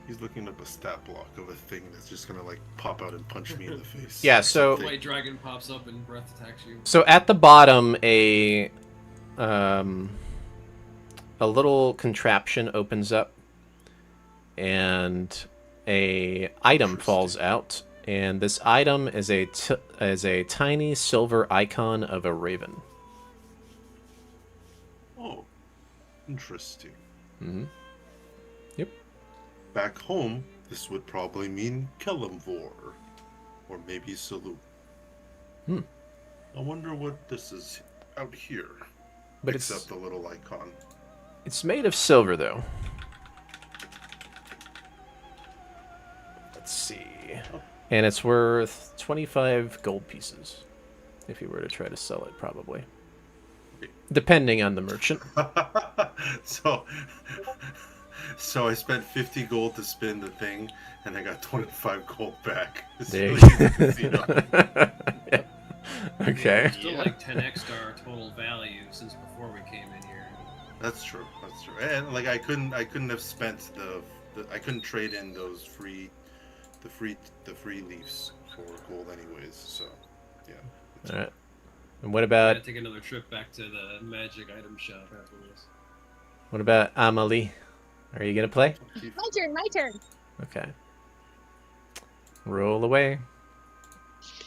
He's looking up a stat block of a thing that's just gonna like pop out and punch me in the face. Yeah, or so- something. White dragon pops up and breath attacks you. So at the bottom, a little contraption opens up, and a item falls out. And this item is a tiny silver icon of a raven. Oh, interesting. Mm-hmm. Yep. Back home, this would probably mean Kelemvor, or maybe Salu. Hmm. I wonder what this is out here. But Except the little icon. it's made of silver, though. Let's see. And it's worth 25 gold pieces. If you were to try to sell it, probably. Depending on the merchant. so I spent 50 gold to spin the thing, and I got 25 gold back. It's There really you easy to see, though. Okay. Still like 10x our total value since before we came in here. That's true. That's true. And like I couldn't have spent I couldn't trade in those free leaves for gold anyways. So yeah. All right. And what I about gotta take another trip back to the magic item shop after this. Amelie? Are you gonna play? My turn, my turn. Okay. Roll away. Should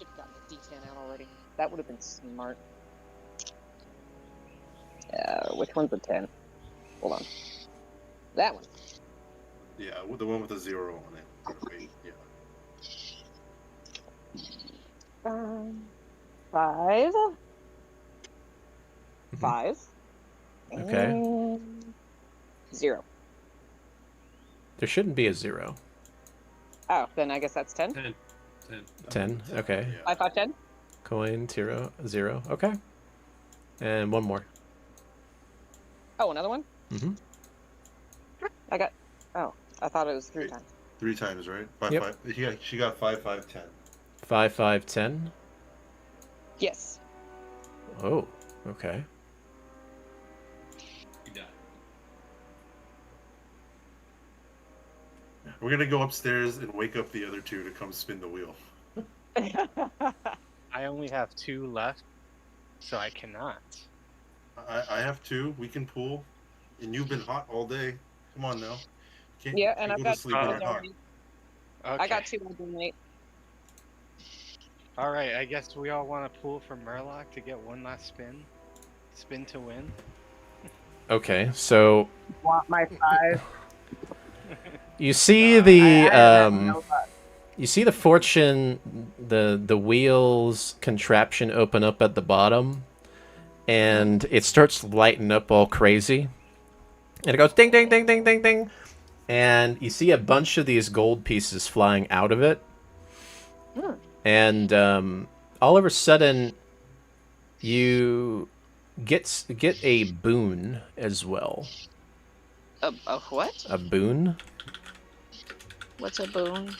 have gotten the D10 out already. That would have been smart. Which one's a 10? Hold on. That one. Yeah, the one with the 0 on it. Wait, yeah. 5. Mhm. 5. Okay. And 0. There shouldn't be a 0. Oh, then I guess that's 10. 10. 10. 10. Okay. Yeah. 5, 5, 10. Coin 0. 0. Okay. And one more. Oh, another one? Mm-hmm. I got. Oh, I thought it was 3 times. 3 times, right? 5, Yep. 5. Yeah, she got 5, 5, 10. 5, 5, 10. Yes. Oh. Okay. You die. We're gonna go upstairs and wake up the other 2 to come spin the wheel. I only have 2 left, so I cannot. I have 2. We can pool. And you've been hot all day. Come on now. Can't, Yeah, can't and I've go got to sleep when you're hot. already. Okay. I got 2 on the night. All right, I guess we all want to pool for Murloc to get one last spin. Spin to win. Okay. So Want my 5? you see the I have no luck. you see the fortune, the wheels contraption open up at the bottom, and it starts lighting up all crazy, and it goes ding ding ding ding ding ding, and you see a bunch of these gold pieces flying out of it, and all of a sudden you get a boon as well. A what? A boon. What's a boon?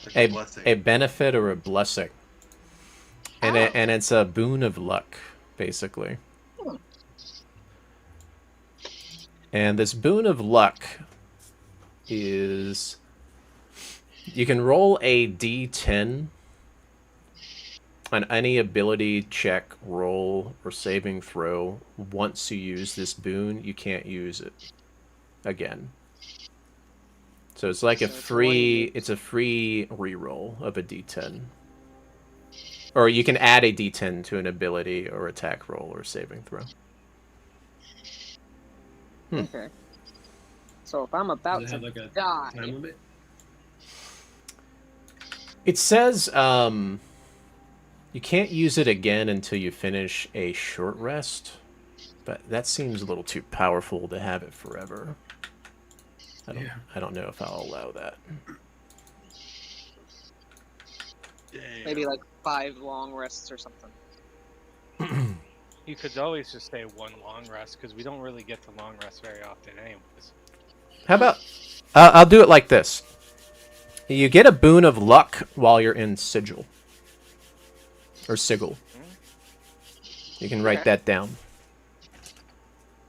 Like a blessing. A benefit or a blessing, and Oh. and it's a boon of luck, basically. Hmm. And this boon of luck is you can roll a d10 on any ability check, roll, or saving throw. Once you use this boon, you can't use it again. So it's like a So it's free. 1d8. It's a free reroll of a d10. Or you can add a d10 to an ability or attack roll or saving throw. Okay. So if I'm Does about it to have like a die, time limit? It says you can't use it again until you finish a short rest, but that seems a little too powerful to have it forever. I don't know if I'll allow that. Damn. maybe like 5 long rests or something. You could always just say 1 long rest because we don't really get to long rest very often, anyways. How about I'll do it like this. You get a boon of luck while you're in Sigil. Or Sigil. You can write Okay. that down.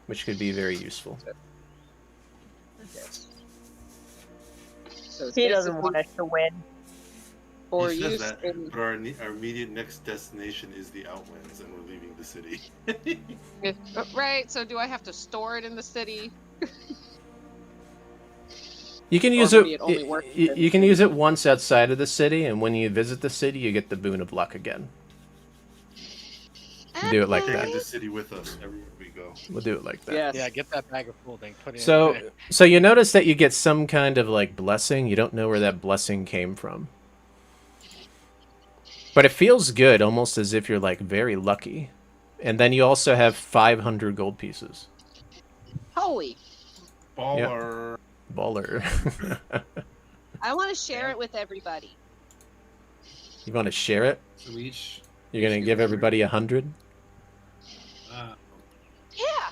Which could be very useful. Yes. So it's He doesn't basically want us to win. for He says use that, in. but our immediate next destination is the Outlands, and we're leaving the city. Right, so do I have to store it in the city? You can use maybe it. it only works You can use it once outside of the city, and when you visit the city, you get the boon of luck again. Do it like Okay. that. Taking the city with us everywhere we go. We'll do it like that. Yes. Yeah, get that bag of folding. Put it in. So you notice that you get some kind of like blessing. You don't know where that blessing came from, but it feels good, almost as if you're like very lucky. And then you also have 500 gold pieces. Holy! Baller. Baller. I want to share it with everybody. You want to share it? So we each. You're gonna give everybody 100? Yeah.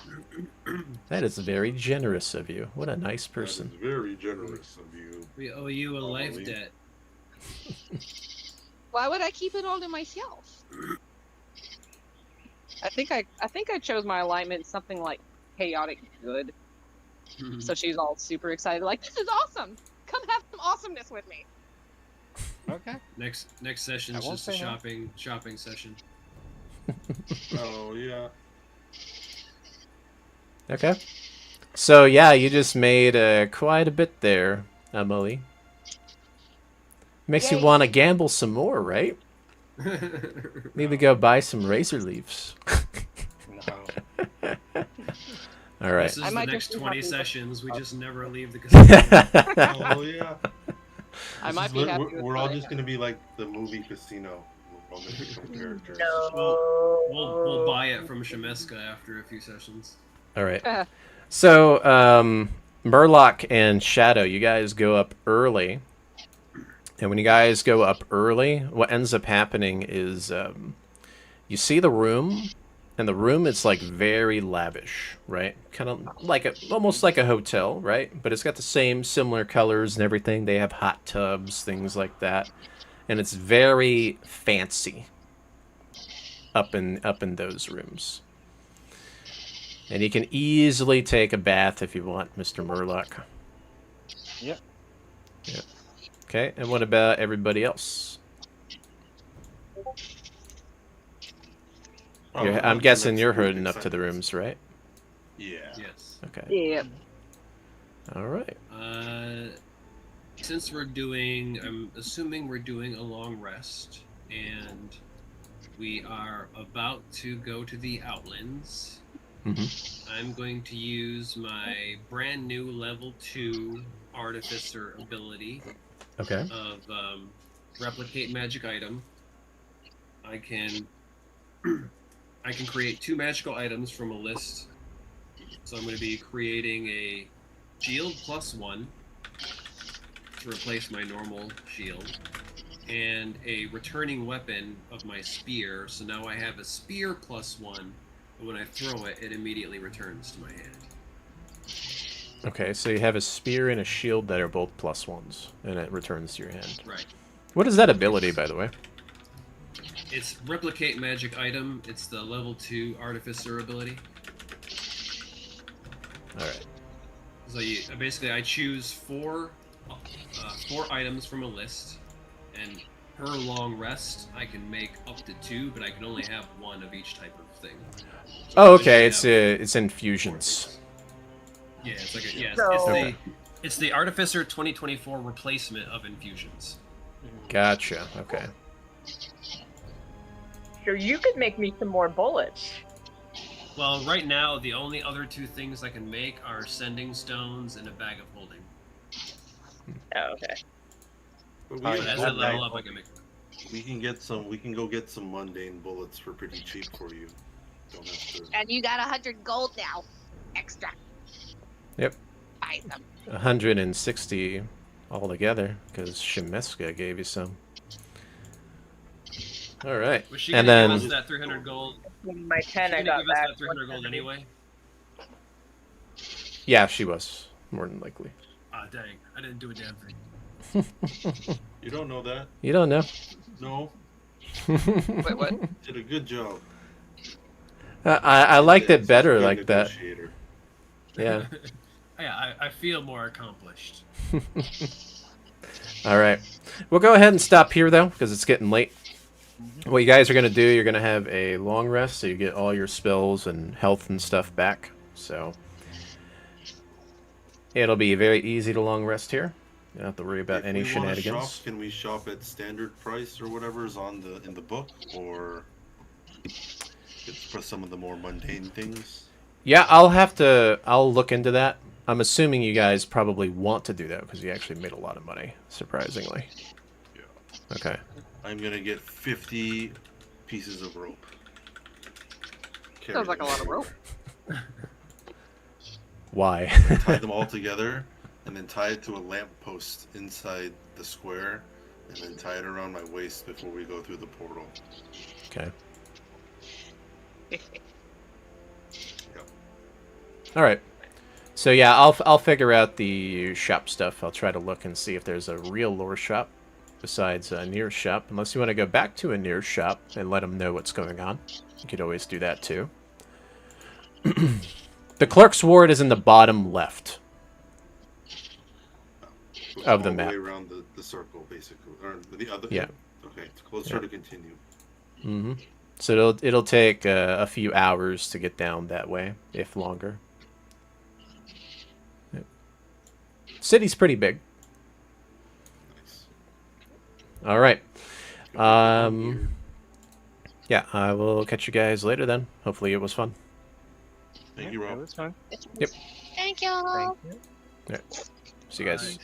That is very generous of you. What a nice person. That is very generous of you. We owe you a life Probably. debt. Why would I keep it all to myself? I think I chose my alignment something like chaotic good. So she's all super excited, like, this is awesome! Come have some awesomeness with me. Okay. Next session I is won't just a say no. shopping session. Oh yeah. Okay. So yeah, you just made quite a bit there, Emily. Makes you Yay. want to gamble some more, right? Need to go buy some razor leaves. No. All right. This is I the might next just be 20 happy with- sessions. We just never leave the casino. Oh yeah. I might be happy with We're all what I just have. gonna be like the movie Casino. We're all gonna become characters. We'll buy it from Shemeska after a few sessions. All right. So, Murloc and Shadow, you guys go up early. And when you guys go up early, what ends up happening is you see the room, and the room is like very lavish, right? Kind of like almost like a hotel, right? But it's got the same similar colors and everything. They have hot tubs, things like that, and it's very fancy up in those rooms. And you can easily take a bath if you want, Mr. Murloc. Yep. Yeah. Okay, and what about everybody else? I'm guessing you're hooding up to the rooms, right? Yeah. Yes. Okay. Yeah. All right. Since I'm assuming we're doing a long rest, and we are about to go to the Outlands. I'm going to use my brand new level 2 Artificer ability Okay. of replicate magic item. I can create 2 magical items from a list. So I'm going to be creating a shield +1 to replace my normal shield, and a returning weapon of my spear. So now I have a spear +1, and when I throw it, it immediately returns to my hand. Okay, so you have a spear and a shield that are both +1s, and it returns to your hand. Right. What is that ability, by the way? It's replicate magic item. It's the level 2 artificer ability. All right. So I choose four items from a list, and per long rest I can make up to 2, but I can only have 1 of each type of thing. So Oh, I okay. should have It's infusions. Yeah, it's like it's So- the It's the Artificer 2024 replacement of infusions. Gotcha. Okay. So you could make me some more bullets. Well, right now, the only other two things I can make are sending stones and a bag of holding. Oh, okay. But Oh, we, But yeah, as that I level bag- up, I can make. we can get some. We can go get some mundane bullets for pretty cheap for you. Don't have to. And you got 100 gold now. Extra. Yep. Buy some. 160 altogether, because Shemeska gave you some. All right. Was she And gonna then give us that 300 gold? My She 10 I gonna got give us back. that 300 gold anyway? yeah, she was more than likely. Ah, dang! I didn't do a damn thing. You don't know that? You don't know. No. Wait, what? Did a good job. I liked it It's better a good like that. negotiator. Yeah. Yeah, I feel more accomplished. All right. We'll go ahead and stop here, though, because it's getting late. What you guys are going to do, you're going to have a long rest, so you get all your spells and health and stuff back. So it'll be very easy to long rest here. You don't have to worry about If any we wanna shenanigans. Shop, can we shop at standard price or whatever is on in the book, or it's for some of the more mundane things? Yeah, I'll look into that. I'm assuming you guys probably want to do that because you actually made a lot of money, surprisingly. Yeah. Okay. I'm gonna get 50 pieces of rope. Carry Sounds like a them lot of rope. everywhere. Why? Tie them all together, and then tie it to a lamppost inside the square, and then tie it around my waist before we go through the portal. Okay. All right. So yeah, I'll figure out the shop stuff. I'll try to look and see if there's a real lore shop besides a near shop. Unless you want to go back to a near shop and let them know what's going on, you could always do that too. The clerk's ward is in the bottom left So of the all map. way around the circle, basically, or the other. Yeah. Okay, let's try to continue. Mm-hmm. So it'll take a few hours to get down that way, if longer. Yep. City's pretty big. Nice. All right. Yeah, I will catch you guys later then. Hopefully it was fun. Thank you, That Rob. was fun. Thank y'all. Thank you. See you guys. Nice.